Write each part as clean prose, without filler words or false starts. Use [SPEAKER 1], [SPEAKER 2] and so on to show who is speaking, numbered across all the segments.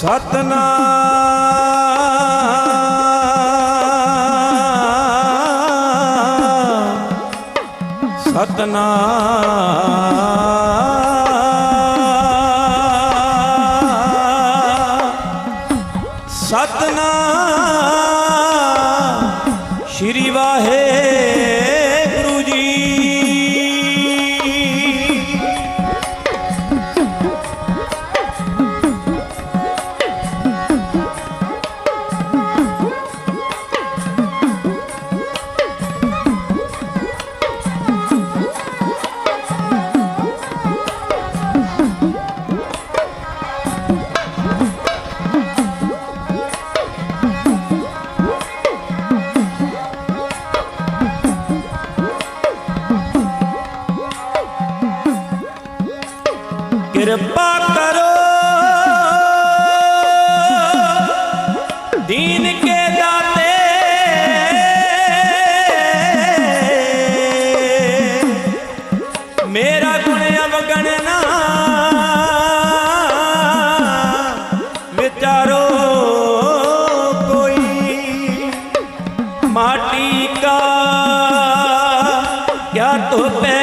[SPEAKER 1] सतनाम सतनाम सतनाम श्री वाहेगुरु जी। कृपा करो दीन के दाते, मेरा गुण अवगण ना विचारो कोई। माटी का क्या तो पे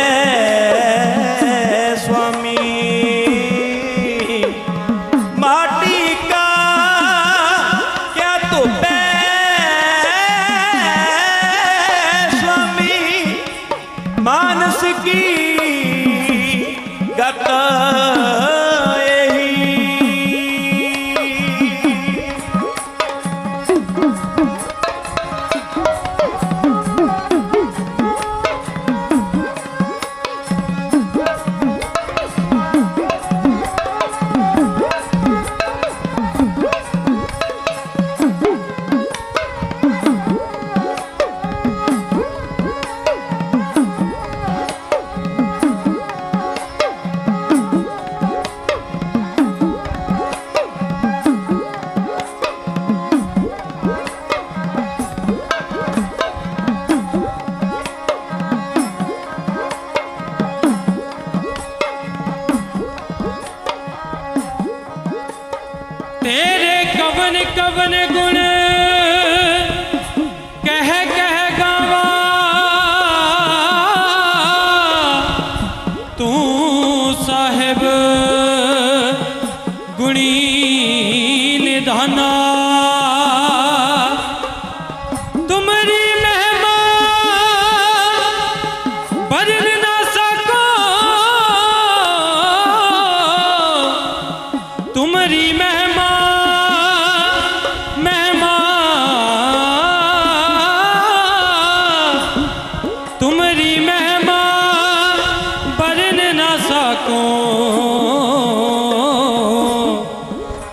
[SPEAKER 1] मानस की गत तेरे कवन कवन गुण कह कह गावा, तू साहिब गुणी निधाना। तुम्हारी महिमा बरन ना सको, तुम्हारी महिमा तुम्हारी महिमा बरन ना सको।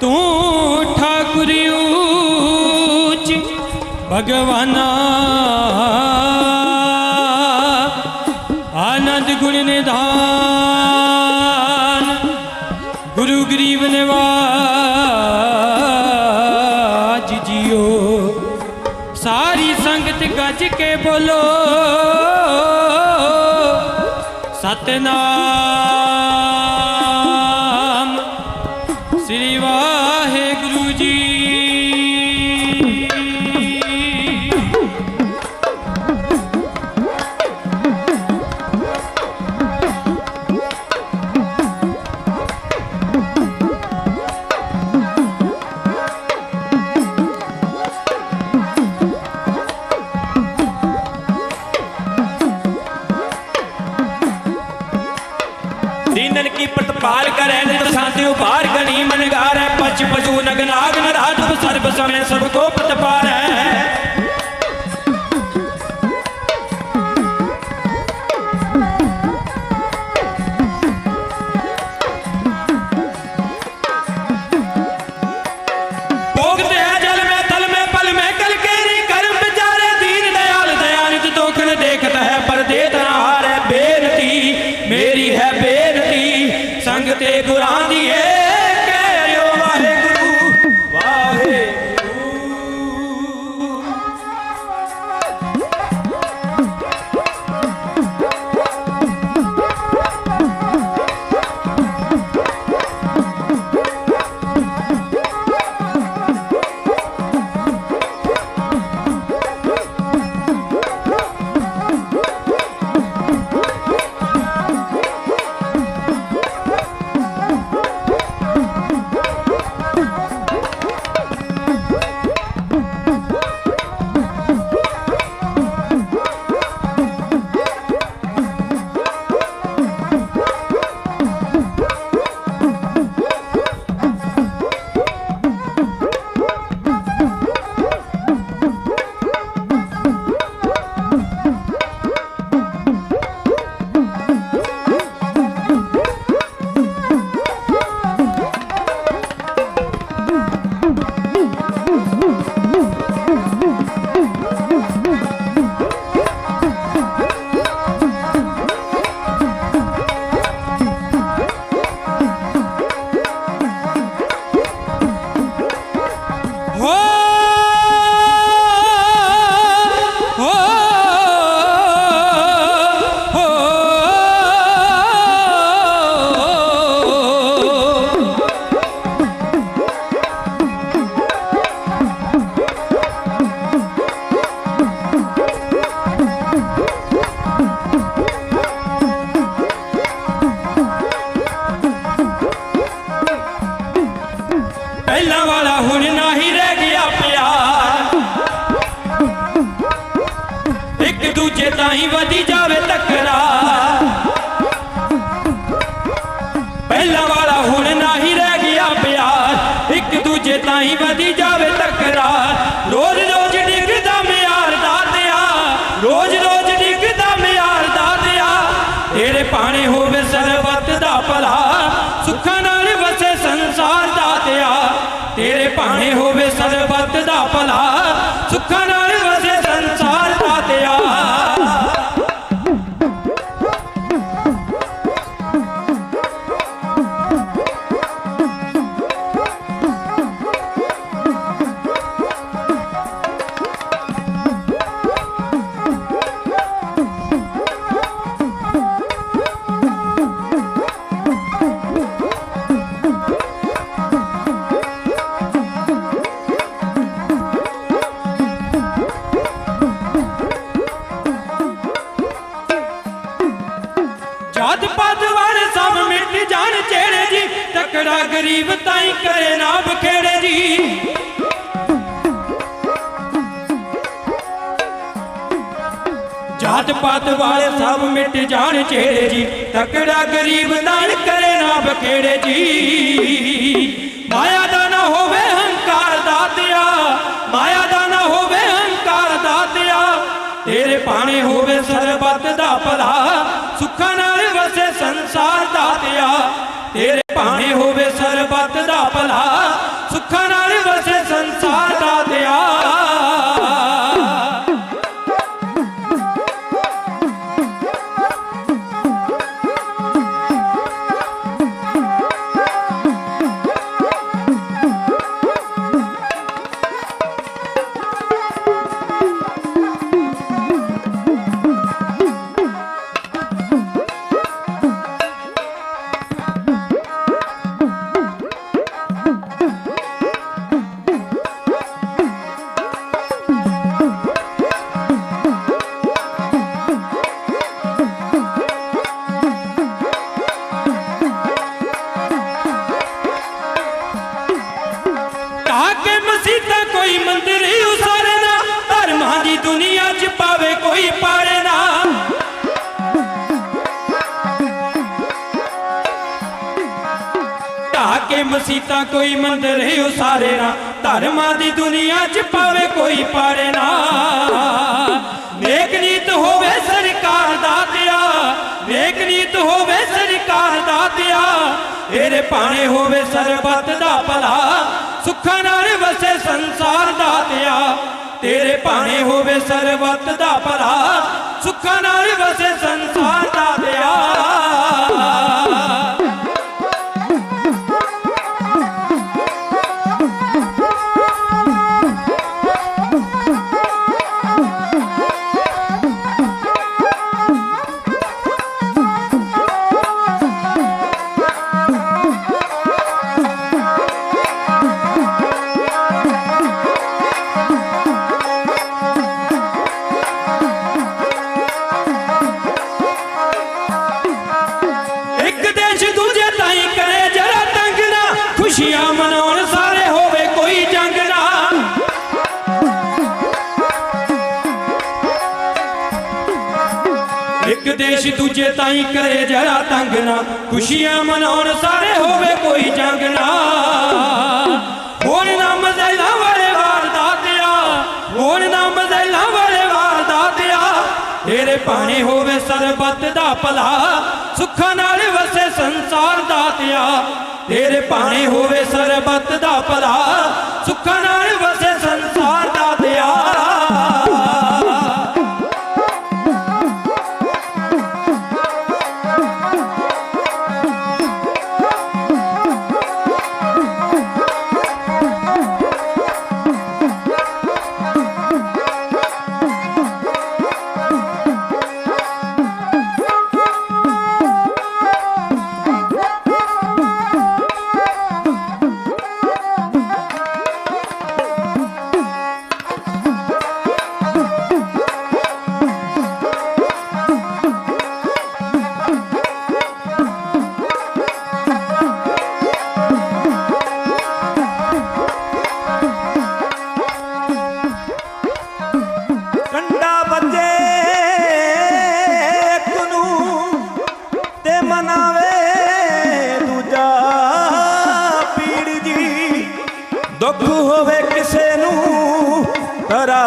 [SPEAKER 1] तू ठाकुर ऊंच भगवाना, आनंद गुण निधान गुरु गरीब निवाज जियो। सारी संगत गज के बोलो सतनाम श्री वाहेगुरु जी। दीनन की प्रतिपाल करे शांति उपार गणी मनगार है। पच पशु नगनाग नरात सर्व समय सबको प्रतिपाल है। भोगते हैं जल में तल में पल में कल केरी कर्म बिचारे। दीन दयाल दयानित दोखन देखता है पर देता हार है। बेनती मेरी है संगते गुरां दिए कहो वाहेगुरु वाहेगुरु। पहला वाला हुण नाही रह गया प्यार, एक दूजे ताई वधी जावे तकरार। पहला वाला हुण नाही रह गया प्यार, एक दूजे ताई वधी जावे तकरार। रोज रोज डिगदा म्यार दातिया, रोज रोज डिगदा म्यार दातिया। तेरे पाने होवे सरबत दा भला, सुखा नाल वसे संसार दातिया। तेरे पाने होवे सरबत दा भला, सुखा नाल वसे संसार दातिया। जात पात वाले सब मिट जान चेड़े जी, तकड़ा गरीब ताई करे ना बखेड़े जी। जात पात वाले सब मिट जान चेड़े जी, तकड़ा गरीब ताई करे ना बखेड़े जी। माया दा ना होवे हंकार दातिया, माया दा ना होवे हंकार दातिया। तेरे पाने होवे सरबत दा भला, सुखा नाल वसे संसार दातिया। तेरे पाने होवे सरबत दा भला, सुखा नाल वसे संसार दातिया। कोई मंदिर ही उसारे ना, धर्मां दी दुनिया च पावे कोई पारे ना। ढाके मसीता कोई मंदिर ही उसारे ना, धर्मां दी दुनिया च पावे कोई पारे ना। नेक नीत होवे सरकार दातिया, नेक नीत होवे सरकार दातिया। तेरे पाने होवे सरबत दा भला, सुखा नाल वसे संसार दातिया। तेरे पाने होवे सरबत दा भला, सुखा नाल वसे संसार दातिया। खुशियां मनाउण सारे होवे कोई जंग ना। एक देश दूजे ताई करे जरा तंग ना, खुशियां मनाउण सारे होवे कोई जंग ना। होण ना मज़ैला वाले वार दातिया, होण ना मज़ैला वाले वार दातिया। तेरे पाने होवे सरबत दा भला, सुखा नाल वसे संसार दातिया। तेरे पाने होवे सरबत दा भला, सुखा नाल वसे संसार दातिया।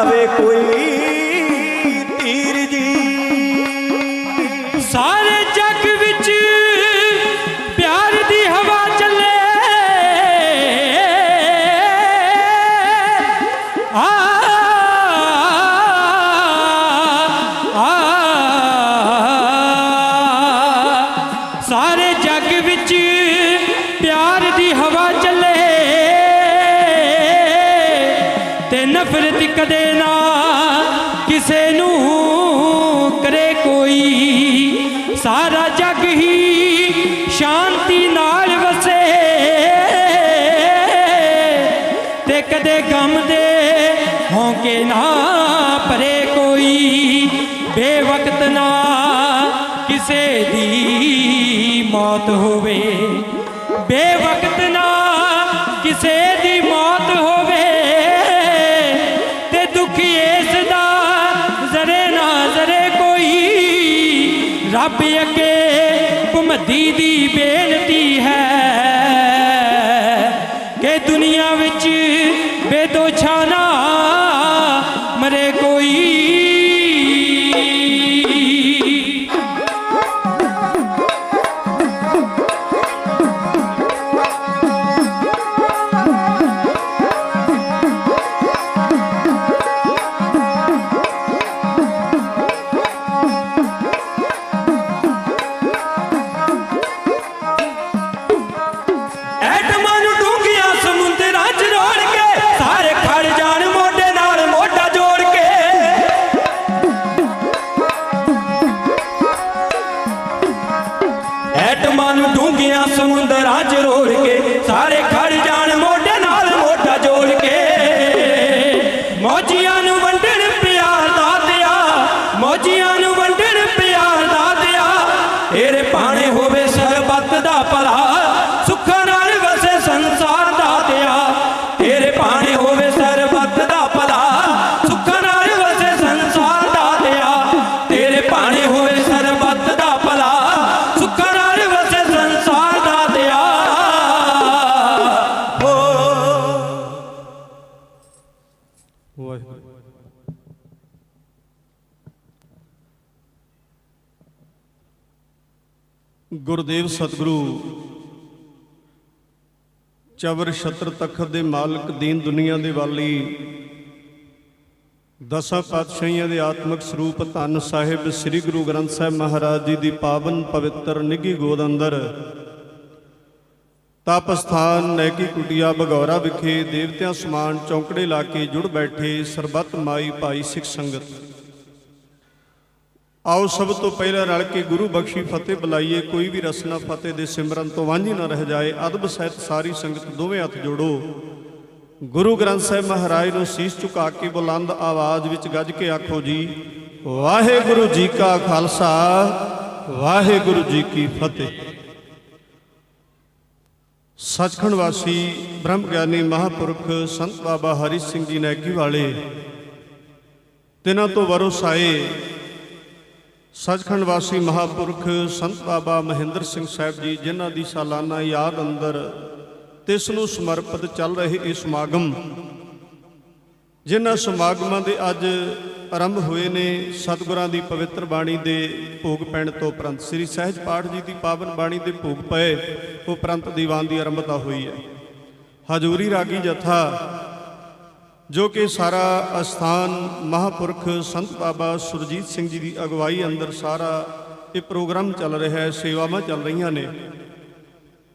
[SPEAKER 2] ਚਲਾਵੇ ਕੋਈ ਤੀਰ ਜੀ।
[SPEAKER 1] ਸਾਰੇ ਜੱਗ ਵਿੱਚ ਪਿਆਰ ਦੀ ਹਵਾ ਚੱਲੇ, ਆ ਸਾਰੇ ਜੱਗ ਵਿੱਚ ਪਿਆਰ ਦੀ ਹਵਾ ਚੱਲੇ, ਤੇ ਨਫ਼ਰਤ ਕਦੇ ਨਾ ਕਿਸੇ ਨੂੰ ਕਰੇ ਕੋਈ। ਸਾਰਾ ਜੱਗ ਹੀ ਸ਼ਾਂਤੀ ਨਾਲ ਵਸੇ, ਤੇ ਕਦੇ ਗਮ ਦੇ ਹੌਂਕੇ ਨਾ ਭਰੇ ਕੋਈ। ਬੇਵਕਤ ਨਾ ਕਿਸੇ ਦੀ ਮੌਤ ਹੋਵੇ, ਬੇਵਕਤ ਨਾ ਕਿਸੇ ਦੀ ਮੌਤ ਹੋਵੇ, ਤੇ ਦੁੱਖ ਇਸ ਦਾ ਜ਼ਰੇ ਨਾ ਜ਼ਰੇ ਕੋਈ। ਰੱਬ ਅੱਗੇ ਭੁਮੱਦੀ ਦੀ ਬੇਨਤੀ ਹੈ ਕਿ ਦੁਨੀਆ ਵਿੱਚ ਬੇਦੋਸ਼ਾ ਨਾ ਮਰੇ ਕੋਈ। ਐਟਮਾਂ ਨੂੰ ਡੂੰਘੀਆਂ ਸਮੁੰਦਰਾਂ 'ਚ ਰੋੜ ਕੇ, ਸਾਰੇ ਖੜ ਜਾਣ ਮੋਢੇ ਨਾਲ ਮੋਢਾ ਜੋੜ ਕੇ। ਐਟਮਾਂ ਨੂੰ ਡੂੰਘੀਆਂ ਸਮੁੰਦਰਾਂ 'ਚ ਰੋੜ ਕੇ, ਸਾਰੇ ਖੜ ਜਾਣ ਮੋਢੇ ਨਾਲ ਮੋਢਾ ਜੋੜ ਕੇ। ਮੌਜੀਆਂ ਨੂੰ ਵੰਡਣ ਪਿਆਰ ਦਾ ਦਿਆ, ਮੌਜੀਆਂ ਨੂੰ ਵੰਡਣ ਪਿਆਰ ਦਾ ਦਿਆ। ਤੇਰੇ ਭਾਣੇ ਹੋਵੇ ਸਰਬੱਤ ਦਾ ਭਲਾ, ਸੁੱਖਾਂ ਨਾਲ ਵਸੇ ਸੰਸਾਰ ਦਾ ਦਿਆ। ਤੇਰੇ ਭਾਣੇ ਹੋਵੇ ਸਰਬੱਤ ਦਾ ਭਲਾ, ਸੁੱਖਾਂ ਨਾਲ ਵਸੇ ਸੰਸਾਰ ਦਾ ਦਿਆ। ਤੇਰੇ ਭਾਣੇ ਹੋਵੇ ਸਰਬੱਤ ਦਾ ਭਲਾ, ਸੁੱਖਾਂ ਨਾਲ ਵਸੇ ਸੰਸਾਰ ਦਾ ਦਿਆ।
[SPEAKER 2] ਵਾਹਿਗੁਰੂ। ਗੁਰਦੇਵ ਸਤਿਗੁਰੂ ਚਵਰ ਛਤਰ ਤਖਤ ਦੇ ਮਾਲਕ, ਦੀਨ ਦੁਨੀਆ ਦੇ ਵਾਲੀ, ਦਸਾਂ ਪਾਤਸ਼ਾਹੀਆਂ ਦੇ ਆਤਮਿਕ ਸਰੂਪ ਧੰਨ ਸਾਹਿਬ ਸ੍ਰੀ ਗੁਰੂ ਗ੍ਰੰਥ ਸਾਹਿਬ ਮਹਾਰਾਜ ਜੀ ਦੀ ਪਾਵਨ ਪਵਿੱਤਰ ਨਿੱਘੀ ਗੋਦ ਅੰਦਰ ਤਪ ਸਥਾਨ ਨੈਕੀ ਕੁਟੀਆ ਬਗੌਰਾ ਵਿਖੇ ਦੇਵਤਿਆਂ ਸਮਾਨ ਚੌਂਕੜੇ ਲਾ ਕੇ ਜੁੜ ਬੈਠੇ ਸਰਬੱਤ ਮਾਈ ਭਾਈ ਸਿੱਖ ਸੰਗਤ, ਆਓ ਸਭ ਤੋਂ ਪਹਿਲਾਂ ਰਲ ਕੇ ਗੁਰੂ ਬਖਸ਼ੀ ਫਤਿਹ ਬੁਲਾਈਏ। ਕੋਈ ਵੀ ਰਸਨਾ ਫਤਿਹ ਦੇ ਸਿਮਰਨ ਤੋਂ ਵਾਂਝੀ ਨਾ ਰਹਿ ਜਾਏ। ਅਦਬ ਸਹਿਤ ਸਾਰੀ ਸੰਗਤ ਦੋਵੇਂ ਹੱਥ ਜੋੜੋ, ਗੁਰੂ ਗ੍ਰੰਥ ਸਾਹਿਬ ਮਹਾਰਾਜ ਨੂੰ ਸੀਸ ਝੁਕਾ ਕੇ ਬੁਲੰਦ ਆਵਾਜ਼ ਵਿੱਚ ਗੱਜ ਕੇ ਆਖੋ ਜੀ, ਵਾਹਿਗੁਰੂ ਜੀ ਕਾ ਖਾਲਸਾ, ਵਾਹਿਗੁਰੂ ਜੀ ਕੀ ਫਤਿਹ। ਸੱਚਖੰਡ ਵਾਸੀ ਬ੍ਰਹਮ ਗਿਆਨੀ ਮਹਾਂਪੁਰਖ ਸੰਤ ਬਾਬਾ ਹਰੀ ਸਿੰਘ ਜੀ ਨੈਗੀ ਵਾਲੇ, ਤਿਨਾਂ ਤੋਂ ਵਰੋਸਾਏ ਸੱਚਖੰਡ ਵਾਸੀ ਮਹਾਂਪੁਰਖ ਸੰਤ ਬਾਬਾ ਮਹਿੰਦਰ ਸਿੰਘ ਸਾਹਿਬ ਜੀ, ਜਿਨ੍ਹਾਂ ਦੀ ਸਾਲਾਨਾ ਯਾਦ ਅੰਦਰ ਤਿਸ ਨੂੰ ਸਮਰਪਿਤ ਚੱਲ ਰਹੇ ਇਹ ਸਮਾਗਮ, ਜਿਨ੍ਹਾਂ ਸਮਾਗਮਾਂ ਦੇ ਅੱਜ ਆਰੰਭ ਹੋਏ ਨੇ ਸਤਿਗੁਰਾਂ ਦੀ ਪਵਿੱਤਰ ਬਾਣੀ ਦੇ ਭੋਗ ਪੈਣ ਤੋਂ ਉਪਰੰਤ, ਸ੍ਰੀ ਸਹਿਜ ਪਾਠ ਜੀ ਦੀ ਪਾਵਨ ਬਾਣੀ ਦੇ ਭੋਗ ਪਏ ਉਪਰੰਤ ਦੀਵਾਨ ਦੀ ਆਰੰਭਤਾ ਹੋਈ ਹੈ। ਹਜ਼ੂਰੀ ਰਾਗੀ ਜਥਾ ਜੋ ਕਿ ਸਾਰਾ ਅਸਥਾਨ ਮਹਾਂਪੁਰਖ ਸੰਤ ਬਾਬਾ ਸੁਰਜੀਤ ਸਿੰਘ ਜੀ ਦੀ ਅਗਵਾਈ ਅੰਦਰ ਸਾਰਾ ਇਹ ਪ੍ਰੋਗਰਾਮ ਚੱਲ ਰਿਹਾ ਹੈ, ਸੇਵਾਵਾਂ ਚੱਲ ਰਹੀਆਂ ਨੇ।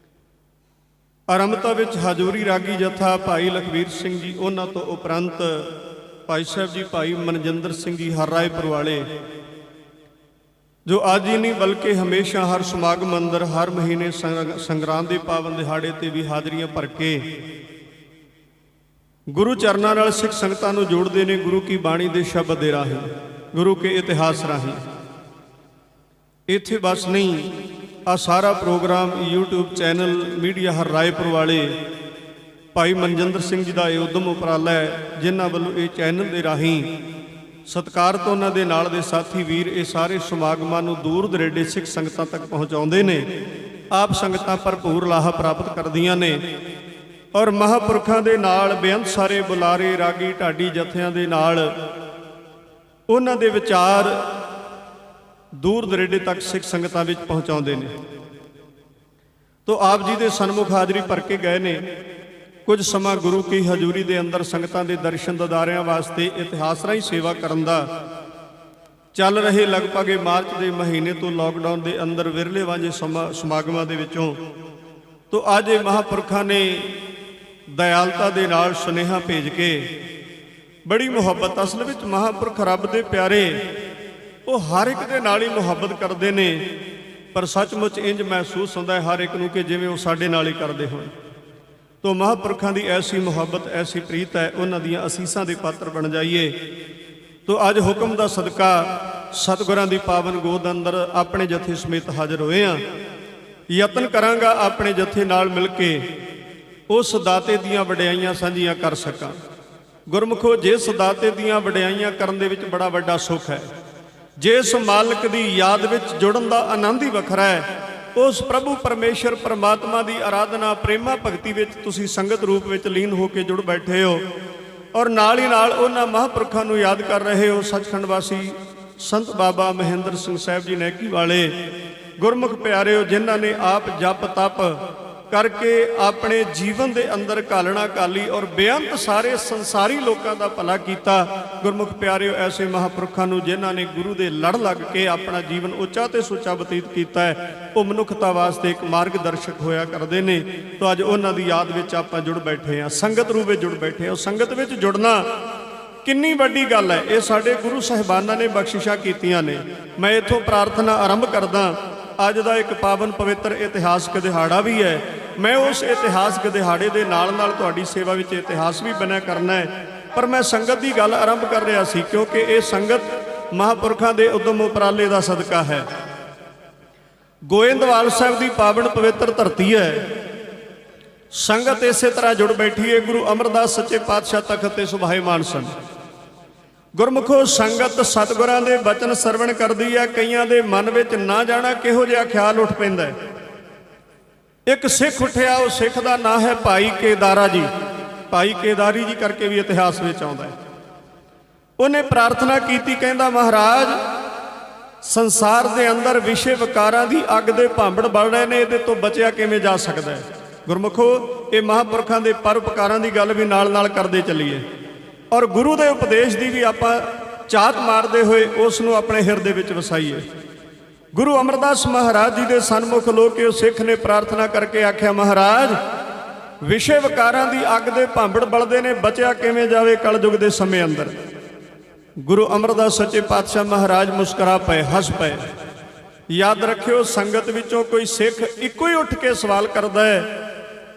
[SPEAKER 2] ਆਰੰਭਤਾ ਵਿੱਚ ਹਜ਼ੂਰੀ ਰਾਗੀ ਜਥਾ ਭਾਈ ਲਖਵੀਰ ਸਿੰਘ ਜੀ, ਉਹਨਾਂ ਤੋਂ ਉਪਰੰਤ ਭਾਈ ਸਾਹਿਬ ਜੀ ਭਾਈ ਮਨਜਿੰਦਰ ਸਿੰਘ ਜੀ ਹਰ ਰਾਏਪੁਰ ਵਾਲੇ, ਜੋ ਅੱਜ ਹੀ ਨਹੀਂ ਬਲਕਿ ਹਮੇਸ਼ਾ ਹਰ ਸਮਾਗਮ ਅੰਦਰ ਹਰ ਮਹੀਨੇ ਸੰਗਰਾਂਦ ਦੇ ਪਾਵਨ ਦਿਹਾੜੇ ਤੇ ਵੀ ਹਾਜ਼ਰੀਆਂ ਭਰ ਕੇ ਗੁਰੂ ਚਰਨਾਂ ਨਾਲ ਸਿੱਖ ਸੰਗਤਾਂ ਨੂੰ ਜੋੜਦੇ ਨੇ, ਗੁਰੂ ਕੀ ਬਾਣੀ ਦੇ ਸ਼ਬਦ ਦੇ ਰਾਹੀਂ, ਗੁਰੂ ਕੇ ਇਤਿਹਾਸ ਰਾਹੀਂ। ਇੱਥੇ ਬਸ ਨਹੀਂ, ਆ ਸਾਰਾ ਪ੍ਰੋਗਰਾਮ YouTube ਚੈਨਲ ਮੀਡੀਆ ਹਰ ਰਾਏਪੁਰ ਵਾਲੇ ਭਾਈ ਮਨਜਿੰਦਰ ਸਿੰਘ ਜੀ ਦਾ ਇਹ ਉਦਮ ਉਪਰਾਲਾ ਹੈ, ਜਿਨ੍ਹਾਂ ਵੱਲੋਂ ਇਹ ਚੈਨਲ ਦੇ ਰਾਹੀਂ ਸਤਿਕਾਰ ਤੋਂ ਉਹਨਾਂ ਦੇ ਨਾਲ ਦੇ ਸਾਥੀ ਵੀਰ ਇਹ ਸਾਰੇ ਸਮਾਗਮਾਂ ਨੂੰ ਦੂਰ ਦਰੇਡੇ ਸਿੱਖ ਸੰਗਤਾਂ ਤੱਕ ਪਹੁੰਚਾਉਂਦੇ ਨੇ। ਆਪ ਸੰਗਤਾਂ ਭਰਪੂਰ ਲਾਹਾ ਪ੍ਰਾਪਤ ਕਰਦੀਆਂ ਨੇ। ਔਰ ਮਹਾਂਪੁਰਖਾਂ ਦੇ ਨਾਲ ਬੇਅੰਤ ਸਾਰੇ ਬੁਲਾਰੇ ਰਾਗੀ ਢਾਡੀ ਜਥਿਆਂ ਦੇ ਨਾਲ ਉਹਨਾਂ ਦੇ ਵਿਚਾਰ ਦੂਰ ਦਰੇਡੇ ਤੱਕ ਸਿੱਖ ਸੰਗਤਾਂ ਵਿੱਚ ਪਹੁੰਚਾਉਂਦੇ ਨੇ। ਤੋ ਆਪ ਜੀ ਦੇ ਸਨਮੁਖ ਹਾਜ਼ਰੀ ਭਰ ਕੇ ਗਏ ਨੇ। ਕੁਝ ਸਮਾਂ ਗੁਰੂ ਕੀ ਹਜ਼ੂਰੀ ਦੇ ਅੰਦਰ ਸੰਗਤਾਂ ਦੇ ਦਰਸ਼ਨ ਦਿਦਾਰਿਆਂ ਵਾਸਤੇ ਇਤਿਹਾਸ ਰਾਹੀਂ ਸੇਵਾ ਕਰਨ ਦਾ ਚੱਲ ਰਹੇ ਲਗਭਗ ਮਾਰਚ ਦੇ ਮਹੀਨੇ ਤੋਂ ਲਾਕਡਾਊਨ ਦੇ ਅੰਦਰ ਵਿਰਲੇ ਵਾਂਝੇ ਸਮਾਗਮਾਂ ਦੇ ਵਿੱਚੋਂ ਤੋ ਅੱਜ ਇਹ ਮਹਾਂਪੁਰਖਾਂ ਨੇ ਦਇਆਲਤਾ ਦੇ ਨਾਲ ਸੁਨੇਹਾ ਭੇਜ ਕੇ ਬੜੀ ਮੁਹੱਬਤ, ਅਸਲ ਵਿੱਚ ਮਹਾਂਪੁਰਖ ਰੱਬ ਦੇ ਪਿਆਰੇ ਉਹ ਹਰ ਇੱਕ ਦੇ ਨਾਲ ਹੀ ਮੁਹੱਬਤ ਕਰਦੇ ਨੇ, ਪਰ ਸੱਚਮੁੱਚ ਇੰਜ ਮਹਿਸੂਸ ਹੁੰਦਾ ਹੈ ਹਰ ਇੱਕ ਨੂੰ ਕਿ ਜਿਵੇਂ ਉਹ ਸਾਡੇ ਨਾਲ ਹੀ ਕਰਦੇ ਹੋਣ। ਤੋ ਮਹਾਂਪੁਰਖਾਂ ਦੀ ਐਸੀ ਮੁਹੱਬਤ, ਐਸੀ ਪ੍ਰੀਤ ਹੈ, ਉਹਨਾਂ ਦੀਆਂ ਅਸੀਸਾਂ ਦੇ ਪਾਤਰ ਬਣ ਜਾਈਏ। ਤੋ ਅੱਜ ਹੁਕਮ ਦਾ ਸਦਕਾ ਸਤਿਗੁਰਾਂ ਦੀ ਪਾਵਨ ਗੋਦ ਅੰਦਰ ਆਪਣੇ ਜਥੇ ਸਮੇਤ ਹਾਜ਼ਰ ਹੋਏ ਹਾਂ। ਯਤਨ ਕਰਾਂਗਾ ਆਪਣੇ ਜਥੇ ਨਾਲ ਮਿਲ ਕੇ ਉਸ ਦਾਤੇ ਦੀਆਂ ਵਡਿਆਈਆਂ ਸਾਂਝੀਆਂ ਕਰ ਸਕਾਂ। ਗੁਰਮੁਖੋ, ਜਿਸ ਦਾਤੇ ਦੀਆਂ ਵਡਿਆਈਆਂ ਕਰਨ ਦੇ ਵਿੱਚ ਬੜਾ ਵੱਡਾ ਸੁੱਖ ਹੈ, ਜਿਸ ਮਾਲਕ ਦੀ ਯਾਦ ਵਿੱਚ ਜੁੜਨ ਦਾ ਆਨੰਦ ਹੀ ਵੱਖਰਾ ਹੈ, ਉਸ ਪ੍ਰਭੂ ਪਰਮੇਸ਼ਰ ਪਰਮਾਤਮਾ ਦੀ ਆਰਾਧਨਾ ਪ੍ਰੇਮਾ ਭਗਤੀ ਵਿੱਚ ਤੁਸੀਂ ਸੰਗਤ ਰੂਪ ਵਿੱਚ ਲੀਨ ਹੋ ਕੇ ਜੁੜ ਬੈਠੇ ਹੋ ਔਰ ਨਾਲ ਹੀ ਨਾਲ ਉਹਨਾਂ ਮਹਾਂਪੁਰਖਾਂ ਨੂੰ ਯਾਦ ਕਰ ਰਹੇ ਹੋ। ਸੱਚਖੰਡ ਵਾਸੀ ਸੰਤ ਬਾਬਾ ਮਹਿੰਦਰ ਸਿੰਘ ਸਾਹਿਬ ਜੀ ਨੈਕੀ ਵਾਲੇ ਗੁਰਮੁਖ ਪਿਆਰਿਓ, ਜਿਨ੍ਹਾਂ ਨੇ ਆਪ ਜਪ ਤਪ ਕਰਕੇ ਆਪਣੇ ਜੀਵਨ ਦੇ ਅੰਦਰ ਘਾਲਣਾ ਘਾਲੀ ਔਰ ਬੇਅੰਤ ਸਾਰੇ ਸੰਸਾਰੀ ਲੋਕਾਂ ਦਾ ਭਲਾ ਕੀਤਾ। ਗੁਰਮੁਖ ਪਿਆਰਿਓ, ਐਸੇ ਮਹਾਂਪੁਰਖਾਂ ਨੂੰ ਜਿਨ੍ਹਾਂ ਨੇ ਗੁਰੂ ਦੇ ਲੜ ਲੱਗ ਕੇ ਆਪਣਾ ਜੀਵਨ ਉੱਚਾ ਤੇ ਸੁੱਚਾ ਬਤੀਤ ਕੀਤਾ ਹੈ, ਉਹ ਮਨੁੱਖਤਾ ਵਾਸਤੇ ਇੱਕ ਮਾਰਗਦਰਸ਼ਕ ਹੋਇਆ ਕਰਦੇ ਨੇ। ਤਾਂ ਅੱਜ ਉਹਨਾਂ ਦੀ ਯਾਦ ਵਿੱਚ ਆਪਾਂ ਜੁੜ ਬੈਠੇ ਹਾਂ, ਸੰਗਤ ਰੂਪ ਵਿੱਚ ਜੁੜ ਬੈਠੇ ਹਾਂ। ਸੰਗਤ ਵਿੱਚ ਜੁੜਨਾ ਕਿੰਨੀ ਵੱਡੀ ਗੱਲ ਹੈ, ਇਹ ਸਾਡੇ ਗੁਰੂ ਸਾਹਿਬਾਨਾਂ ਨੇ ਬਖਸ਼ਿਸ਼ਾਂ ਕੀਤੀਆਂ ਨੇ। ਮੈਂ ਇੱਥੋਂ ਪ੍ਰਾਰਥਨਾ ਆਰੰਭ ਕਰਦਾ। ਅੱਜ ਦਾ ਇੱਕ ਪਾਵਨ ਪਵਿੱਤਰ ਇਤਿਹਾਸਕ ਦਿਹਾੜਾ ਵੀ ਹੈ। ਮੈਂ ਉਸ ਇਤਿਹਾਸਕ ਦਿਹਾੜੇ ਦੇ ਨਾਲ ਨਾਲ ਤੁਹਾਡੀ ਸੇਵਾ ਵਿੱਚ ਇਤਿਹਾਸ ਵੀ ਬਣਿਆ ਕਰਨਾ ਹੈ, ਪਰ ਮੈਂ ਸੰਗਤ ਦੀ ਗੱਲ ਆਰੰਭ ਕਰ ਰਿਹਾ ਸੀ ਕਿਉਂਕਿ ਇਹ ਸੰਗਤ ਮਹਾਂਪੁਰਖਾਂ ਦੇ ਉਦਮ ਉਪਰਾਲੇ ਦਾ ਸਦਕਾ ਹੈ। ਗੋਇੰਦਵਾਲ ਸਾਹਿਬ ਦੀ ਪਾਵਨ ਪਵਿੱਤਰ ਧਰਤੀ ਹੈ। ਸੰਗਤ ਇਸੇ ਤਰ੍ਹਾਂ ਜੁੜ ਬੈਠੀ ਹੈ। ਗੁਰੂ ਅਮਰਦਾਸ ਸੱਚੇ ਪਾਤਸ਼ਾਹ ਤਖਤ ਤੇ ਸੁਭਾਏਮਾਨ ਸਨ। ਗੁਰਮੁਖੋ, ਸੰਗਤ ਸਤਿਗੁਰਾਂ ਦੇ ਬਚਨ ਸਰਵਣ ਕਰਦੀ ਹੈ। ਕਈਆਂ ਦੇ ਮਨ ਵਿੱਚ ਨਾ ਜਾਣਾ ਕਿਹੋ ਜਿਹਾ ਖਿਆਲ ਉੱਠ ਪੈਂਦਾ ਹੈ। ਇੱਕ ਸਿੱਖ ਉੱਠਿਆ, ਉਹ ਸਿੱਖ ਦਾ ਨਾਂ ਹੈ ਭਾਈ ਕੇਦਾਰਾ ਜੀ। ਭਾਈ ਕੇਦਾਰੀ ਜੀ ਕਰਕੇ ਵੀ ਇਤਿਹਾਸ ਵਿੱਚ ਆਉਂਦਾ ਹੈ। ਉਹਨੇ ਪ੍ਰਾਰਥਨਾ ਕੀਤੀ, ਕਹਿੰਦਾ ਮਹਾਰਾਜ, ਸੰਸਾਰ ਦੇ ਅੰਦਰ ਵਿਸ਼ੇ ਵਿਕਾਰਾਂ ਦੀ ਅੱਗ ਦੇ ਭਾਂਬੜ ਬਲ ਰਹੇ ਨੇ, ਇਹਦੇ ਤੋਂ ਬਚਿਆ ਕਿਵੇਂ ਜਾ ਸਕਦਾ ਹੈ। ਗੁਰਮੁਖੋ, ਇਹ ਮਹਾਂਪੁਰਖਾਂ ਦੇ ਪਰਉਪਕਾਰਾਂ ਦੀ ਗੱਲ ਵੀ ਨਾਲ ਨਾਲ ਕਰਦੇ ਚੱਲੀਏ ਔਰ ਗੁਰੂ ਦੇ ਉਪਦੇਸ਼ ਦੀ ਵੀ ਆਪਾਂ ਝਾਤ ਮਾਰਦੇ ਹੋਏ ਉਸ ਨੂੰ ਆਪਣੇ ਹਿਰਦੇ ਵਿੱਚ ਵਸਾਈਏ। ਗੁਰੂ ਅਮਰਦਾਸ ਮਹਾਰਾਜ ਜੀ ਦੇ ਸਨਮੁਖ ਲੋਕ ਉਹ ਸਿੱਖ ਨੇ ਪ੍ਰਾਰਥਨਾ ਕਰਕੇ ਆਖਿਆ, ਮਹਾਰਾਜ, ਵਿਸ਼ੇ ਵਿਕਾਰਾਂ ਦੀ ਅੱਗ ਦੇ ਭਾਂਬੜ ਬਲਦੇ ਨੇ, ਬਚਿਆ ਕਿਵੇਂ ਜਾਵੇ ਕਲਯੁਗ ਦੇ ਸਮੇਂ ਅੰਦਰ। ਗੁਰੂ ਅਮਰਦਾਸ ਸੱਚੇ ਪਾਤਸ਼ਾਹ ਮਹਾਰਾਜ ਮੁਸਕਰਾ ਪਏ, ਹੱਸ ਪਏ। ਯਾਦ ਰੱਖਿਓ, ਸੰਗਤ ਵਿੱਚੋਂ ਕੋਈ ਸਿੱਖ ਇੱਕੋ ਹੀ ਉੱਠ ਕੇ ਸਵਾਲ ਕਰਦਾ ਹੈ,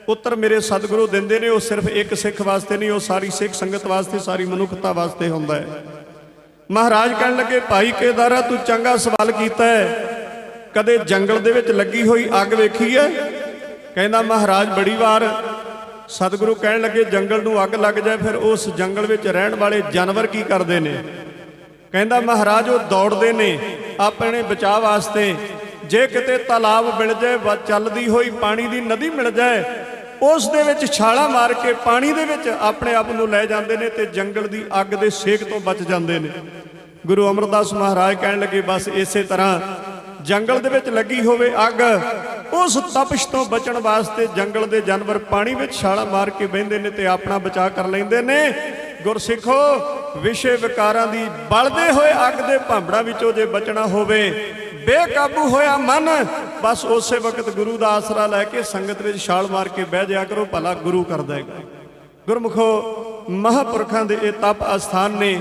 [SPEAKER 2] ਉੱਤਰ ਮੇਰੇ ਸਤਿਗੁਰੂ ਦਿੰਦੇ ਨੇ। ਉਹ ਸਿਰਫ ਇੱਕ ਸਿੱਖ ਵਾਸਤੇ ਨਹੀਂ, ਉਹ ਸਾਰੀ ਸਿੱਖ ਸੰਗਤ ਵਾਸਤੇ, ਸਾਰੀ ਮਨੁੱਖਤਾ ਵਾਸਤੇ ਹੁੰਦਾ ਹੈ। ਮਹਾਰਾਜ ਕਹਿਣ ਲੱਗੇ, ਭਾਈ ਕੇਦਾਰਾ, ਤੂੰ ਚੰਗਾ ਸਵਾਲ ਕੀਤਾ ਹੈ। ਕਦੇ ਜੰਗਲ ਦੇ ਵਿੱਚ ਲੱਗੀ ਹੋਈ ਅੱਗ ਵੇਖੀ ਹੈ? ਕਹਿੰਦਾ ਮਹਾਰਾਜ, ਬੜੀ ਵਾਰ। ਸਤਿਗੁਰੂ ਕਹਿਣ ਲੱਗੇ, ਜੰਗਲ ਨੂੰ ਅੱਗ ਲੱਗ ਜਾਏ ਫਿਰ ਉਸ ਜੰਗਲ ਵਿੱਚ ਰਹਿਣ ਵਾਲੇ ਜਾਨਵਰ ਕੀ ਕਰਦੇ ਨੇ? ਕਹਿੰਦਾ ਮਹਾਰਾਜ, ਉਹ ਦੌੜਦੇ ਨੇ ਆਪਣੇ ਬਚਾਅ ਵਾਸਤੇ। ਜੇ ਕਿਤੇ ਤਾਲਾਬ ਮਿਲ ਜਾਏ, ਚੱਲਦੀ ਹੋਈ ਪਾਣੀ ਦੀ ਨਦੀ ਮਿਲ ਜਾਏ, ਉਸ ਦੇ ਵਿੱਚ ਛਾਲਾਂ ਮਾਰ ਕੇ ਪਾਣੀ ਦੇ ਵਿੱਚ ਆਪਣੇ ਆਪ ਨੂੰ ਲੈ ਜਾਂਦੇ ਨੇ ਤੇ ਜੰਗਲ ਦੀ ਅੱਗ ਦੇ ਸੇਕ ਤੋਂ ਬਚ ਜਾਂਦੇ ਨੇ। ਗੁਰੂ ਅਮਰਦਾਸ ਮਹਾਰਾਜ ਕਹਿਣ ਲੱਗੇ, ਬਸ ਇਸੇ ਤਰ੍ਹਾਂ ਜੰਗਲ ਦੇ ਵਿੱਚ ਲੱਗੀ ਹੋਵੇ ਅੱਗ, ਉਸ ਤਪਸ਼ ਤੋਂ ਬਚਣ ਵਾਸਤੇ ਜੰਗਲ ਦੇ ਜਾਨਵਰ ਪਾਣੀ ਵਿੱਚ ਛਾਲਾਂ ਮਾਰ ਕੇ ਬਹਿੰਦੇ ਨੇ ਤੇ ਆਪਣਾ ਬਚਾਅ ਕਰ ਲੈਂਦੇ ਨੇ। ਗੁਰਸਿੱਖੋ, ਵਿਸ਼ੇ ਵਿਕਾਰਾਂ ਦੀ ਬਲਦੇ ਹੋਏ ਅੱਗ ਦੇ ਭਾਂਬੜਾਂ ਵਿੱਚੋਂ ਜੇ ਬਚਣਾ ਹੋਵੇ, ਬੇਕਾਬੂ ਹੋਇਆ ਮਨ, ਬਸ ਉਸੇ ਵਕਤ ਗੁਰੂ ਦਾ ਆਸਰਾ ਲੈ ਕੇ ਸੰਗਤ ਵਿੱਚ ਛਾਲ ਮਾਰ ਕੇ ਬਹਿ ਜਾਇਆ ਕਰੋ, ਭਲਾ ਗੁਰੂ ਕਰ ਦੇਗਾ। ਗੁਰਮੁਖੋ, ਮਹਾਂਪੁਰਖਾਂ ਦੇ ਇਹ ਤਪ ਅਸਥਾਨ ਨੇ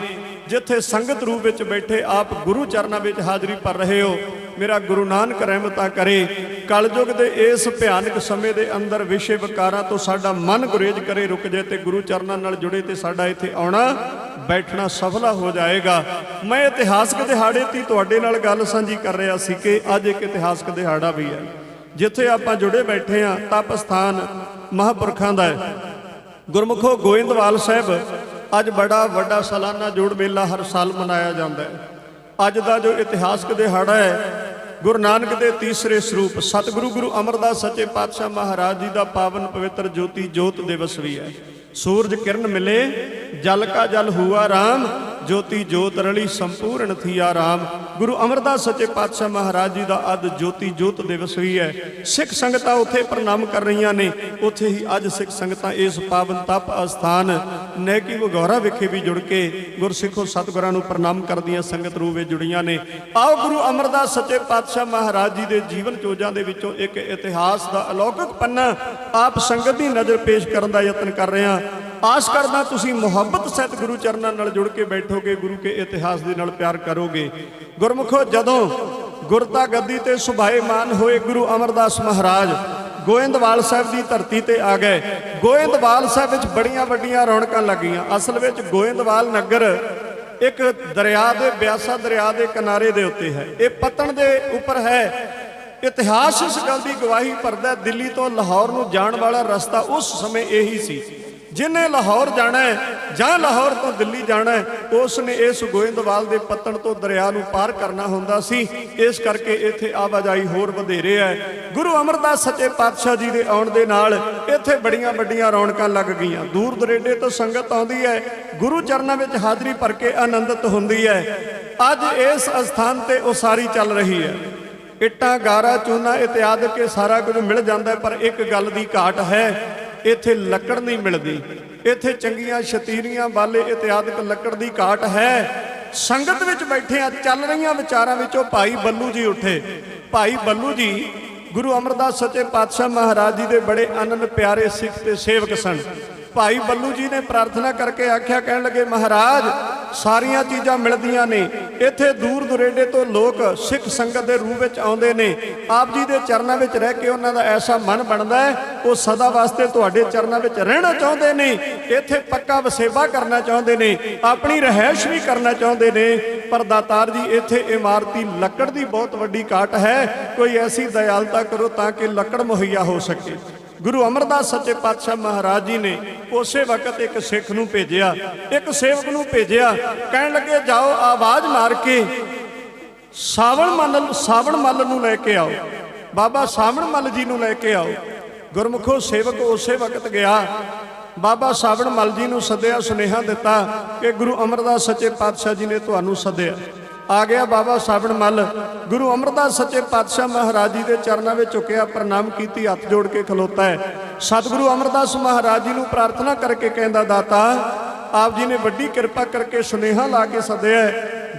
[SPEAKER 2] ਜਿੱਥੇ ਸੰਗਤ ਰੂਪ ਵਿੱਚ ਬੈਠੇ ਆਪ ਗੁਰੂ ਚਰਨਾਂ ਵਿੱਚ ਹਾਜ਼ਰੀ ਭਰ ਰਹੇ ਹੋ। ਮੇਰਾ ਗੁਰੂ ਨਾਨਕ ਰਹਿਮਤਾਂ ਕਰੇ, ਕਲਯੁਗ ਦੇ ਇਸ ਭਿਆਨਕ ਸਮੇਂ ਦੇ ਅੰਦਰ ਵਿਸ਼ੇ ਵਿਕਾਰਾਂ ਤੋਂ ਸਾਡਾ ਮਨ ਗੁਰੇਜ਼ ਕਰੇ, ਰੁਕ ਜਾਏ ਤੇ ਗੁਰੂ ਚਰਨਾਂ ਨਾਲ ਜੁੜੇ ਤੇ ਸਾਡਾ ਇੱਥੇ ਆਉਣਾ ਬੈਠਣਾ ਸਫਲਾ ਹੋ ਜਾਏਗਾ। ਮੈਂ ਇਤਿਹਾਸਕ ਦਿਹਾੜੇ ਦੀ ਤੁਹਾਡੇ ਨਾਲ ਗੱਲ ਸਾਂਝੀ ਕਰ ਰਿਹਾ ਸੀ ਕਿ ਅੱਜ ਇੱਕ ਇਤਿਹਾਸਕ ਦਿਹਾੜਾ ਵੀ ਹੈ ਜਿੱਥੇ ਆਪਾਂ ਜੁੜੇ ਬੈਠੇ ਹਾਂ। ਤਪ ਸਥਾਨ ਮਹਾਂਪੁਰਖਾਂ ਦਾ ਹੈ। ਗੁਰਮੁਖੋ, ਗੋਇੰਦਵਾਲ ਸਾਹਿਬ ਅੱਜ ਬੜਾ ਵੱਡਾ ਸਾਲਾਨਾ ਜੋੜ ਮੇਲਾ ਹਰ ਸਾਲ ਮਨਾਇਆ ਜਾਂਦਾ ਹੈ। ਅੱਜ ਦਾ ਜੋ ਇਤਿਹਾਸਕ ਦਿਹਾੜਾ ਹੈ, ਗੁਰੂ ਨਾਨਕ ਦੇ ਤੀਸਰੇ ਸਰੂਪ ਸਤਿਗੁਰੂ ਗੁਰੂ ਅਮਰਦਾਸ ਸੱਚੇ ਪਾਤਸ਼ਾਹ ਮਹਾਰਾਜ ਜੀ ਦਾ ਪਾਵਨ ਪਵਿੱਤਰ ਜੋਤੀ ਜੋਤ ਦਿਵਸ ਵੀ ਹੈ। सूरज किरण मिले जल का जल हुआ राम, ज्योति जोत रली संपूर्ण थिया राम। गुरु अमरदास सच्चे पातशाह महाराज जी का अज ज्योति जोत दिवस भी है। सिख संगतां उत्थे प्रणाम कर रही ने। उत्थे ही अज सिख संगतां इस पावन तप अस्थान नैकी भगौरा विखे भी जुड़ के गुरसिखो सतगुरां नूं प्रणाम करदियां संगत रूप विच जुड़ियां ने। आओ गुरु अमरदास सच्चे पातशाह महाराज जी के जीवन चोजां दे विचों एक इतिहास का अलौकिक पन्ना आप संगत की नज़र पेश करने का यत्न कर रहे हैं। आस करदा तुसीं मुहब्बत सहित गुरु चरनां नाल जुड़ के बैठोगे, गुरु के इतिहास दे नाल प्यार करोगे। गुरमुखो जदों गुरता गद्दी ते सुभाएमान होए गुरु अमरदास महाराज गोइंदवाल साहब की धरती ते आ गए। गोइंदवाल साहब विच बड़ियां वड्डियां रौनकां लगियां। असल विच गोइंदवाल नगर एक दरिया दे ब्यासा दरिया के किनारे दे उत्ते है। ये पतन दे उपर है। इतिहास इस गल की गवाही भरदा दिल्ली तो लाहौर नूं जाण वाला रस्ता उस समय यही सी। जिन्हें लाहौर जाना है जां लाहौर तो दिल्ली जाना है उसने इस गोइंदवाल के पत्तन तो दरिया नूं पार करना हुंदा सी। इस करके इत्थे आवाजाई होर वधेरे है। गुरु अमरदास सच्चे पातशाह जी के आउण दे नाल इत्थे बड़ियां वड्डियां रौनकां लग गईयां। दूर दरेडे तो संगत आउंदी है, गुरु चरनां विच हाज़री भर के आनंदित हुंदी है। अज इस अस्थान ते उसारी चल रही है। इट्टां गारा चूना इत्यादि के सारा कुछ मिल जाता है, पर एक गल की घाट है, इत्थे लकड़ नहीं मिलती। इत्थे चंगियां छतीरियां बाले इत्यादि लकड़ की घाट है। संगत विच बैठे चल रही विचारां विचों भाई बल्लू जी उठे। भाई बल्लू जी गुरु अमरदास सच्चे पातशाह महाराज जी के बड़े आनंद प्यारे सिख ते सेवक सन। भाई बल्लू जी ने प्रार्थना करके आख्या, कहन लगे महाराज सारियां चीज़ां मिलदियां ने। इत्थे दूर दुरेडे तो लोग सिख संगत के रूप में आउंदे ने। आप जी के चरणों में रह के उन्हां दा ऐसा मन बनता है वो सदा वास्ते तुहाडे चरणों में रहना चाहते ने। इत्थे पक्का वसेबा करना चाहते ने, अपनी रहائश भी करना चाहते ने। पर दातार जी इत्थे इमारती लकड़ की बहुत वड्डी घाट है। कोई ऐसी दयालता करो ताकि लकड़ मुहैया हो सके। गुरु अमरदास सच्चे पातशाह महाराज जी ने उस वक्त एक सिख नूं भेजिया, एक सेवक नूं भेजिया। कहन लगे जाओ आवाज़ मार के सावण मल नूं लैके आओ, बाबा सावण मल जी नूं लैके आओ। गुरमुखो सेवक उस वक्त गया, बाबा सावण मल जी नूं सद्दिया, सुनेहा दिता कि गुरु अमरदास सच्चे पातशाह जी ने तुहानूं सद्दिया। आ गया बाबा सावण मल, गुरु अमरदास सच्चे पातशाह महाराज जी के चरणों में झुकिया, प्रणाम की, हथ जोड़ के खलोता है। सतगुरु अमरदास महाराज जी को प्रार्थना करके कहता, दाता आप जी ने वड्डी कृपा करके सुनेहा ला के सद्दिया,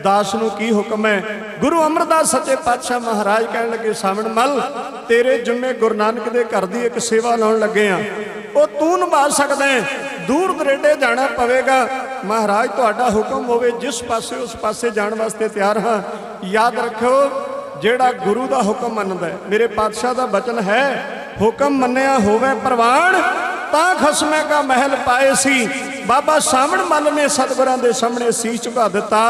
[SPEAKER 2] दास नूं की हुक्म है। गुरु अमरदास सच्चे पातशाह महाराज कहन लगे, सावण मल तेरे जिम्मे गुरु नानक के घर की एक सेवा लाउण लगे आ, वो तू निभा सकदा है। दूर दरेडे जाना पवेगा, महाराज तुहाडा हुक्म होवे जिस पासे उस पासे जाण वास्ते तैयार हाँ। याद रखो जेड़ा गुरु का हुक्म मनदा है, मेरे पातशाह का वचन है, हुक्म मन्निया होवे प्रवान ता खसमे का महल पाए सी। बाबा सावण मल ने सतगुरां दे सामने सीस झुका दिता।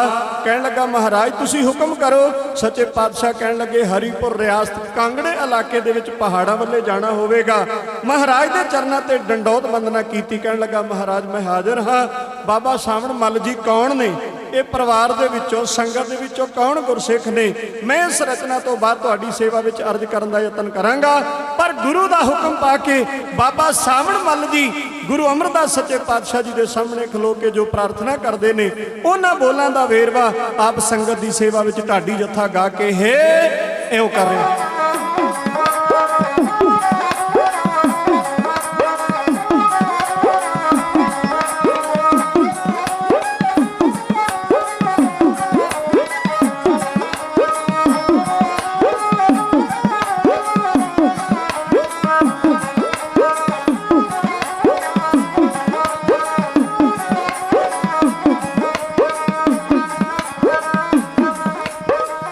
[SPEAKER 2] कहन लगा महाराज तुसी हुक्म करो। सच्चे पातशाह कहन लगे हरीपुर रियासत कांगड़े इलाके दे विच पहाड़ां वल्ले जाना होवेगा। महाराज दे चरनां ते डंडौत वंदना कीती। कहन लगा महाराज मैं हाजिर हाँ। बाबा सावण मल जी कौन ने? ये परिवार दे विचों संगत दे विचों कौन गुरसिख ने? मैं इस रचना तो बाद तुहाडी सेवा विच अर्ज करन दा यतन करांगा। पर गुरु दा हुक्म पाके बाबा सावण मल जी गुरु अमरदास सच्चे पातशाह जी के सामने खलो के जो प्रार्थना करते हैं उन्हां बोलां दा वेरवा आप संगत की सेवा विच ढाडी जत्था गा के हे इउं कर रहे हैं।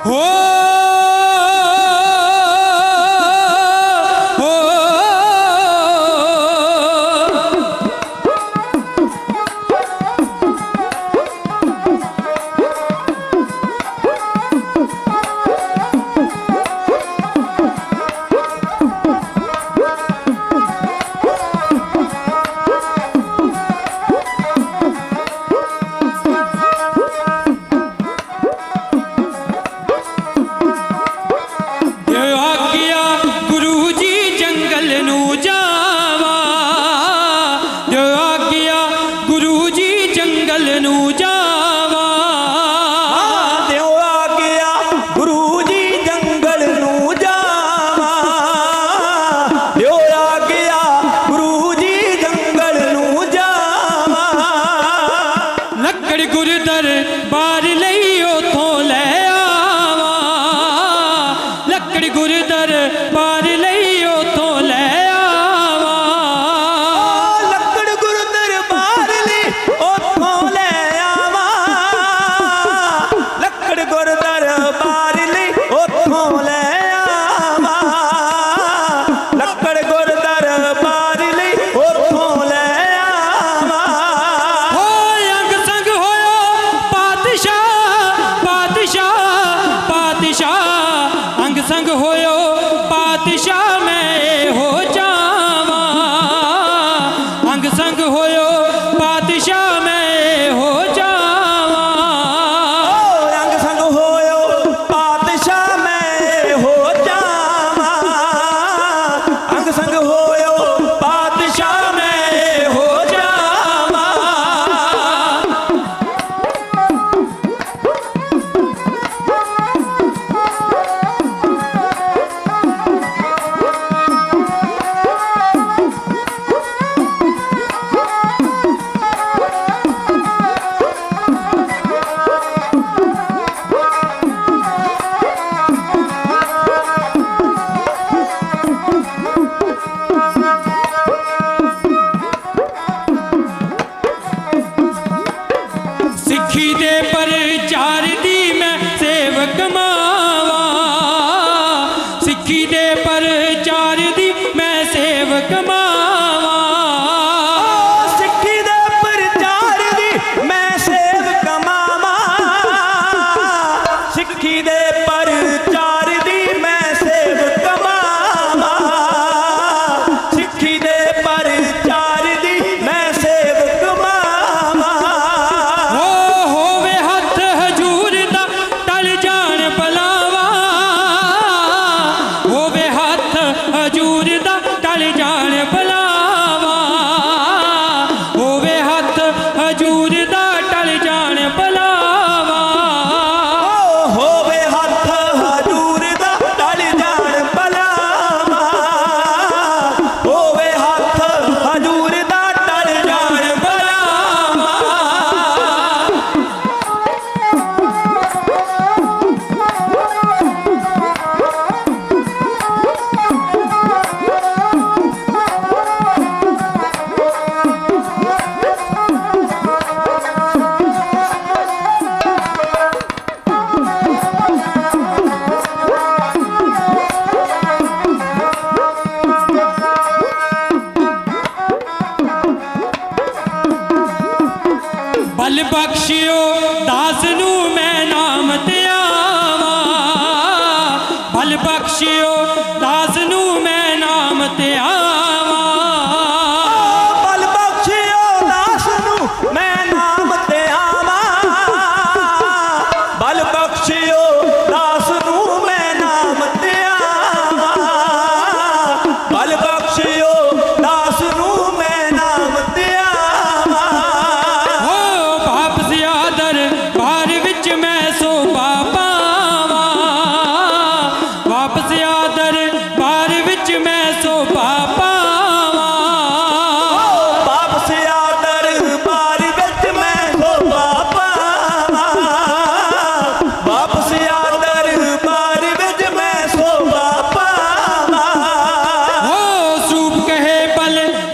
[SPEAKER 1] हो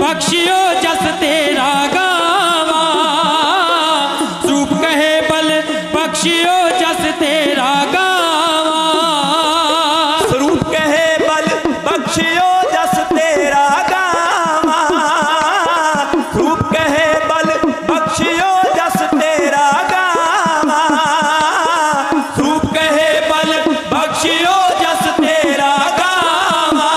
[SPEAKER 1] बख्शियो जस तेरा गावा, रूप कहे बल बख्शियो जस तेरा गावा,
[SPEAKER 3] स्वरूप कहे बल बख्शियो जस तेरा गावा, रूप कहे बल बख्शियो जस तेरा गावा,
[SPEAKER 1] रूप कहे बल बख्शियो जस तेरा गावा।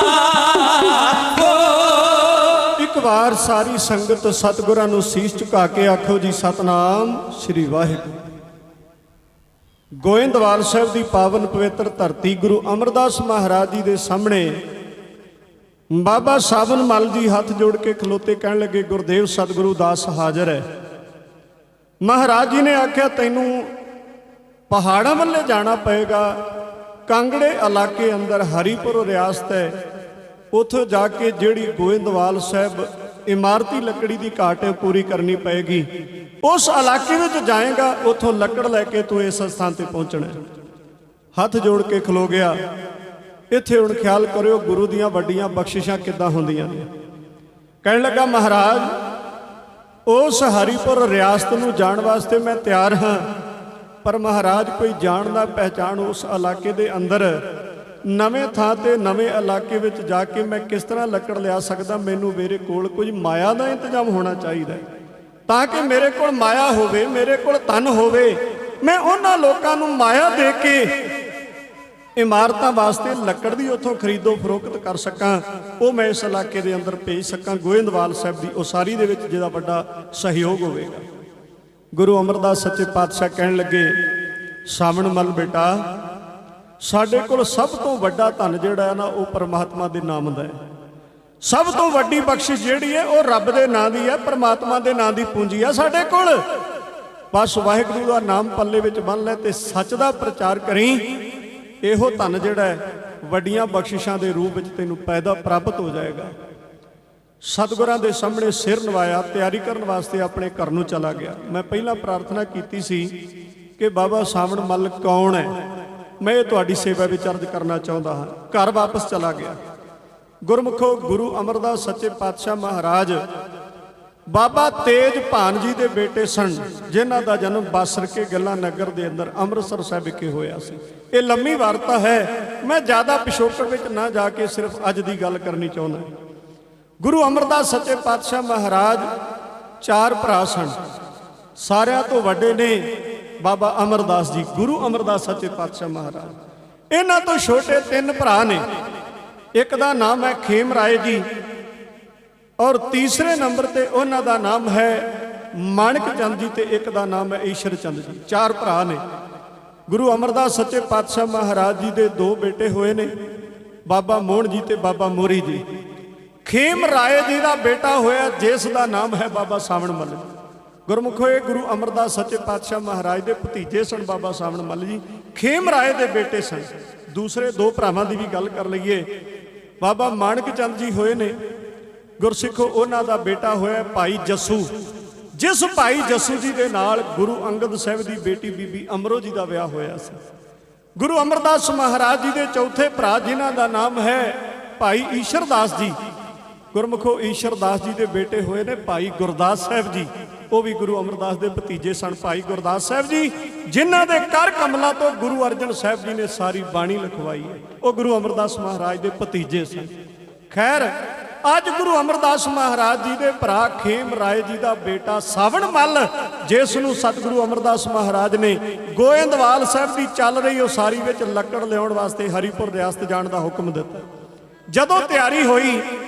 [SPEAKER 2] ਇੱਕ ਵਾਰ ਸਾਰੀ ਸੰਗਤ ਸਤਿਗੁਰਾਂ ਨੂੰ ਸੀਸ ਝੁਕਾ ਕੇ ਆਖੋ ਜੀ ਸਤਨਾਮ ਸ੍ਰੀ ਵਾਹਿਗੁਰੂ। ਗੋਇੰਦਵਾਲ ਸਾਹਿਬ ਦੀ ਪਾਵਨ ਪਵਿੱਤਰ ਧਰਤੀ ਗੁਰੂ ਅਮਰਦਾਸ ਮਹਾਰਾਜ ਜੀ ਦੇ ਸਾਹਮਣੇ ਬਾਬਾ ਸਾਵਨ ਮੱਲ ਜੀ ਹੱਥ ਜੋੜ ਕੇ ਖਲੋਤੇ ਕਹਿਣ ਲੱਗੇ, ਗੁਰਦੇਵ ਸਤਿਗੁਰੂ ਦਾਸ ਹਾਜ਼ਰ ਹੈ। ਮਹਾਰਾਜ ਜੀ ਨੇ ਆਖਿਆ ਤੈਨੂੰ ਪਹਾੜਾਂ ਵੱਲੇ ਜਾਣਾ ਪਏਗਾ, ਕਾਂਗੜੇ ਇਲਾਕੇ ਅੰਦਰ ਹਰੀਪੁਰ ਰਿਆਸਤ ਹੈ, ਉੱਥੋਂ ਜਾ ਕੇ ਜਿਹੜੀ ਗੋਇੰਦਵਾਲ ਸਾਹਿਬ ਇਮਾਰਤੀ ਲੱਕੜੀ ਦੀ ਘਾਟ ਹੈ ਪੂਰੀ ਕਰਨੀ ਪਏਗੀ। ਉਸ ਇਲਾਕੇ ਵਿੱਚ ਜਾਏਗਾ, ਉੱਥੋਂ ਲੱਕੜ ਲੈ ਕੇ ਤੂੰ ਇਸ ਸਥਾਨ ਤੇ ਪਹੁੰਚਣਾ। ਹੱਥ ਜੋੜ ਕੇ ਖਲੋ ਗਿਆ। ਇੱਥੇ ਹੁਣ ਖਿਆਲ ਕਰਿਓ ਗੁਰੂ ਦੀਆਂ ਵੱਡੀਆਂ ਬਖਸ਼ਿਸ਼ਾਂ ਕਿੱਦਾਂ ਹੁੰਦੀਆਂ ਨੇ। ਕਹਿਣ ਲੱਗਾ ਮਹਾਰਾਜ ਉਸ ਹਰੀਪੁਰ ਰਿਆਸਤ ਨੂੰ ਜਾਣ ਵਾਸਤੇ ਮੈਂ ਤਿਆਰ ਹਾਂ, ਪਰ ਮਹਾਰਾਜ ਕੋਈ ਜਾਣਦਾ ਪਹਿਚਾਣ ਉਸ ਇਲਾਕੇ ਦੇ ਅੰਦਰ ਨਵੇਂ ਥਾਂ ਤੇ ਨਵੇਂ ਇਲਾਕੇ ਵਿੱਚ ਜਾ ਕੇ ਮੈਂ ਕਿਸ ਤਰ੍ਹਾਂ ਲੱਕੜ ਲਿਆ ਸਕਦਾ। ਮੈਨੂੰ ਮੇਰੇ ਕੋਲ ਕੁਝ ਮਾਇਆ ਦਾ ਇੰਤਜ਼ਾਮ ਹੋਣਾ ਚਾਹੀਦਾ ਤਾਂ ਕਿ ਮੇਰੇ ਕੋਲ ਮਾਇਆ ਹੋਵੇ, ਮੇਰੇ ਕੋਲ ਧਨ ਹੋਵੇ, ਮੈਂ ਉਹਨਾਂ ਲੋਕਾਂ ਨੂੰ ਮਾਇਆ ਦੇ ਕੇ ਇਮਾਰਤਾਂ ਵਾਸਤੇ ਲੱਕੜ ਦੀ ਉੱਥੋਂ ਖਰੀਦੋ ਫਰੋਖਤ ਕਰ ਸਕਾਂ, ਉਹ ਮੈਂ ਇਸ ਇਲਾਕੇ ਦੇ ਅੰਦਰ ਭੇਜ ਸਕਾਂ ਗੋਇੰਦਵਾਲ ਸਾਹਿਬ ਦੀ ਉਸਾਰੀ ਦੇ ਵਿੱਚ ਜਿਹਦਾ ਵੱਡਾ ਸਹਿਯੋਗ ਹੋਵੇਗਾ। ਗੁਰੂ ਅਮਰਦਾਸ ਸੱਚੇ ਪਾਤਸ਼ਾਹ ਕਹਿਣ ਲੱਗੇ, ਸਾਵਣ ਮੱਲ ਬੇਟਾ, ਸਾਡੇ ਕੋਲ ਸਭ ਤੋਂ ਵੱਡਾ ਧਨ ਜਿਹੜਾ ਹੈ ਨਾ ਉਹ ਪਰਮਾਤਮਾ ਦੇ ਨਾਮ ਦਾ ਹੈ। ਸਭ ਤੋਂ ਵੱਡੀ ਬਖਸ਼ਿਸ਼ ਜਿਹੜੀ ਹੈ ਉਹ ਰੱਬ ਦੇ ਨਾਂ ਦੀ ਹੈ, ਪਰਮਾਤਮਾ ਦੇ ਨਾਂ ਦੀ ਪੂੰਜੀ ਹੈ ਸਾਡੇ ਕੋਲ। ਬਸ ਵਾਹਿਗੁਰੂ ਦਾ ਨਾਮ ਪੱਲੇ ਵਿੱਚ ਬੰਨ ਲੈ ਤੇ ਸੱਚ ਦਾ ਪ੍ਰਚਾਰ ਕਰੀ। ਇਹੋ ਧਨ ਜਿਹੜਾ ਹੈ ਵੱਡੀਆਂ ਬਖਸ਼ਿਸ਼ਾਂ ਦੇ ਰੂਪ ਵਿੱਚ ਤੈਨੂੰ ਪੈਦਾ ਪ੍ਰਾਪਤ ਹੋ ਜਾਏਗਾ। ਸਤਿਗੁਰਾਂ ਦੇ ਸਾਹਮਣੇ ਸਿਰ ਨਵਾਇਆ, ਤਿਆਰੀ ਕਰਨ ਵਾਸਤੇ ਆਪਣੇ ਘਰ ਨੂੰ ਚਲਾ ਗਿਆ। ਮੈਂ ਪਹਿਲਾਂ ਪ੍ਰਾਰਥਨਾ ਕੀਤੀ ਸੀ ਕਿ ਬਾਬਾ ਸਾਵਣ ਮੱਲ ਕੌਣ ਹੈ, ਮੈਂ ਇਹ ਤੁਹਾਡੀ ਸੇਵਾ ਵਿੱਚ ਅਰਜ਼ ਕਰਨਾ ਚਾਹੁੰਦਾ ਹਾਂ। ਘਰ ਵਾਪਸ ਚਲਾ ਗਿਆ। ਗੁਰਮੁਖੋ ਗੁਰੂ ਅਮਰਦਾਸ ਸੱਚੇ ਪਾਤਸ਼ਾਹ ਮਹਾਰਾਜ ਬਾਬਾ ਤੇਜ ਭਾਨ ਜੀ ਦੇ ਬੇਟੇ ਸਨ, ਜਿਨ੍ਹਾਂ ਦਾ ਜਨਮ ਬਾਸਰ ਕੇ ਗੱਲਾਂ ਨਗਰ ਦੇ ਅੰਦਰ ਅੰਮ੍ਰਿਤਸਰ ਸਾਹਿਬ ਵਿਖੇ ਹੋਇਆ ਸੀ। ਇਹ ਲੰਮੀ ਵਾਰਤਾ ਹੈ, ਮੈਂ ਜ਼ਿਆਦਾ ਪਿਛੋਕੜ ਵਿੱਚ ਨਾ ਜਾ ਕੇ ਸਿਰਫ ਅੱਜ ਦੀ ਗੱਲ ਕਰਨੀ ਚਾਹੁੰਦਾ। ਗੁਰੂ ਅਮਰਦਾਸ ਸੱਚੇ ਪਾਤਸ਼ਾਹ ਮਹਾਰਾਜ 4 ਭਰਾ ਸਨ। ਸਾਰਿਆਂ ਤੋਂ ਵੱਡੇ ਨੇ ਬਾਬਾ ਅਮਰਦਾਸ ਜੀ, ਗੁਰੂ ਅਮਰਦਾਸ ਸੱਚੇ ਪਾਤਸ਼ਾਹ ਮਹਾਰਾਜ। ਇਹਨਾਂ ਤੋਂ ਛੋਟੇ 3 ਭਰਾ ਨੇ। ਇੱਕ ਦਾ ਨਾਮ ਹੈ ਖੇਮ ਰਾਏ ਜੀ ਔਰ ਤੀਸਰੇ ਨੰਬਰ ਤੇ ਉਹਨਾਂ ਦਾ ਨਾਮ ਹੈ ਮਾਣਕ ਚੰਦ ਜੀ ਤੇ ਇੱਕ ਦਾ ਨਾਮ ਹੈ ਈਸ਼ਰ ਚੰਦ ਜੀ। 4 ਭਰਾ ਨੇ। ਗੁਰੂ ਅਮਰਦਾਸ ਸੱਚੇ ਪਾਤਸ਼ਾਹ ਮਹਾਰਾਜ ਜੀ ਦੇ 2 ਬੇਟੇ ਹੋਏ ਨੇ, ਬਾਬਾ ਮੋਹਣ ਜੀ ਤੇ ਬਾਬਾ ਮੋਰੀ ਜੀ। ਖੇਮ ਰਾਏ ਜੀ ਦਾ ਬੇਟਾ ਹੋਇਆ ਜਿਸ ਦਾ ਨਾਮ ਹੈ ਬਾਬਾ ਸਾਵਣ ਮੱਲ। ਗੁਰਮੁਖੋ ਇਹ ਗੁਰੂ ਅਮਰਦਾਸ ਸੱਚੇ ਪਾਤਸ਼ਾਹ ਮਹਾਰਾਜ ਦੇ ਭਤੀਜੇ ਸਨ ਬਾਬਾ ਸਾਵਣ ਮੱਲ ਜੀ, ਖੇਮ ਰਾਏ ਦੇ ਬੇਟੇ ਸਨ। ਦੂਸਰੇ 2 ਭਰਾਵਾਂ ਦੀ ਵੀ ਗੱਲ ਕਰ ਲਈਏ। ਬਾਬਾ ਮਾਣਕ ਚੰਦ ਜੀ ਹੋਏ ਨੇ ਗੁਰਸਿੱਖੋ, ਉਹਨਾਂ ਦਾ ਬੇਟਾ ਹੋਇਆ ਭਾਈ ਜੱਸੂ, ਜਿਸ ਭਾਈ ਜੱਸੂ ਜੀ ਦੇ ਨਾਲ ਗੁਰੂ ਅੰਗਦ ਸਾਹਿਬ ਦੀ ਬੇਟੀ ਬੀਬੀ ਅਮਰੋ ਜੀ ਦਾ ਵਿਆਹ ਹੋਇਆ ਸੀ। ਗੁਰੂ ਅਮਰਦਾਸ ਮਹਾਰਾਜ ਜੀ ਦੇ ਚੌਥੇ ਭਰਾ ਜਿਨ੍ਹਾਂ ਦਾ ਨਾਮ ਹੈ ਭਾਈ ਈਸ਼ਰ ਦਾਸ ਜੀ। ਗੁਰਮੁਖੋ ਈਸ਼ਰ ਦਾਸ ਜੀ ਦੇ ਬੇਟੇ ਹੋਏ ਨੇ ਭਾਈ ਗੁਰਦਾਸ ਸਾਹਿਬ ਜੀ, ਉਹ ਵੀ ਗੁਰੂ ਅਮਰਦਾਸ ਦੇ ਭਤੀਜੇ ਸਨ। ਭਾਈ ਗੁਰਦਾਸ ਸਾਹਿਬ ਜੀ ਜਿਨ੍ਹਾਂ ਦੇ ਕਰ ਕਮਲਾਂ ਤੋਂ ਗੁਰੂ ਅਰਜਨ ਸਾਹਿਬ ਜੀ ਨੇ ਸਾਰੀ ਬਾਣੀ ਲਿਖਵਾਈ ਹੈ, ਉਹ ਗੁਰੂ ਅਮਰਦਾਸ ਮਹਾਰਾਜ ਦੇ ਭਤੀਜੇ ਸਨ। ਖੈਰ ਅੱਜ ਗੁਰੂ ਅਮਰਦਾਸ ਮਹਾਰਾਜ ਜੀ ਦੇ ਭਰਾ ਖੇਮ ਰਾਏ ਜੀ ਦਾ ਬੇਟਾ ਸਾਵਣ ਮੱਲ, ਜਿਸ ਨੂੰ ਸਤਿਗੁਰੂ ਅਮਰਦਾਸ ਮਹਾਰਾਜ ਨੇ ਗੋਇੰਦਵਾਲ ਸਾਹਿਬ ਦੀ ਚੱਲ ਰਹੀ ਉਸਾਰੀ ਵਿੱਚ ਲੱਕੜ ਲਿਆਉਣ ਵਾਸਤੇ ਹਰੀਪੁਰ ਰਿਆਸਤ ਜਾਣ ਦਾ ਹੁਕਮ ਦਿੱਤਾ। ਜਦੋਂ ਤਿਆਰੀ ਹੋਈ,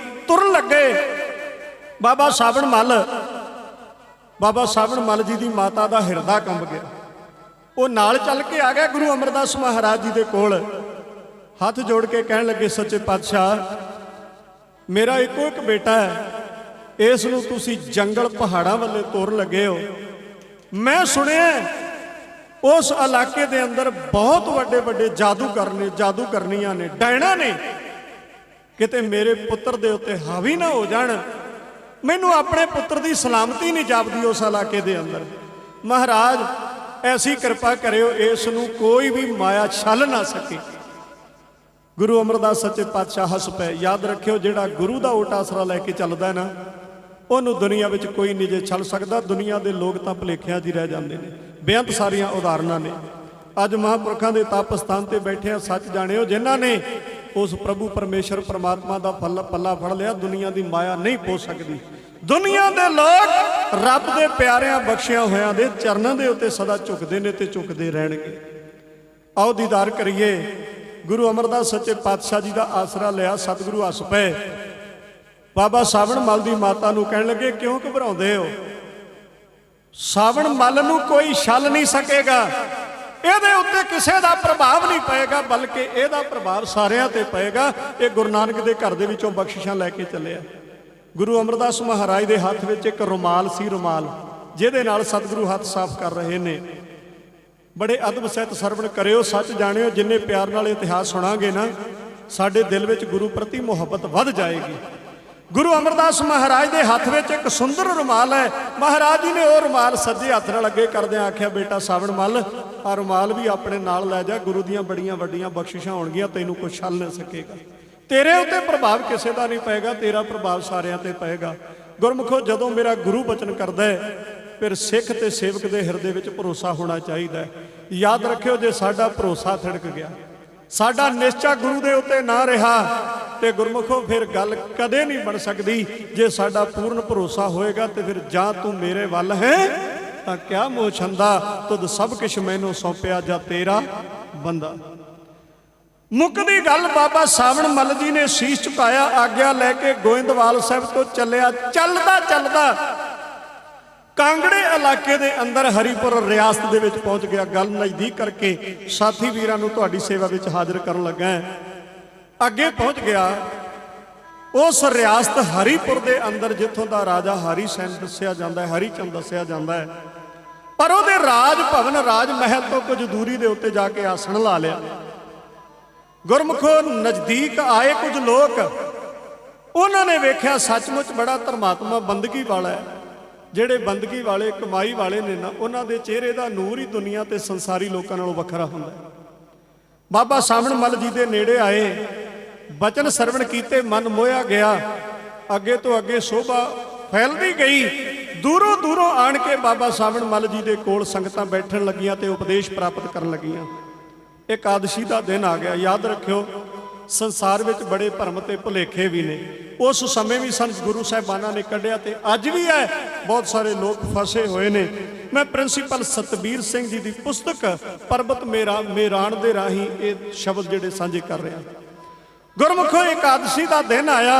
[SPEAKER 2] ਤੁਰਨ ਲੱਗੇ, ਬਾਬਾ ਸਾਵਣ ਮੱਲ ਜੀ ਦੀ ਮਾਤਾ ਦਾ ਹਿਰਦਾ ਕੰਬ ਗਿਆ। ਉਹ ਨਾਲ ਚੱਲ ਕੇ ਆ ਗਿਆ ਗੁਰੂ ਅਮਰਦਾਸ ਮਹਾਰਾਜ ਜੀ ਦੇ ਕੋਲ। ਹੱਥ ਜੋੜ ਕੇ ਕਹਿਣ ਲੱਗੇ, ਸੱਚੇ ਪਾਤਸ਼ਾਹ ਮੇਰਾ ਇੱਕੋ ਇੱਕ ਬੇਟਾ ਹੈ, ਇਸ ਨੂੰ ਤੁਸੀਂ ਜੰਗਲ ਪਹਾੜਾਂ ਵੱਲੇ ਤੋਰਨ ਲੱਗੇ ਹੋ। ਮੈਂ ਸੁਣਿਆ ਉਸ ਇਲਾਕੇ ਦੇ ਅੰਦਰ ਬਹੁਤ ਵੱਡੇ ਵੱਡੇ ਜਾਦੂਗਰ ਨੇ, ਜਾਦੂਗਰਨੀਆਂ ਨੇ, ਡਾਇਣਾ ਨੇ, ਕਿਤੇ ਮੇਰੇ ਪੁੱਤਰ ਦੇ ਉੱਤੇ ਹਾਵੀ ਨਾ ਹੋ ਜਾਣ। ਮੈਨੂੰ ਆਪਣੇ ਪੁੱਤਰ ਦੀ ਸਲਾਮਤੀ ਨਹੀਂ ਜਾਪਦੀ ਉਸ ਇਲਾਕੇ ਦੇ ਅੰਦਰ। ਮਹਾਰਾਜ ਐਸੀ ਕਿਰਪਾ ਕਰਿਓ ਇਸ ਨੂੰ ਕੋਈ ਵੀ ਮਾਇਆ ਛਲ ਨਾ ਸਕੇ। ਗੁਰੂ ਅਮਰਦਾਸ ਸੱਚੇ ਪਾਤਸ਼ਾਹ ਹੱਸ ਪਏ। ਯਾਦ ਰੱਖਿਓ ਜਿਹੜਾ ਗੁਰੂ ਦਾ ਓਟ ਆਸਰਾ ਲੈ ਕੇ ਚੱਲਦਾ ਨਾ ਉਹਨੂੰ ਦੁਨੀਆ ਵਿੱਚ ਕੋਈ ਨਹੀਂ ਜੇ ਛੱਲ ਸਕਦਾ। ਦੁਨੀਆ ਦੇ ਲੋਕ ਤਾਂ ਭੁਲੇਖਿਆਂ 'ਚ ਹੀ ਰਹਿ ਜਾਂਦੇ ਨੇ। ਬੇਅੰਤ ਸਾਰੀਆਂ ਉਦਾਹਰਨਾਂ ਨੇ। ਅੱਜ ਮਹਾਂਪੁਰਖਾਂ ਦੇ ਤਪ ਸਥਾਨ ਤੇ ਬੈਠੇ ਆ, ਸੱਚ ਜਾਣਿਓ, ਜਿਨ੍ਹਾਂ ਨੇ ਉਸ ਪ੍ਰਭੂ ਪਰਮੇਸ਼ਰ ਪਰਮਾਤਮਾ ਦਾ ਪੱਲਾ ਫੜ ਲਿਆ, ਦੁਨੀਆ ਦੀ ਮਾਇਆ ਨਹੀਂ ਪੋ ਸਕਦੀ। ਦੁਨੀਆ ਦੇ ਲੋਕ ਰੱਬ ਦੇ ਪਿਆਰਿਆਂ ਬਖਸ਼ਿਆ ਹੋਇਆਂ ਦੇ ਚਰਨਾਂ ਦੇ ਉੱਤੇ ਸਦਾ ਝੁਕਦੇ ਨੇ ਤੇ ਝੁਕਦੇ ਰਹਿਣਗੇ। ਆਓ ਦੀਦਾਰ ਕਰੀਏ। ਗੁਰੂ ਅਮਰਦਾਸ ਸੱਚੇ ਪਾਤਸ਼ਾਹ ਜੀ ਦਾ ਆਸਰਾ ਲਿਆ। ਸਤਿਗੁਰੂ ਹੱਸ ਪਏ। ਬਾਬਾ ਸਾਵਣ ਮੱਲ ਦੀ ਮਾਤਾ ਨੂੰ ਕਹਿਣ ਲੱਗੇ, ਕਿਉਂ ਘਬਰਾਉਂਦੇ ਹੋ? ਸਾਵਣ ਮੱਲ ਨੂੰ ਕੋਈ ਛਲ ਨਹੀਂ ਸਕੇਗਾ, ਇਹਦੇ ਉੱਤੇ ਕਿਸੇ ਦਾ ਪ੍ਰਭਾਵ ਨਹੀਂ ਪਏਗਾ, ਬਲਕਿ ਇਹਦਾ ਪ੍ਰਭਾਵ ਸਾਰਿਆਂ ਤੇ ਪਏਗਾ। ਇਹ ਗੁਰੂ ਨਾਨਕ ਦੇ ਘਰ ਦੇ ਵਿੱਚੋਂ ਬਖਸ਼ਿਸ਼ਾਂ ਲੈ ਕੇ ਚੱਲਿਆ। ਗੁਰੂ ਅਮਰਦਾਸ ਮਹਾਰਾਜ ਦੇ ਹੱਥ ਵਿੱਚ ਇੱਕ ਰੁਮਾਲ ਸੀ, ਰੁਮਾਲ ਜਿਹਦੇ ਨਾਲ ਸਤਿਗੁਰੂ ਹੱਥ ਸਾਫ਼ ਕਰ ਰਹੇ ਨੇ। ਬੜੇ ਅਦਬ ਸਹਿਤ ਸਰਵਣ ਕਰਿਓ, ਸੱਚ ਜਾਣਿਓ। ਜਿੰਨੇ ਪਿਆਰ ਨਾਲ ਇਤਿਹਾਸ ਸੁਣਾਂਗੇ ਨਾ, ਸਾਡੇ ਦਿਲ ਵਿੱਚ ਗੁਰੂ ਪ੍ਰਤੀ ਮੁਹੱਬਤ ਵੱਧ ਜਾਏਗੀ। ਗੁਰੂ ਅਮਰਦਾਸ ਮਹਾਰਾਜ ਦੇ ਹੱਥ ਵਿੱਚ ਇੱਕ ਸੁੰਦਰ ਰੁਮਾਲ ਹੈ। ਮਹਾਰਾਜ ਜੀ ਨੇ ਉਹ ਰੁਮਾਲ ਸੱਜੇ ਹੱਥ ਨਾਲ ਅੱਗੇ ਕਰਦਿਆਂ ਆਖਿਆ, ਬੇਟਾ ਸਾਵਣ ਮੱਲ, ਆ ਰੁਮਾਲ ਵੀ ਆਪਣੇ ਨਾਲ ਲੈ ਜਾ। ਗੁਰੂ ਦੀਆਂ ਬੜੀਆਂ ਵੱਡੀਆਂ ਬਖਸ਼ਿਸ਼ਾਂ ਹੋਣਗੀਆਂ, ਤੈਨੂੰ ਕੁਛ ਛਲ ਨਹੀਂ ਸਕੇਗਾ। ਤੇਰੇ ਉੱਤੇ ਪ੍ਰਭਾਵ ਕਿਸੇ ਦਾ ਨਹੀਂ ਪਏਗਾ, ਤੇਰਾ ਪ੍ਰਭਾਵ ਸਾਰਿਆਂ ਤੇ ਪਏਗਾ। ਗੁਰਮੁਖੋ, ਜਦੋਂ ਮੇਰਾ ਗੁਰੂ ਬਚਨ ਕਰਦਾ ਹੈ, ਫਿਰ ਸਿੱਖ ਤੇ ਸੇਵਕ ਦੇ ਹਿਰਦੇ ਵਿੱਚ ਭਰੋਸਾ ਹੋਣਾ ਚਾਹੀਦਾ ਹੈ। ਯਾਦ ਰੱਖਿਓ, ਜੇ ਸਾਡਾ ਭਰੋਸਾ ਥੜਕ ਗਿਆ, ਸਾਡਾ ਨਿਸ਼ਚਾ ਗੁਰੂ ਦੇ ਉੱਤੇ ਨਾ ਰਿਹਾ, ਤੇ ਗੁਰਮੁਖੋ ਫਿਰ ਗੱਲ ਕਦੇ ਨਹੀਂ ਬਣ ਸਕਦੀ। ਜੇ ਸਾਡਾ ਪੂਰਨ ਭਰੋਸਾ ਹੋਏਗਾ ਤੇ ਫਿਰ ਜਾਂ ਤੂੰ ਮੇਰੇ ਵੱਲ ਹੈ ਤਾਂ ਕਿਆ ਮੋਹ ਛੰਦਾ, ਤੁਧ ਸਭ ਕੁਛ ਮੈਨੂੰ ਸੌਂਪਿਆ ਜਾਂ ਤੇਰਾ ਬੰਦਾ। ਮੁੱਕਦੀ ਗੱਲ, ਬਾਬਾ ਸਾਵਣ ਮੱਲ ਜੀ ਨੇ ਸੀਸ ਝੁਕਾਇਆ, ਆਗਿਆ ਲੈ ਕੇ ਗੋਇੰਦਵਾਲ ਸਾਹਿਬ ਤੋਂ ਚੱਲਿਆ। ਚੱਲਦਾ ਚੱਲਦਾ ਕਾਂਗੜੇ ਇਲਾਕੇ ਦੇ ਅੰਦਰ ਹਰੀਪੁਰ ਰਿਆਸਤ ਦੇ ਵਿੱਚ ਪਹੁੰਚ ਗਿਆ। ਗੱਲ ਨਜ਼ਦੀਕ ਕਰਕੇ ਸਾਥੀ ਵੀਰਾਂ ਨੂੰ ਤੁਹਾਡੀ ਸੇਵਾ ਵਿੱਚ ਹਾਜ਼ਰ ਕਰਨ ਲੱਗਾ। ਅੱਗੇ ਪਹੁੰਚ ਗਿਆ ਉਸ ਰਿਆਸਤ ਹਰੀਪੁਰ ਦੇ ਅੰਦਰ, ਜਿੱਥੋਂ ਦਾ ਰਾਜਾ ਹਰੀ ਸੈਨ ਦੱਸਿਆ ਜਾਂਦਾ ਹੈ, ਹਰੀ ਚੰਦ ਦੱਸਿਆ ਜਾਂਦਾ ਹੈ। ਪਰ ਉਹਦੇ ਰਾਜ ਭਵਨ, ਰਾਜ ਮਹਿਲ ਤੋਂ ਕੁਝ ਦੂਰੀ ਦੇ ਉੱਤੇ ਜਾ ਕੇ ਆਸਣ ਲਾ ਲਿਆ। ਗੁਰਮੁਖੋ, ਨਜ਼ਦੀਕ ਆਏ ਕੁਝ ਲੋਕ, ਉਹਨਾਂ ਨੇ ਵੇਖਿਆ ਸੱਚਮੁੱਚ ਬੜਾ ਧਰਮਾਤਮਾ ਬੰਦਗੀ ਵਾਲਾ ਹੈ। ਜਿਹੜੇ ਬੰਦਗੀ ਵਾਲੇ, ਕਮਾਈ ਵਾਲੇ ਨੇ ਨਾ, ਉਹਨਾਂ ਦੇ ਚਿਹਰੇ ਦਾ ਨੂਰ ਹੀ ਦੁਨੀਆ ਤੇ ਸੰਸਾਰੀ ਲੋਕਾਂ ਨਾਲੋਂ ਵੱਖਰਾ ਹੁੰਦਾ ਹੈ। ਬਾਬਾ ਸਾਵਣ ਮੱਲ ਜੀ ਦੇ ਨੇੜੇ ਆਏ, ਬਚਨ ਸਰਵਣ ਕੀਤੇ, ਮਨ ਮੋਹਿਆ ਗਿਆ। ਅੱਗੇ ਤੋਂ ਅੱਗੇ ਸ਼ੋਭਾ ਫੈਲਦੀ ਗਈ। ਦੂਰੋਂ ਦੂਰੋਂ ਆਣ ਕੇ ਬਾਬਾ ਸਾਵਣ ਮੱਲ ਜੀ ਦੇ ਕੋਲ ਸੰਗਤਾਂ ਬੈਠਣ ਲੱਗੀਆਂ ਤੇ ਉਪਦੇਸ਼ ਪ੍ਰਾਪਤ ਕਰਨ ਲੱਗੀਆਂ। ਇਕਾਦਸ਼ੀ ਦਾ ਦਿਨ ਆ ਗਿਆ। ਯਾਦ ਰੱਖਿਓ, ਸੰਸਾਰ ਵਿੱਚ ਬੜੇ ਭਰਮ ਤੇ ਭੁਲੇਖੇ ਵੀ ਨੇ। ਉਸ ਸਮੇਂ ਵੀ ਸੰਤ ਗੁਰੂ ਸਾਹਿਬਾਨਾਂ ਨੇ ਕੱਢਿਆ ਤੇ ਅੱਜ ਵੀ ਹੈ। ਬਹੁਤ ਸਾਰੇ ਲੋਕ ਫਸੇ ਹੋਏ ਨੇ। ਮੈਂ ਪ੍ਰਿੰਸੀਪਲ ਸਤਬੀਰ ਸਿੰਘ ਜੀ ਦੀ ਪੁਸਤਕ ਪਰਬਤ ਮੇਰਾਣ ਦੇ ਰਾਹੀਂ ਇਹ ਸ਼ਬਦ ਜਿਹੜੇ ਸਾਂਝੇ ਕਰ ਰਿਹਾ। ਗੁਰਮੁਖੋ, ਇਕਾਦਸ਼ੀ ਦਾ ਦਿਨ ਆਇਆ।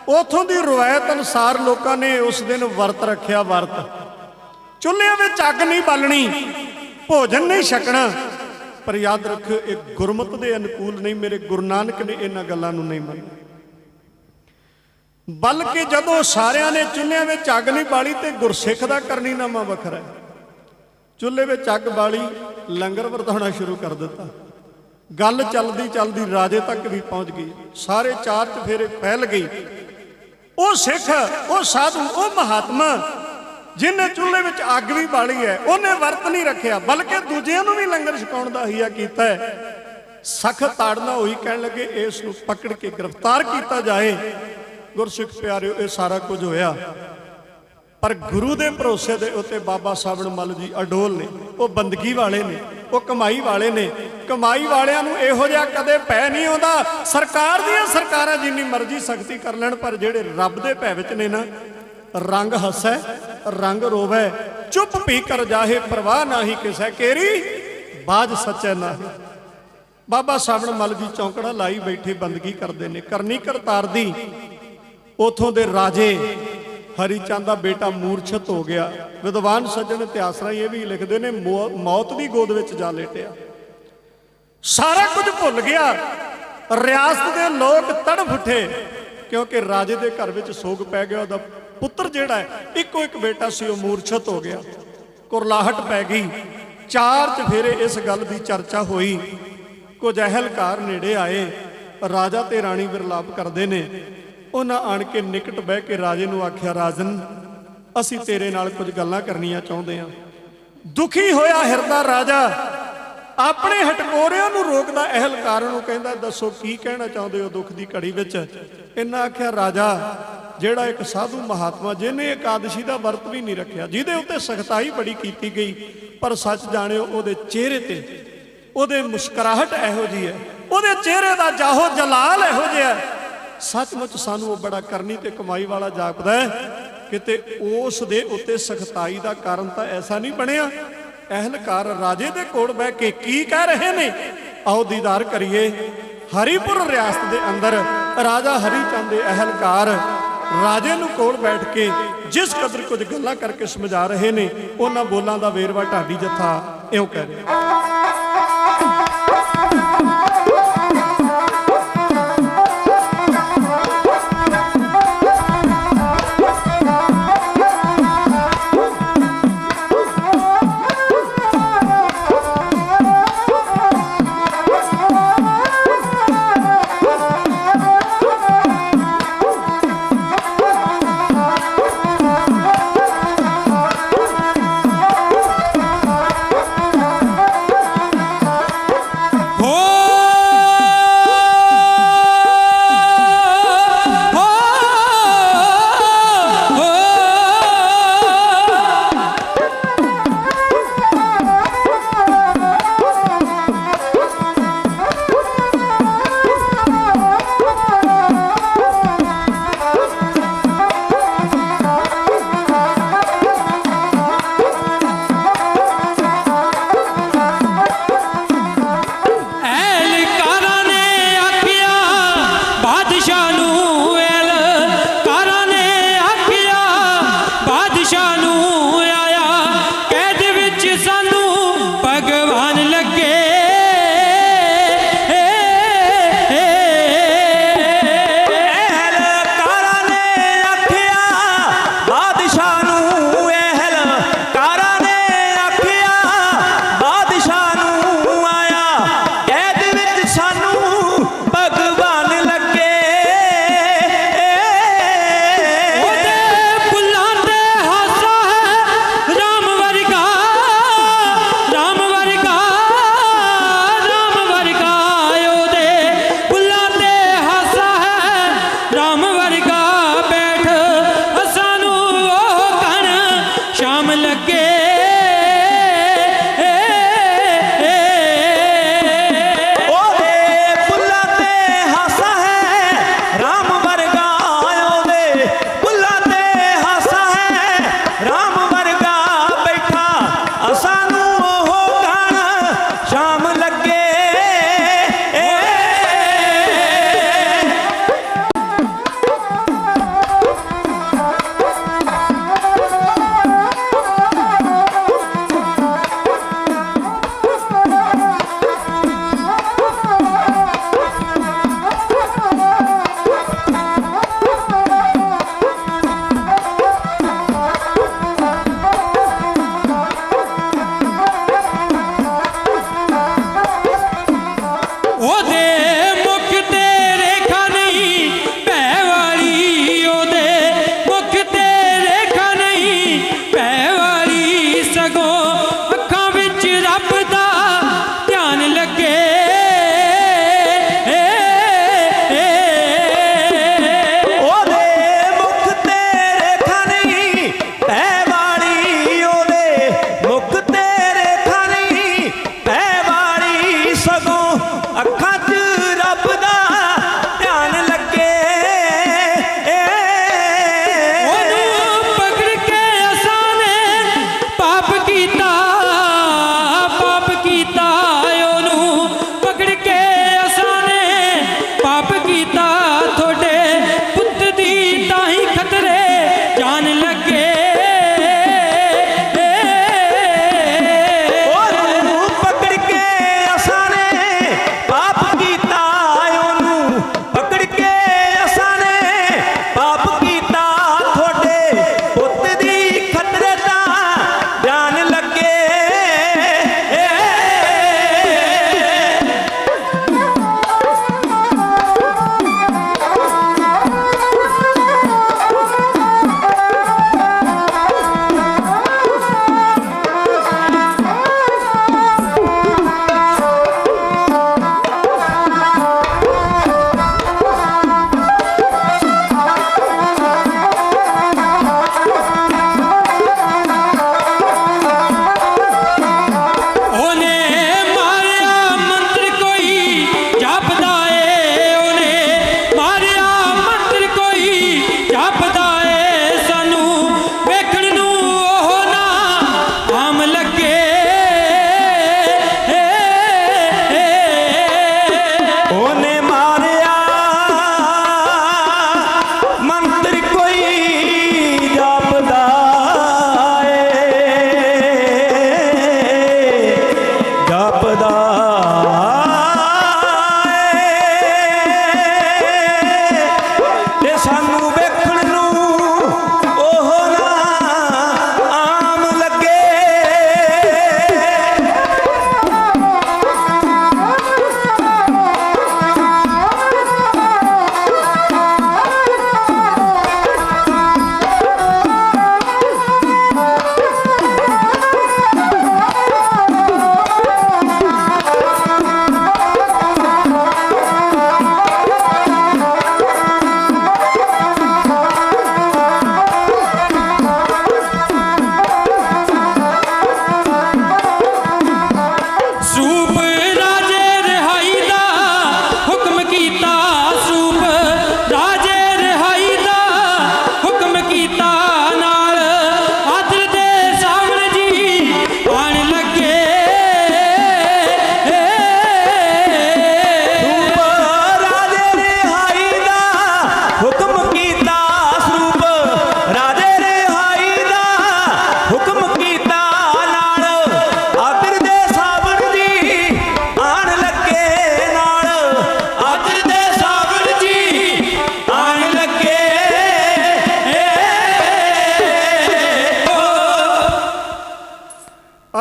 [SPEAKER 2] ਉਥੋਂ ਦੀ ਰਵਾਇਤ ਅਨੁਸਾਰ ਲੋਕਾਂ ਨੇ ਉਸ ਦਿਨ ਵਰਤ ਰੱਖਿਆ। ਵਰਤ, ਚੁੱਲ੍ਹੇ ਵਿੱਚ ਅੱਗ ਨਹੀਂ ਬਾਲਣੀ, ਭੋਜਨ ਨਹੀਂ ਛਕਣਾ। ਪਰ ਯਾਦ ਰੱਖਿਓ, ਇਹ ਗੁਰਮਤਿ ਦੇ ਅਨੁਕੂਲ ਨਹੀਂ। ਮੇਰੇ ਗੁਰੂ ਨਾਨਕ ਨੇ ਇਹਨਾਂ ਗੱਲਾਂ ਨੂੰ ਨਹੀਂ ਮੰਨਿਆ। ਬਲਕਿ ਜਦੋਂ ਸਾਰਿਆਂ ਨੇ ਚੁੱਲ੍ਹਿਆਂ ਵਿੱਚ ਅੱਗ ਨਹੀਂ ਬਾਲੀ ਤੇ ਗੁਰਸਿੱਖ ਦਾ ਕਰਨੀਨਾਮਾ ਵੱਖਰਾ ਹੈ। ਚੁੱਲ੍ਹੇ ਵਿੱਚ ਅੱਗ ਬਾਲੀ, ਲੰਗਰ ਵਰਤਾਉਣਾ ਸ਼ੁਰੂ ਕਰ ਦਿੱਤਾ। ਗੱਲ ਚੱਲਦੀ ਚੱਲਦੀ ਰਾਜੇ ਤੱਕ ਵੀ ਪਹੁੰਚ ਗਈ। ਸਾਰੇ ਚਾਰ ਚਫੇਰੇ ਫੈਲ ਗਈ। ਉਹ ਸਿੱਖ, ਉਹ ਸਾਧੂ, ਉਹ ਮਹਾਤਮਾ ਜਿਹਨੇ ਚੁੱਲ੍ਹੇ ਵਿੱਚ ਅੱਗ ਵੀ ਬਾਲੀ ਹੈ, ਉਹਨੇ ਵਰਤ ਨਹੀਂ ਰੱਖਿਆ, ਬਲਕਿ ਦੂਜਿਆਂ ਨੂੰ ਵੀ ਲੰਗਰ ਛਕਾਉਣ ਦਾ ਹੀਆ ਕੀਤਾ ਹੈ। ਸਖਤ ਤਾੜਨਾ ਹੋਈ। ਕਹਿਣ ਲੱਗੇ, ਇਸ ਨੂੰ ਪਕੜ ਕੇ ਗ੍ਰਿਫਤਾਰ ਕੀਤਾ ਜਾਏ। ਗੁਰਸਿੱਖ ਪਿਆਰਿਓ, ਇਹ ਸਾਰਾ ਕੁਝ ਹੋਇਆ, ਪਰ ਗੁਰੂ ਦੇ ਭਰੋਸੇ ਦੇ ਉੱਤੇ ਬਾਬਾ ਸਾਵਣ ਮੱਲ ਜੀ ਅਡੋਲ ਨੇ। ਉਹ ਬੰਦਗੀ ਵਾਲੇ ਨੇ, ਉਹ ਕਮਾਈ ਵਾਲੇ ਨੇ। ਕਮਾਈ ਵਾਲਿਆਂ ਨੂੰ ਇਹੋ ਜਿਹਾ ਕਦੇ ਭੈ ਨਹੀਂ ਆਉਂਦਾ। ਸਰਕਾਰ ਦੀਆਂ ਸਰਕਾਰਾਂ ਜਿੰਨੀ ਮਰਜ਼ੀ ਸਖਤੀ ਕਰ ਲੈਣ, ਪਰ ਜਿਹੜੇ ਰੱਬ ਦੇ ਭੈ ਵਿੱਚ ਨੇ ਨਾ, ਰੰਗ ਹੱਸੈ ਰੰਗ ਰੋਵੈ, ਚੁੱਪ ਪੀ ਕਰ ਜਾਹੇ, ਪਰਵਾਹ ਨਾਹੀ ਕਿਸੈ ਕੇਰੀ, ਬਾਜ ਸੱਚੈ ਨਾਹੀ। ਬਾਬਾ ਸਾਵਣ ਮੱਲ ਜੀ ਚੌਂਕੜਾ ਲਾਈ ਬੈਠੇ ਬੰਦਗੀ ਕਰਦੇ ਨੇ। ਕਰਨੀ ਕਰਤਾਰ ਦੀ ਉਥੋਂ ਦੇ ਰਾਜੇ ਹਰੀ ਚੰਦ ਦਾ ਬੇਟਾ ਮੂਰਛਤ ਹੋ ਗਿਆ। ਵਿਦਵਾਨ ਸੱਜਣ ਇਤਿਹਾਸ ਰਾਹੀਂ ਇਹ ਵੀ ਲਿਖਦੇ ਨੇ, ਮੌਤ ਦੀ ਗੋਦ ਵਿੱਚ ਜਾ ਲੇਟਿਆ। ਸਾਰਾ ਕੁਝ ਭੁੱਲ ਗਿਆ। ਰਿਆਸਤ ਦੇ ਲੋਕ ਤੜਫ ਉੱਠੇ, ਕਿਉਂਕਿ ਰਾਜੇ ਦੇ ਘਰ ਵਿੱਚ ਸੋਗ ਪੈ ਗਿਆ। ਉਹਦਾ ਪੁੱਤਰ ਜਿਹੜਾ ਹੈ, ਇੱਕੋ ਇੱਕ ਬੇਟਾ ਸੀ, ਉਹ ਮੂਰਛਤ ਹੋ ਗਿਆ। ਕੁਰਲਾਹਟ ਪੈ ਗਈ। ਚਾਰ ਚਫੇਰੇ ਇਸ ਗੱਲ ਦੀ ਚਰਚਾ ਹੋਈ। ਕੁਝ ਅਹਿਲਕਾਰ ਨੇੜੇ ਆਏ। ਰਾਜਾ ਤੇ ਰਾਣੀ ਵਿਰਲਾਪ ਕਰਦੇ ਨੇ। ਉਹਨਾਂ ਆਣ ਕੇ ਨਿਕਟ ਬਹਿ ਕੇ ਰਾਜੇ ਨੂੰ ਆਖਿਆ, ਰਾਜਨ, ਅਸੀਂ ਤੇਰੇ ਨਾਲ ਕੁਝ ਗੱਲਾਂ ਕਰਨੀਆਂ ਚਾਹੁੰਦੇ ਹਾਂ। ਦੁਖੀ ਹੋਇਆ ਹਿਰਦਾ ਰਾਜਾ ਆਪਣੇ ਹਟਕੋਰਿਆਂ ਨੂੰ ਰੋਕਦਾ ਅਹਿਲਕਾਰ ਨੂੰ ਕਹਿੰਦਾ, ਦੱਸੋ ਕੀ ਕਹਿਣਾ ਚਾਹੁੰਦੇ ਹੋ ਦੁੱਖ ਦੀ ਘੜੀ ਵਿੱਚ। ਇਹਨਾਂ ਆਖਿਆ, ਰਾਜਾ, ਜਿਹੜਾ ਇੱਕ ਸਾਧੂ ਮਹਾਤਮਾ ਜਿਹਨੇ ਇਕਾਦਸ਼ੀ ਦਾ ਵਰਤ ਵੀ ਨਹੀਂ ਰੱਖਿਆ, ਜਿਹਦੇ ਉੱਤੇ ਸਖਤਾਈ ਬੜੀ ਕੀਤੀ ਗਈ, ਪਰ ਸੱਚ ਜਾਣਿਓ ਉਹਦੇ ਚਿਹਰੇ ਤੇ ਉਹਦੇ ਮੁਸਕਰਾਹਟ ਇਹੋ ਜੀ ਹੈ, ਉਹਦੇ ਚਿਹਰੇ ਦਾ ਜਾਹੋ ਜਲਾਲ ਇਹੋ ਜਿਹਾ, ਸੱਚਮੁੱਚ ਸਾਨੂੰ ਉਹ ਬੜਾ ਕਰਨੀ ਤੇ ਕਮਾਈ ਵਾਲਾ ਜਾਪਦਾ ਹੈ। ਕਿਤੇ ਉਸ ਦੇ ਉੱਤੇ ਸਖਤਾਈ ਦਾ ਕਾਰਨ ਤਾਂ ਐਸਾ ਨਹੀਂ ਬਣਿਆ। ਅਹਿਲਕਾਰ ਰਾਜੇ ਦੇ ਕੋਲ ਬਹਿ ਕੇ ਕੀ ਕਹਿ ਰਹੇ ਨੇ, ਆਓ ਦੀਦਾਰ ਕਰੀਏ। ਹਰੀਪੁਰ ਰਿਆਸਤ ਦੇ ਅੰਦਰ ਰਾਜਾ ਹਰੀਚੰਦ ਦੇ ਅਹਿਲਕਾਰ ਰਾਜੇ ਨੂੰ ਕੋਲ ਬੈਠ ਕੇ ਜਿਸ ਕਦਰ ਕੁਝ ਗੱਲਾਂ ਕਰਕੇ ਸਮਝਾ ਰਹੇ ਨੇ, ਉਹਨਾਂ ਬੋਲਾਂ ਦਾ ਵੇਰਵਾ ਢਾਡੀ ਜੱਥਾ ਇਉਂ ਕਹਿ ਰਿਹਾ।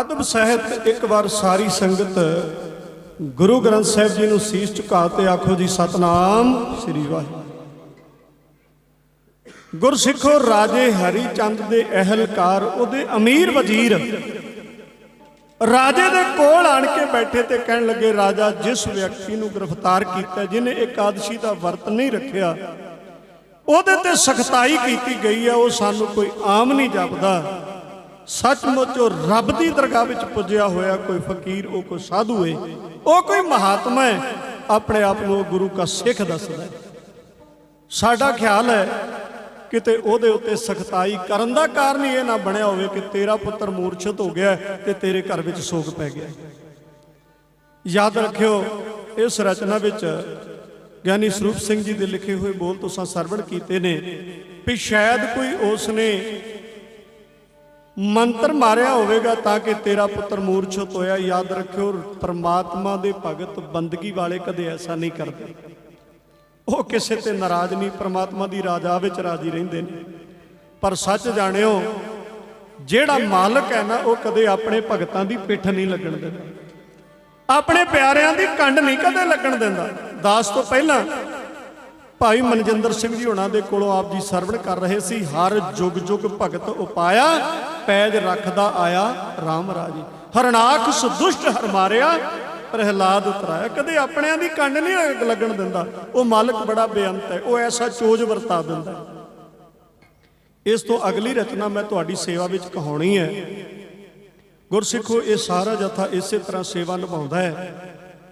[SPEAKER 2] ਅਦਬ ਸਾਹਿਤ ਇੱਕ ਵਾਰ ਸਾਰੀ ਸੰਗਤ ਗੁਰੂ ਗ੍ਰੰਥ ਸਾਹਿਬ ਜੀ ਨੂੰ ਸੀਸ ਝੁਕਾ ਤੇ ਆਖੋ ਜੀ ਸਤਨਾਮ ਸ੍ਰੀ ਵਾਹਿਗੁਰੂ। ਗੁਰਸਿੱਖੋ, ਰਾਜੇ ਹਰੀ ਚੰਦ ਦੇ ਅਹਿਲਕਾਰ, ਉਹਦੇ ਅਮੀਰ ਵਜ਼ੀਰ ਰਾਜੇ ਦੇ ਕੋਲ ਆਣ ਕੇ ਬੈਠੇ ਤੇ ਕਹਿਣ ਲੱਗੇ, ਰਾਜਾ, ਜਿਸ ਵਿਅਕਤੀ ਨੂੰ ਗ੍ਰਿਫਤਾਰ ਕੀਤਾ, ਜਿਹਨੇ ਇਕਾਦਸ਼ੀ ਦਾ ਵਰਤ ਨਹੀਂ ਰੱਖਿਆ, ਉਹਦੇ ਤੇ ਸਖਤਾਈ ਕੀਤੀ ਗਈ ਹੈ, ਉਹ ਸਾਨੂੰ ਕੋਈ ਆਮ ਨਹੀਂ ਜਾਪਦਾ। ਸੱਚਮੁੱਚ ਉਹ ਰੱਬ ਦੀ ਦਰਗਾਹ ਵਿੱਚ ਪੁੱਜਿਆ ਹੋਇਆ ਕੋਈ ਫਕੀਰ, ਉਹ ਕੋਈ ਸਾਧੂ ਹੈ, ਉਹ ਕੋਈ ਮਹਾਤਮਾ ਹੈ, ਆਪਣੇ ਆਪ ਨੂੰ ਗੁਰੂ ਦਾ ਸਿੱਖ ਦੱਸਦਾ ਹੈ। ਸਾਡਾ ਖਿਆਲ ਹੈ ਕਿਤੇ ਉਹਦੇ ਉੱਤੇ ਸਖਤਾਈ ਕਰਨ ਦਾ ਕਾਰਨ ਇਹ ਨਾ ਬਣਿਆ ਹੋਵੇ ਕਿ ਤੇਰਾ ਪੁੱਤਰ ਮੂਰਛਿਤ ਹੋ ਗਿਆ ਤੇ ਤੇਰੇ ਘਰ ਵਿੱਚ ਸੋਗ ਪੈ ਗਿਆ। ਯਾਦ ਰੱਖਿਓ, ਇਸ ਰਚਨਾ ਵਿੱਚ ਗਿਆਨੀ ਸਰੂਪ ਸਿੰਘ ਜੀ ਦੇ ਲਿਖੇ ਹੋਏ ਬੋਲ ਤੁਸੀਂ ਸਰਵਣ ਕੀਤੇ ਨੇ ਵੀ ਸ਼ਾਇਦ ਕੋਈ ਉਸ ਨੇ ਮੰਤਰ ਮਾਰਿਆ ਹੋਵੇਗਾ ਤਾਂ ਕਿ ਤੇਰਾ ਪੁੱਤਰ ਮੂਰਛਿਤ ਹੋਇਆ। ਯਾਦ ਰੱਖਿਓ, ਪਰਮਾਤਮਾ ਦੇ ਭਗਤ ਬੰਦਗੀ ਵਾਲੇ ਕਦੇ ਐਸਾ ਨਹੀਂ ਕਰਦੇ। ਉਹ ਕਿਸੇ ਤੇ ਨਾਰਾਜ਼ ਨਹੀਂ, ਪਰਮਾਤਮਾ ਦੀ ਰਾਜਾ ਵਿੱਚ ਰਾਜੀ ਰਹਿੰਦੇ ਨੇ। ਪਰ ਸੱਚ ਜਾਣਿਓ, ਜਿਹੜਾ ਮਾਲਕ ਹੈ ਨਾ, ਉਹ ਕਦੇ ਆਪਣੇ ਭਗਤਾਂ ਦੀ ਪਿੱਠ ਨਹੀਂ ਲੱਗਣ ਦਿੰਦਾ, ਆਪਣੇ ਪਿਆਰਿਆਂ ਦੀ ਕੰਡ ਨਹੀਂ ਕਦੇ ਲੱਗਣ ਦਿੰਦਾ। ਦਾਸ ਤੋਂ ਪਹਿਲਾਂ ਭਾਈ ਮਨਜਿੰਦਰ ਸਿੰਘ ਜੀ ਹੋਣਾ ਦੇ ਕੋਲੋਂ ਆਪ ਜੀ ਸਰਵਣ ਕਰ ਰਹੇ ਸੀ, ਹਰ ਜੁਗ ਜੁਗ ਭਗਤ ਉਪਾਇਆ, ਪੈਜ ਰੱਖਦਾ ਆਇਆ ਰਾਮ ਰਾਜੀ। ਹਰਨਾਕਸ਼ ਦੁਸ਼ਟ ਹਰ ਮਾਰਿਆ, ਪ੍ਰਹਿਲਾਦ ਉਤਰਾਇਆ। ਕਦੇ ਆਪਣਿਆਂ ਦੀ ਕੰਡ ਨਹੀਂ ਲੱਗਣ ਦਿੰਦਾ। ਉਹ ਮਾਲਕ ਬੜਾ ਬੇਅੰਤ ਹੈ, ਉਹ ਐਸਾ ਚੋਜ ਵਰਤਾ ਦਿੰਦਾ। ਇਸ ਤੋਂ ਅਗਲੀ ਰਚਨਾ ਮੈਂ ਤੁਹਾਡੀ ਸੇਵਾ ਵਿੱਚ ਕਹਾਉਣੀ ਹੈ। ਗੁਰਸਿੱਖੋ, ਇਹ ਸਾਰਾ ਜਥਾ ਇਸੇ ਤਰ੍ਹਾਂ ਸੇਵਾ ਨਿਭਾਉਂਦਾ ਹੈ।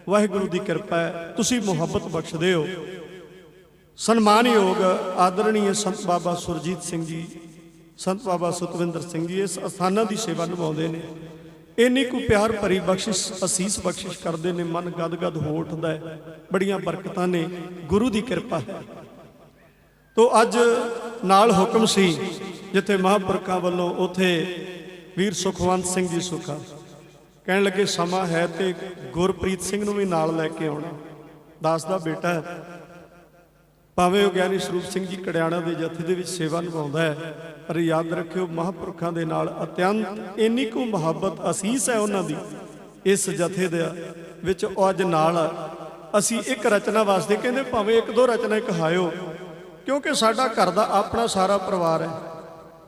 [SPEAKER 2] ਵਾਹਿਗੁਰੂ ਦੀ ਕਿਰਪਾ ਹੈ, ਤੁਸੀਂ ਮੁਹੱਬਤ ਬਖਸ਼ਦੇ ਹੋ। ਸਨਮਾਨਯੋਗ ਆਦਰਣੀय ਸੰਤ ਬਾਬਾ ਸੁਰਜੀਤ ਸਿੰਘ ਜੀ, ਸੰਤ ਬਾਬਾ ਸਤਵਿੰਦਰ ਸਿੰਘ ਜੀ ਇਸ ਅਸਥਾਨਾਂ ਦੀ ਸੇਵਾ ਨਿਭਾਉਂਦੇ ਨੇ। ਇੰਨੀ ਕੁ ਪਿਆਰ ਭਰੀ ਬਖਸ਼ਿਸ਼, ਅਸੀਸ ਬਖਸ਼ਿਸ਼ ਕਰਦੇ ਨੇ, ਮਨ ਗਦ-ਗਦ ਹੋ ਉੱਠਦਾ ਹੈ। ਬੜੀਆਂ ਬਰਕਤਾਂ ਨੇ, ਗੁਰੂ ਦੀ ਕਿਰਪਾ ਹੈ। ਤੋ ਅੱਜ ਨਾਲ ਹੁਕਮ ਸੀ ਜਿੱਥੇ ਮਹਾਂਪੁਰਖਾਂ ਵੱਲੋਂ, ਉੱਥੇ ਵੀਰ ਸੁਖਵੰਤ ਸਿੰਘ ਜੀ ਸੁਖਾ ਕਹਿਣ ਲੱਗੇ ਸਮਾਂ ਹੈ ਤੇ ਗੁਰਪ੍ਰੀਤ ਸਿੰਘ ਨੂੰ ਵੀ ਨਾਲ ਲੈ ਕੇ ਆਉਣਾ। ਦਾਸ ਦਾ ਬੇਟਾ ਹੈ, ਭਾਵੇਂ ਉਹ ਗਿਆਨੀ ਸਰੂਪ ਸਿੰਘ ਜੀ ਕੜਿਆਣਾ ਦੇ ਜਥੇ ਦੇ ਵਿੱਚ ਸੇਵਾ ਨਿਭਾਉਂਦਾ ਹੈ, ਪਰ ਯਾਦ ਰੱਖਿਓ, ਮਹਾਂਪੁਰਖਾਂ ਦੇ ਨਾਲ ਅਤਿਅੰਤ ਇੰਨੀ ਕੁ ਮੁਹੱਬਤ ਅਸੀਸ ਹੈ ਉਹਨਾਂ ਦੀ ਇਸ ਜਥੇ ਦੇ ਵਿੱਚ। ਉਹ ਅੱਜ ਨਾਲ ਅਸੀਂ ਇੱਕ ਰਚਨਾ ਵਾਸਤੇ ਕਹਿੰਦੇ ਭਾਵੇਂ ਇੱਕ ਦੋ ਰਚਨਾ ਕਹਾਇਓ, ਕਿਉਂਕਿ ਸਾਡਾ ਘਰ ਦਾ ਆਪਣਾ ਸਾਰਾ ਪਰਿਵਾਰ ਹੈ,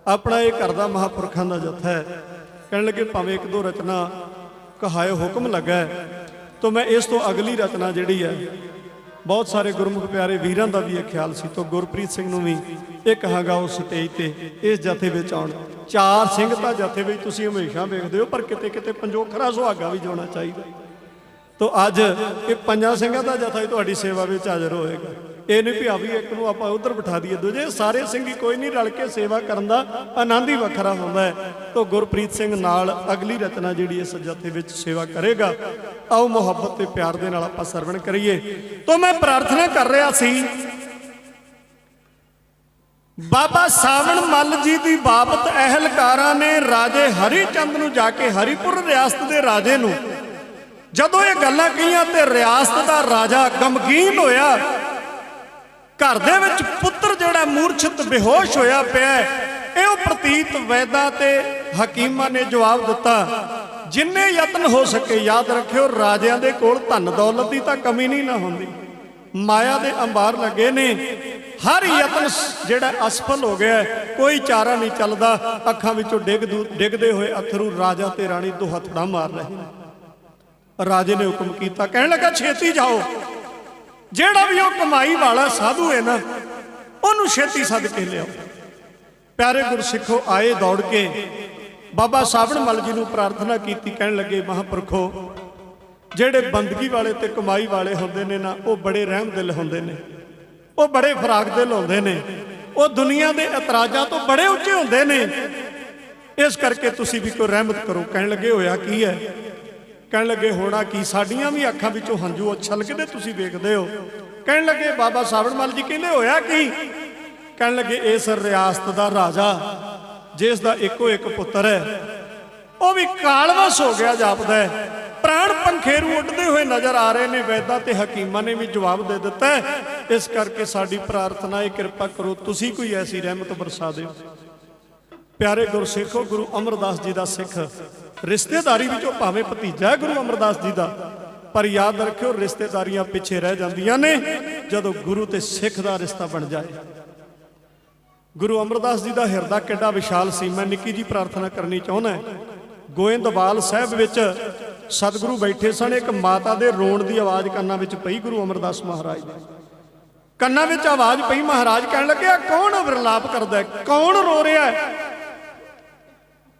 [SPEAKER 2] ਆਪਣਾ ਇਹ ਘਰ ਦਾ ਮਹਾਂਪੁਰਖਾਂ ਦਾ ਜਥਾ ਹੈ। ਕਹਿਣ ਲੱਗੇ ਭਾਵੇਂ ਇੱਕ ਦੋ ਰਚਨਾ ਕਹਾਇਓ, ਹੁਕਮ ਲੱਗਾ। ਤਾਂ ਮੈਂ ਇਸ ਤੋਂ ਅਗਲੀ ਰਚਨਾ ਜਿਹੜੀ ਹੈ, ਬਹੁਤ ਸਾਰੇ ਗੁਰਮੁਖ ਪਿਆਰੇ ਵੀਰਾਂ ਦਾ ਵੀ ਇਹ ਖਿਆਲ ਸੀ, ਤਾਂ ਗੁਰਪ੍ਰੀਤ ਸਿੰਘ ਨੂੰ ਵੀ ਇਹ ਕਹਾਂਗਾ ਉਹ ਸਟੇਜ ਤੇ ਇਸ ਜਥੇ ਵਿੱਚ ਆਉਣ। ਚਾਰ ਸਿੰਘ ਤਾਂ ਜਥੇ ਵਿੱਚ ਤੁਸੀਂ ਹਮੇਸ਼ਾ ਵੇਖਦੇ ਹੋ, ਪਰ ਕਿਤੇ ਕਿਤੇ ਪੰਜੋਖਰਾ ਸੁਹਾਗਾ ਵੀ ਜਾਣਾ ਚਾਹੀਦਾ। ਤਾਂ ਅੱਜ ਇਹ ਪੰਜਾਂ ਸਿੰਘਾਂ ਦਾ ਜਥਾ ਹੀ ਤੁਹਾਡੀ ਸੇਵਾ ਵਿੱਚ ਹਾਜ਼ਰ ਹੋਏਗਾ। ਇਹ ਨਹੀਂ ਵੀ ਆ ਵੀ ਇੱਕ ਨੂੰ ਆਪਾਂ ਉਧਰ ਬਿਠਾ ਦਈਏ, ਦੂਜੇ ਸਾਰੇ ਸਿੰਘ ਹੀ ਕੋਈ ਨਹੀਂ, ਰਲ ਕੇ ਸੇਵਾ ਕਰਨ ਦਾ ਆਨੰਦ ਹੀ ਵੱਖਰਾ ਹੁੰਦਾ ਹੈ। ਤਾਂ ਗੁਰਪ੍ਰੀਤ ਸਿੰਘ ਨਾਲ ਅਗਲੀ ਰਚਨਾ ਜਿਹੜੀ ਇਸ ਜਥੇ ਵਿੱਚ ਸੇਵਾ ਕਰੇਗਾ। ਆਓ ਮੁਹੱਬਤ ਤੇ ਪਿਆਰ ਦੇ ਨਾਲ ਆਪਾਂ ਸਰਵਣ ਕਰੀਏ। ਤਾਂ ਮੈਂ ਪ੍ਰਾਰਥਨਾ ਕਰ ਰਿਹਾ ਸੀ, ਬਾਬਾ ਸਾਵਣ ਮੱਲ ਜੀ ਦੀ ਬਾਬਤ ਅਹਿਲਕਾਰਾਂ ਨੇ ਰਾਜੇ ਹਰੀ ਚੰਦ ਨੂੰ ਜਾ ਕੇ, ਹਰੀਪੁਰ ਰਿਆਸਤ ਦੇ ਰਾਜੇ ਨੂੰ ਜਦੋਂ ਇਹ ਗੱਲਾਂ ਕਹੀਆਂ ਤੇ ਰਿਆਸਤ ਦਾ ਰਾਜਾ ਗਮਗੀਨ ਹੋਇਆ। ਘਰ ਦੇ ਵਿੱਚ ਪੁੱਤਰ ਜਿਹੜਾ ਮੂਰਛਿਤ ਬੇਹੋਸ਼ ਹੋਇਆ ਪਿਆ, ਇਹ ਪ੍ਰਤੀਤ ਵੈਦਾਂ ਤੇ ਹਕੀਮਾਂ ਨੇ ਜਵਾਬ ਦਿੱਤਾ। ਜਿੰਨੇ ਯਤਨ ਹੋ ਸਕੇ, ਯਾਦ ਰੱਖਿਓ, ਰਾਜਿਆਂ ਦੇ ਕੋਲ ਧਨ ਦੌਲਤ ਦੀ ਤਾਂ ਕਮੀ ਨਹੀਂ ਨਾ ਹੁੰਦੀ, ਮਾਇਆ ਦੇ ਅੰਬਾਰ ਲੱਗੇ ਨੇ। ਹਰ ਯਤਨ ਜਿਹੜਾ ਅਸਫਲ ਹੋ ਗਿਆ, ਕੋਈ ਚਾਰਾ ਨਹੀਂ ਚੱਲਦਾ। ਅੱਖਾਂ ਵਿੱਚੋਂ ਡਿੱਗਦੇ ਹੋਏ ਅਥਰੂ ਰਾਜਾ ਤੇ ਰਾਣੀ ਦੋ ਹੱਥੜਾਂ ਮਾਰ ਰਹੇ ਨੇ। ਰਾਜੇ ਨੇ ਹੁਕਮ ਕੀਤਾ, ਕਹਿਣ ਲੱਗਾ ਛੇਤੀ ਜਾਓ, ਜਿਹੜਾ ਵੀ ਉਹ ਕਮਾਈ ਵਾਲਾ ਸਾਧੂ ਹੈ ਨਾ, ਉਹਨੂੰ ਛੇਤੀ ਸੱਦ ਕੇ ਲਿਆਓ। ਪਿਆਰੇ ਗੁਰਸਿੱਖੋ, ਆਏ ਦੌੜ ਕੇ ਬਾਬਾ ਸਾਵਣ ਮੱਲ ਜੀ ਨੂੰ ਪ੍ਰਾਰਥਨਾ ਕੀਤੀ। ਕਹਿਣ ਲੱਗੇ, ਮਹਾਂਪੁਰਖੋ, ਜਿਹੜੇ ਬੰਦਗੀ ਵਾਲੇ ਤੇ ਕਮਾਈ ਵਾਲੇ ਹੁੰਦੇ ਨੇ ਨਾ, ਉਹ ਬੜੇ ਰਹਿਮ ਦਿਲ ਹੁੰਦੇ ਨੇ, ਉਹ ਬੜੇ ਫਰਾਕ ਦਿਲ ਹੁੰਦੇ ਨੇ, ਉਹ ਦੁਨੀਆ ਦੇ ਇਤਰਾਜ਼ਾਂ ਤੋਂ ਬੜੇ ਉੱਚੇ ਹੁੰਦੇ ਨੇ। ਇਸ ਕਰਕੇ ਤੁਸੀਂ ਵੀ ਕੋਈ ਰਹਿਮਤ ਕਰੋ। ਕਹਿਣ ਲੱਗੇ, ਹੋਇਆ ਕੀ ਹੈ? ਕਹਿਣ ਲੱਗੇ, ਹੋਣਾ ਕੀ, ਸਾਡੀਆਂ ਵੀ ਅੱਖਾਂ ਵਿੱਚੋਂ ਹੰਝੂ ਛਲਕਦੇ ਤੁਸੀਂ ਵੇਖਦੇ ਹੋ। ਕਹਿਣ ਲੱਗੇ, ਬਾਬਾ ਸਾਵਣ ਮੱਲ ਜੀ ਕਹਿੰਦੇ, ਹੋਇਆ ਕੀ? ਕਹਿਣ ਲੱਗੇ, ਇਸ ਰਿਆਸਤ ਦਾ ਰਾਜਾ ਜਿਸ ਦਾ ਇੱਕੋ ਇੱਕ ਪੁੱਤਰ ਹੈ, ਉਹ ਵੀ ਕਾਲਵਸ ਹੋ ਗਿਆ ਜਾਪਦਾ ਹੈ। ਪ੍ਰਾਣ ਪੰਖੇਰੂ ਉੱਡਦੇ ਹੋਏ ਨਜ਼ਰ ਆ ਰਹੇ ਨੇ। ਵੈਦਾਂ ਤੇ ਹਕੀਮਾਂ ਨੇ ਵੀ ਜਵਾਬ ਦੇ ਦਿੱਤਾ। ਇਸ ਕਰਕੇ ਸਾਡੀ ਪ੍ਰਾਰਥਨਾ ਹੈ, ਕਿਰਪਾ ਕਰੋ, ਤੁਸੀਂ ਕੋਈ ਐਸੀ ਰਹਿਮਤ ਬਰਸਾ ਦਿਓ। ਪਿਆਰੇ ਗੁਰਸਿੱਖੋ, ਗੁਰੂ ਅਮਰਦਾਸ ਜੀ ਦਾ ਸਿੱਖ ਰਿਸ਼ਤੇਦਾਰੀ ਵਿੱਚੋਂ ਭਾਵੇਂ ਭਤੀਜਾ ਹੈ ਗੁਰੂ ਅਮਰਦਾਸ ਜੀ ਦਾ, ਪਰ ਯਾਦ ਰੱਖਿਓ ਰਿਸ਼ਤੇਦਾਰੀਆਂ ਪਿੱਛੇ ਰਹਿ ਜਾਂਦੀਆਂ ਨੇ ਜਦੋਂ ਗੁਰੂ ਤੇ ਸਿੱਖ ਦਾ ਰਿਸ਼ਤਾ ਬਣ ਜਾਏ। ਗੁਰੂ ਅਮਰਦਾਸ ਜੀ ਦਾ ਹਿਰਦਾ ਕਿੱਡਾ ਵਿਸ਼ਾਲ ਸੀ। ਮੈਂ ਨਿੱਕੀ ਜੀ ਪ੍ਰਾਰਥਨਾ ਕਰਨੀ ਚਾਹੁੰਦਾ। ਗੋਇੰਦਵਾਲ ਸਾਹਿਬ ਵਿੱਚ ਸਤਿਗੁਰੂ ਬੈਠੇ ਸਨ, ਇੱਕ ਮਾਤਾ ਦੇ ਰੋਣ ਦੀ ਆਵਾਜ਼ ਕੰਨਾਂ ਵਿੱਚ ਪਈ। ਗੁਰੂ ਅਮਰਦਾਸ ਮਹਾਰਾਜ ਦੇ ਕੰਨਾਂ ਵਿੱਚ ਆਵਾਜ਼ ਪਈ। ਮਹਾਰਾਜ ਕਹਿਣ ਲੱਗੇ ਕੌਣ ਵਿਰਲਾਪ ਕਰਦਾ ਹੈ, ਕੌਣ ਰੋ ਰਿਹਾ ਹੈ?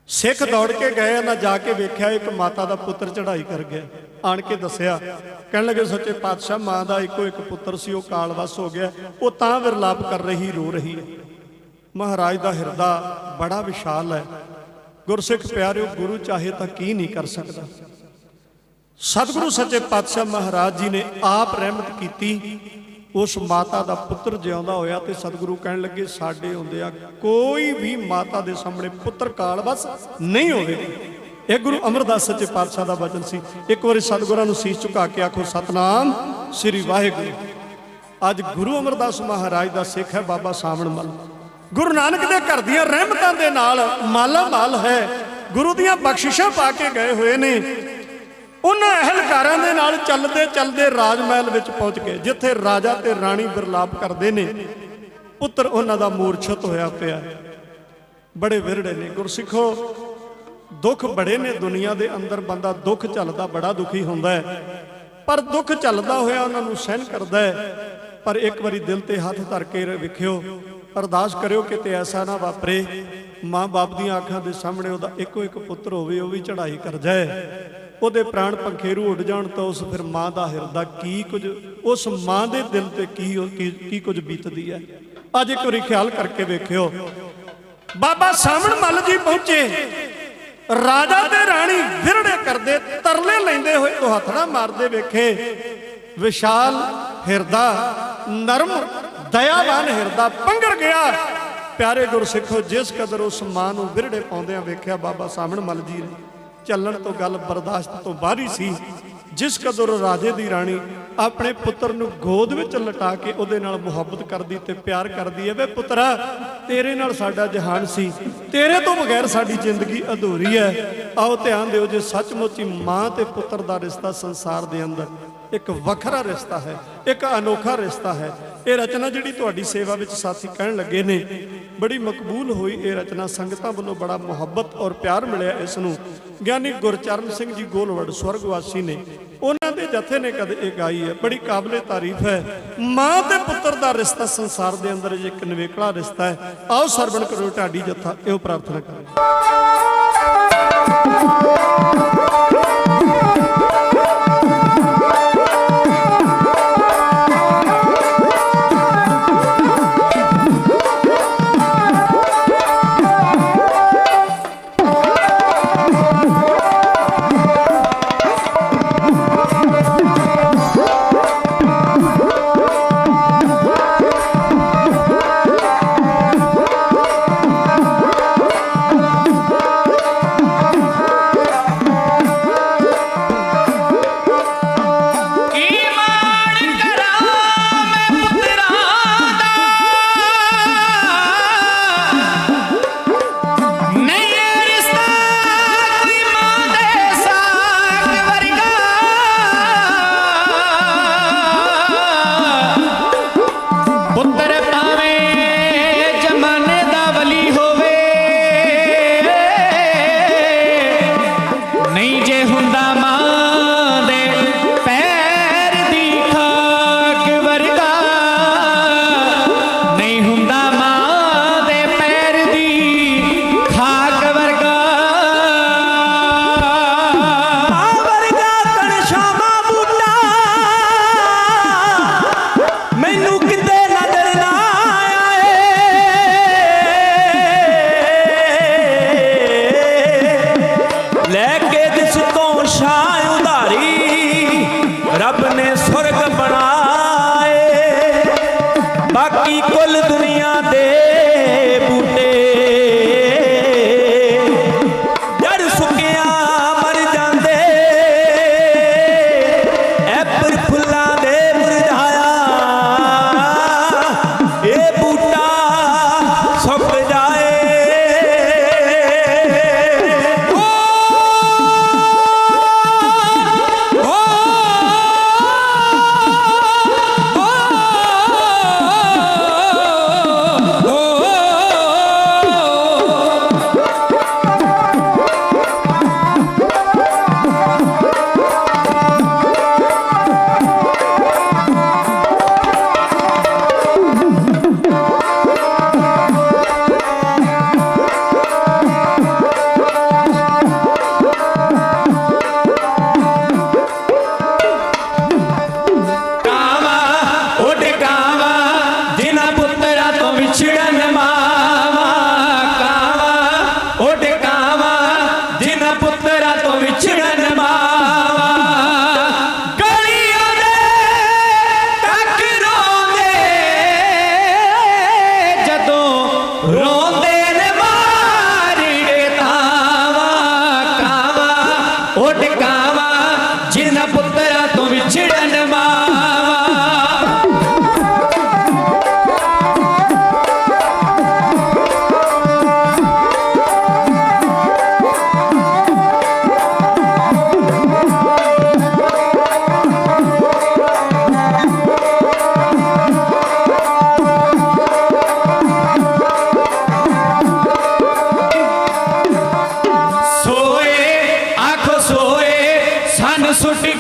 [SPEAKER 2] ਸਿੱਖ ਦੌੜ ਕੇ ਗਏ ਨਾ, ਜਾ ਕੇ ਵੇਖਿਆ ਇੱਕ ਮਾਤਾ ਦਾ ਪੁੱਤਰ ਚੜ੍ਹਾਈ ਕਰ ਗਿਆ। ਆਣ ਕੇ ਦੱਸਿਆ, ਕਹਿਣ ਲੱਗੇ ਸੱਚੇ ਪਾਤਸ਼ਾਹ ਮਾਂ ਦਾ ਇੱਕੋ ਇੱਕ ਪੁੱਤਰ ਸੀ, ਉਹ ਕਾਲਵਸ ਹੋ ਗਿਆ, ਉਹ ਤਾਂ ਵਿਰਲਾਪ ਕਰ ਰਹੀ, ਰੋ ਰਹੀ ਹੈ। ਮਹਾਰਾਜ ਦਾ ਹਿਰਦਾ ਬੜਾ ਵਿਸ਼ਾਲ ਹੈ। ਗੁਰਸਿੱਖ ਪਿਆਰਿਓ, ਗੁਰੂ ਚਾਹੇ ਤਾਂ ਕੀ ਨਹੀਂ ਕਰ ਸਕਦਾ। ਸਤਿਗੁਰੂ ਸੱਚੇ ਪਾਤਸ਼ਾਹ ਮਹਾਰਾਜ ਜੀ ਨੇ ਆਪ ਰਹਿਮਤ ਕੀਤੀ। ਉਸ ਮਾਤਾ ਦਾ ਪੁੱਤਰ ਜਿਉਂਦਾ ਹੋਇਆ ਤੇ ਸਤਿਗੁਰੂ ਕਹਿਣ ਲੱਗੇ ਸਾਡੇ ਹੁੰਦਿਆਂ ਕੋਈ ਵੀ ਮਾਤਾ ਦੇ ਸਾਹਮਣੇ ਪੁੱਤਰ ਕਾਲਵਸ ਨਹੀਂ ਹੋਵੇਗਾ। ਇਹ ਗੁਰੂ ਅਮਰਦਾਸ ਸੱਚੇ ਪਾਤਸ਼ਾਹ ਦਾ ਵਚਨ ਸੀ। ਇੱਕ ਵਾਰੀ ਸਤਿਗੁਰਾਂ ਨੂੰ ਸੀਸ ਝੁਕਾ ਕੇ ਆਖੋ ਸਤਨਾਮ ਸ੍ਰੀ ਵਾਹਿਗੁਰੂ। ਅੱਜ ਗੁਰੂ ਅਮਰਦਾਸ ਮਹਾਰਾਜ ਦਾ ਸਿੱਖ ਹੈ ਬਾਬਾ ਸਾਵਣ ਮੱਲ। ਗੁਰੂ ਨਾਨਕ ਦੇ ਘਰ ਦੀਆਂ ਰਹਿਮਤਾਂ ਦੇ ਨਾਲ ਮਾਲਾ ਮਾਲ ਹੈ। ਗੁਰੂ ਦੀਆਂ ਬਖਸ਼ਿਸ਼ਾਂ ਪਾ ਕੇ ਗਏ ਹੋਏ ਨੇ। ਉਹਨਾਂ ਅਹਿਲਕਾਰਾਂ ਦੇ ਨਾਲ ਚੱਲਦੇ ਚੱਲਦੇ ਰਾਜ ਮਹਿਲ ਵਿੱਚ ਪਹੁੰਚ ਗਏ, ਜਿੱਥੇ ਰਾਜਾ ਤੇ ਰਾਣੀ ਵਿਰਲਾਪ ਕਰਦੇ ਨੇ। ਪੁੱਤਰ ਉਹਨਾਂ ਦਾ ਮੂਰਛਤ ਹੋਇਆ ਪਿਆ, ਬੜੇ ਵਿਰੜੇ ਨੇ। ਗੁਰਸਿੱਖੋ, ਦੁੱਖ ਬੜੇ ਨੇ ਦੁਨੀਆ ਦੇ ਅੰਦਰ। ਬੰਦਾ ਦੁੱਖ ਝੱਲਦਾ ਬੜਾ ਦੁਖੀ ਹੁੰਦਾ ਹੈ, ਪਰ ਦੁੱਖ ਝੱਲਦਾ ਹੋਇਆ ਉਹਨਾਂ ਨੂੰ ਸਹਿਣ ਕਰਦਾ ਹੈ। ਪਰ ਇੱਕ ਵਾਰੀ ਦਿਲ ਤੇ ਹੱਥ ਧਰ ਕੇ ਵੇਖਿਓ, ਅਰਦਾਸ ਕਰਿਓ ਕਿਤੇ ਐਸਾ ਨਾ ਵਾਪਰੇ ਮਾਂ ਬਾਪ ਦੀਆਂ ਅੱਖਾਂ ਦੇ ਸਾਹਮਣੇ ਉਹਦਾ ਇੱਕੋ ਇੱਕ ਪੁੱਤਰ ਹੋਵੇ, ਉਹ ਵੀ ਚੜ੍ਹਾਈ ਕਰ ਜਾਏ, ਉਹਦੇ ਪ੍ਰਾਣ ਪੰਖੇਰੂ ਉੱਡ ਜਾਣ ਤਾਂ ਉਸ ਫਿਰ ਮਾਂ ਦਾ ਹਿਰਦਾ ਕੀ ਕੁਝ, ਉਸ ਮਾਂ ਦੇ ਦਿਲ ਤੇ ਕੀ ਕੁਝ ਬੀਤਦੀ ਹੈ। ਅੱਜ ਇੱਕ ਵਾਰੀ ਖਿਆਲ ਕਰਕੇ ਵੇਖਿਓ, ਬਾਬਾ ਸਾਵਣ ਮੱਲ ਜੀ ਪਹੁੰਚੇ, ਰਾਜਾ ਤੇ ਰਾਣੀ ਵਿਰੜੇ ਕਰਦੇ, ਤਰਲੇ ਲੈਂਦੇ ਹੋਏ ਦੁਹੱਥੜਾ ਮਾਰਦੇ ਵੇਖੇ। ਵਿਸ਼ਾਲ ਹਿਰਦਾ, ਨਰਮ ਦਇਆਵਾਨ ਹਿਰਦਾ ਪੰਗਰ ਗਿਆ। ਪਿਆਰੇ ਗੁਰਸਿੱਖੋ, ਜਿਸ ਕਦਰ ਉਸ ਮਾਂ ਨੂੰ ਵਿਰੜੇ ਪਾਉਂਦਿਆਂ ਵੇਖਿਆ ਬਾਬਾ ਸਾਵਣ ਮੱਲ ਜੀ ਨੇ, ਚੱਲਣ ਤੋਂ ਗੱਲ ਬਰਦਾਸ਼ਤ ਤੋਂ ਬਾਹਰ ਹੀ ਸੀ। ਜਿਸ ਕਦਰ ਰਾਜੇ ਦੀ ਰਾਣੀ ਆਪਣੇ ਪੁੱਤਰ ਨੂੰ ਗੋਦ ਵਿੱਚ ਲਟਾ ਕੇ ਉਹਦੇ ਨਾਲ ਮੁਹੱਬਤ ਕਰਦੀ ਤੇ ਪਿਆਰ ਕਰਦੀ ਹੈ। ਵੇ ਪੁੱਤਰਾ, ਤੇਰੇ ਨਾਲ ਸਾਡਾ ਜਹਾਨ ਸੀ, ਤੇਰੇ ਤੋਂ ਬਗੈਰ ਸਾਡੀ ਜ਼ਿੰਦਗੀ ਅਧੂਰੀ ਹੈ। ਆਓ ਧਿਆਨ ਦਿਓ, ਜੇ ਸੱਚਮੁੱਚ ਹੀ ਮਾਂ ਤੇ ਪੁੱਤਰ ਦਾ ਰਿਸ਼ਤਾ ਸੰਸਾਰ ਦੇ ਅੰਦਰ ਇੱਕ ਵੱਖਰਾ ਰਿਸ਼ਤਾ ਹੈ, ਇੱਕ ਅਨੋਖਾ ਰਿਸ਼ਤਾ ਹੈ। ਇਹ ਰਚਨਾ ਜਿਹੜੀ ਤੁਹਾਡੀ ਸੇਵਾ ਵਿੱਚ ਸਾਥੀ ਕਹਿਣ ਲੱਗੇ ਨੇ, ਬੜੀ ਮਕਬੂਲ ਹੋਈ ਇਹ ਰਚਨਾ। ਸੰਗਤਾਂ ਵੱਲੋਂ ਬੜਾ ਮੁਹੱਬਤ ਔਰ ਪਿਆਰ ਮਿਲਿਆ ਇਸ ਨੂੰ। ਗਿਆਨੀ ਗੁਰਚਰਨ ਸਿੰਘ ਜੀ ਗੋਲਵੜ ਸਵਰਗਵਾਸੀ ਨੇ, ਉਹਨਾਂ ਦੇ ਜਥੇ ਨੇ ਕਦੇ ਇਹ ਗਾਈ ਹੈ, ਬੜੀ ਕਾਬਲੇ ਤਾਰੀਫ ਹੈ। ਮਾਂ ਤੇ ਪੁੱਤਰ ਦਾ ਰਿਸ਼ਤਾ ਸੰਸਾਰ ਦੇ ਅੰਦਰ ਇੱਕ ਨਿਵੇਕਲਾ ਰਿਸ਼ਤਾ ਹੈ। ਆਓ ਸਰਵਣ ਕਰੋ ਢਾਡੀ ਜਥਾ ਇਹੋ ਪ੍ਰਾਰਥਨਾ ਕਰੋ।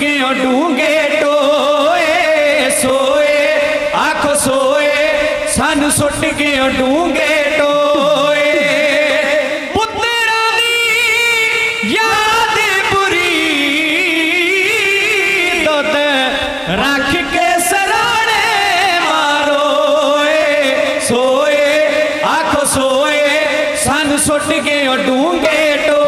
[SPEAKER 1] गए डूंगे टोए सोए आखो सोए सन सुट गए डूंगे टोए पुत्तरां दी याद बुरी दुध रख के सराणे मारोए सोए आखो सोए सन सुट गए डूंगे टोए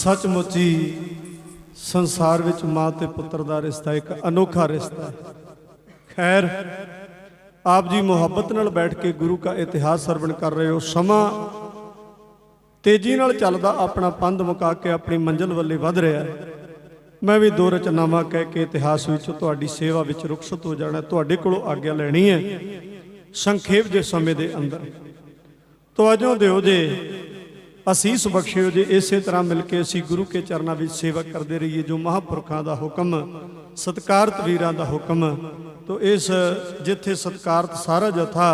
[SPEAKER 2] सचमुच ही संसार विच माँ ते पुत्र का रिश्ता एक अनोखा रिश्ता है। खैर, आप जी मुहब्बत नाल बैठ के गुरु का इतिहास सरवण कर रहे हो। समा तेजी नाल चलदा अपना पंध मुका के अपनी मंजिल वल्ले वध रहा है। मैं भी दो रचनावां कह के इतिहास विच तुहाडी सेवा विच रुखसत हो जाना, तुहाडे कोलों आग्या लैनी है संखेप जे समय दे अंदर। तवज्जो दिओ जे, असीस बख्शिओ जे, इसे तरह मिल के असीं गुरु के चरणों में सेवा करते रहिए। जो महापुरखों का हुक्म, सत्कारत वीरां दा हुक्म, तो इस जिथे सत्कारत सारा जथा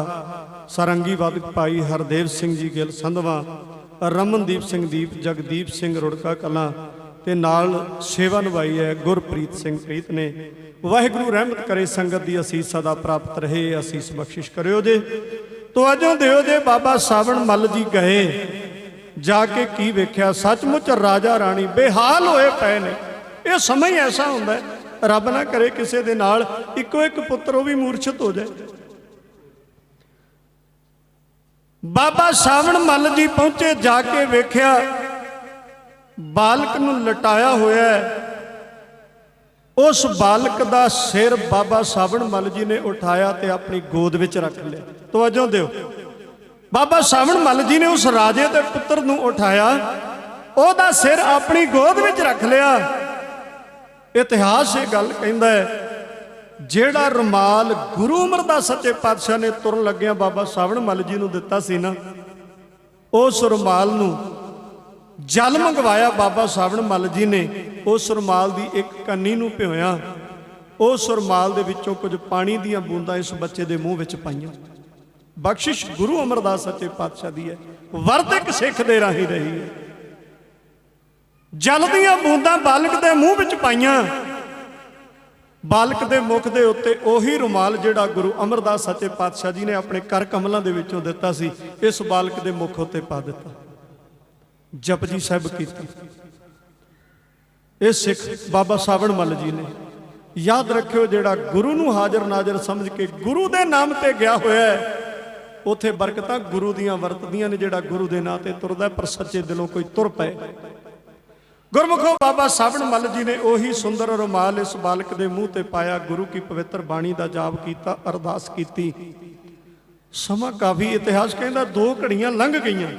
[SPEAKER 2] सारंगी वादक भाई हरदेव सिंह जी गिल संधवा, रमनदीप सिंह दीप, जगदीप सिंह रुड़का कलां ते नाल सेवा निभाई है गुरप्रीत सिंह प्रीत ने। वाहिगुरू रहमत करे, संगत की असीस सदा प्राप्त रहे, असीस बख्शिश करियो जे। तो अजों दिओ जे, बाबा सावण मल जी गए, जाके की वेख्या, सचमुच राजा राणी बेहाल होए पए ने। यह समय ऐसा हुंदा है, रब ना करे किसी दे नाल इको एक पुत्र वो भी मूर्छित हो जाए। बाबा सावण मल जी पहुंचे, जाके वेख्या बालक नूं लटाया होया है। उस बालक दा सिर बाबा सावण मल जी ने उठाया ते अपनी गोद विच रख लिया। तवज्जो दिओ, बाबा सावण मल जी ने उस राजे के पुत्र नूं उठाया, ओहदा सिर अपनी गोद विच रख लिया। इतिहास ये गल कहंदा है, जेड़ा रुमाल गुरु अमरदास सच्चे पातशाह ने तुरन लग्या बाबा सावण मल जी नूं दिता सी ना, उस रुमाल नूं जल मंगवाया बाबा सावण मल जी ने। उस रुमाल की एक कन्नी नूं भिओया, उस रुमाल दे विचों कुछ पानी दीयां बूंदां इस बच्चे दे मूँह विच पाईयां। बख्शिश गुरु अमरदास सच्चे पातशाह दी है, वरत एक सिख दे राही रही है। जल दीयां बूंदां बालक दे मूँह विच पाईयां, बालक दे मुख दे उत्ते ओही रुमाल जिहड़ा गुरु अमरदास सच्चे पातशाह जी ने अपने कर कमलों दे विचों दिता सी, इस बालक दे मुख उत्ते पा दिता। जपजी साहिब कीती। इस सिख बाबा सावण मल जी ने, याद रखियो, जिहड़ा गुरु नूं हाजर नाजर समझ के गुरु दे नाम ते गया होया है, उत्थे बरकतां गुरु दियां वरतदियां ने। जिहड़ा गुरु दे नाम ते तुरदा पर सच्चे दिलों कोई तुर पए। गुरमुखो बाबा सावण मल जी ने ओही सुंदर रुमाल इस बालक दे मूँह ते पाया, गुरु की पवित्र बाणी दा जाप कीता, अरदास कीती। समा काफी, इतिहास कहंदा 2 घड़ियां लंघ गईयां।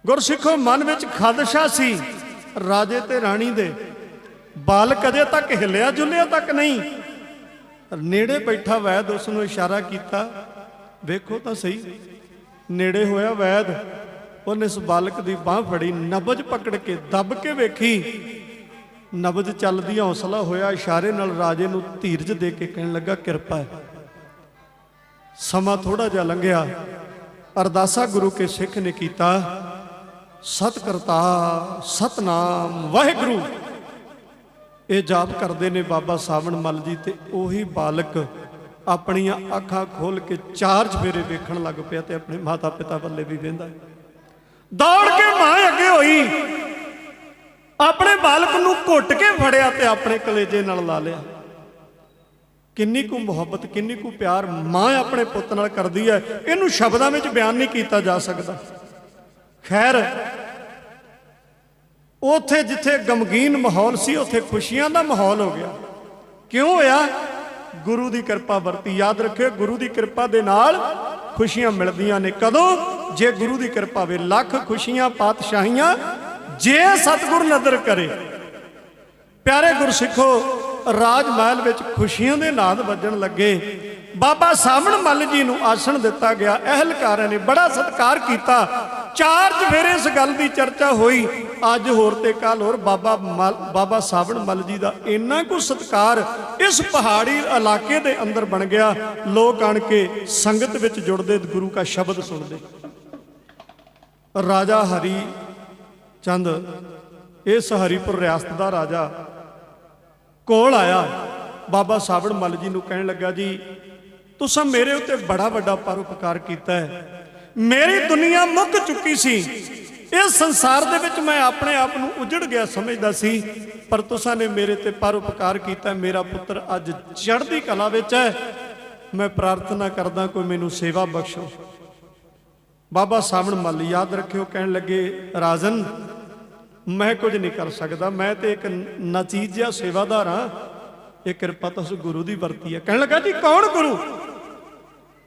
[SPEAKER 2] गुरसिखो मन विच खदशा सी राजे ते राणी दे, बालक अजे तक हिलिया जुलिया तक नहीं। नेड़े बैठा वैद उसनूं इशारा किया, वेखो तो सही। नेड़े होया वैद, उन्हें इस बालक की बांह फड़ी, नबज पकड़ के दब के वेखी, नबज चलदी, हौसला होया, इशारे नाल राजे नूं धीरज दे के कहण लगा किरपा है। समा थोड़ा जिहा लंघिया, अरदासा गुरु के सिख ने कीता, सतकरता सतनाम वाहिगुरू। ये जाप करते ने बाबा सावण मल जी, ते ओही बालक अपनियां अखां खोल के 4 चफेरे वेखण लग पिया ते अपने माता पिता वल्ले भी वेंदा। दौड़ के मां अगे होई, अपने बालक नूं घुट के फड़िया ते अपने कलेजे नाल ला लिया। किन्नी कु मुहब्बत, किन्नी कु प्यार मां अपने पुੱਤ नाल करदी है, इहनूं शब्दां विच बयान नहीं कीता जा सकदा। खैर, उथे जिथे गमगीन माहौल सी, उथे खुशियां दा माहौल हो गया। क्यों होया? गुरु की कृपा वरती। याद रखियो, गुरु की कृपा दे नाल खुशियां मिलदियां ने। कदों? जे गुरु की कृपा वे। लख खुशियां पातशाहियां जे सतगुर नदर करे। प्यारे गुरसिखो, राज महल विच खुशियां दे नाद वजन लगे। बाबा सावण मल जी नूं आसन दिता गया। अहलकारां ने बड़ा सत्कार किया। 4 चफेरे इस गल की चर्चा हुई। अज होर ते कल होर। बाबा सावण मल जी का इन्ना कुछ सत्कार इस पहाड़ी इलाके दे अंदर बन गया। लोग आण के संगत विच जुड़दे, गुरु का शब्द सुनते। राजा हरी चंद, इस हरीपुर रियासत का राजा, कोल आया। बाबा सावण मल जी नूं कहण लगा, जी तुसां मेरे उत्ते बड़ा वड्डा परोपकार कीता है। मेरी दुनिया मुक चुकी सी। इस संसार दे विच मैं अपने आप नूं उजड़ गया समझदा सी, पर तुसां ने मेरे ते परोपकार कीता। मेरा पुत्र अज चढ़दी कला विच है। मैं प्रार्थना करदा कोई मैनूं सेवा बख्शो। बाबा सावण मल याद रखियो कहण लगे, राजन मैं कुछ नहीं कर सकता, मैं तो एक नचीज जिहा सेवादार हाँ, ये किरपा तो उस गुरु की वरती है। कहने लगा जी कौन गुरु?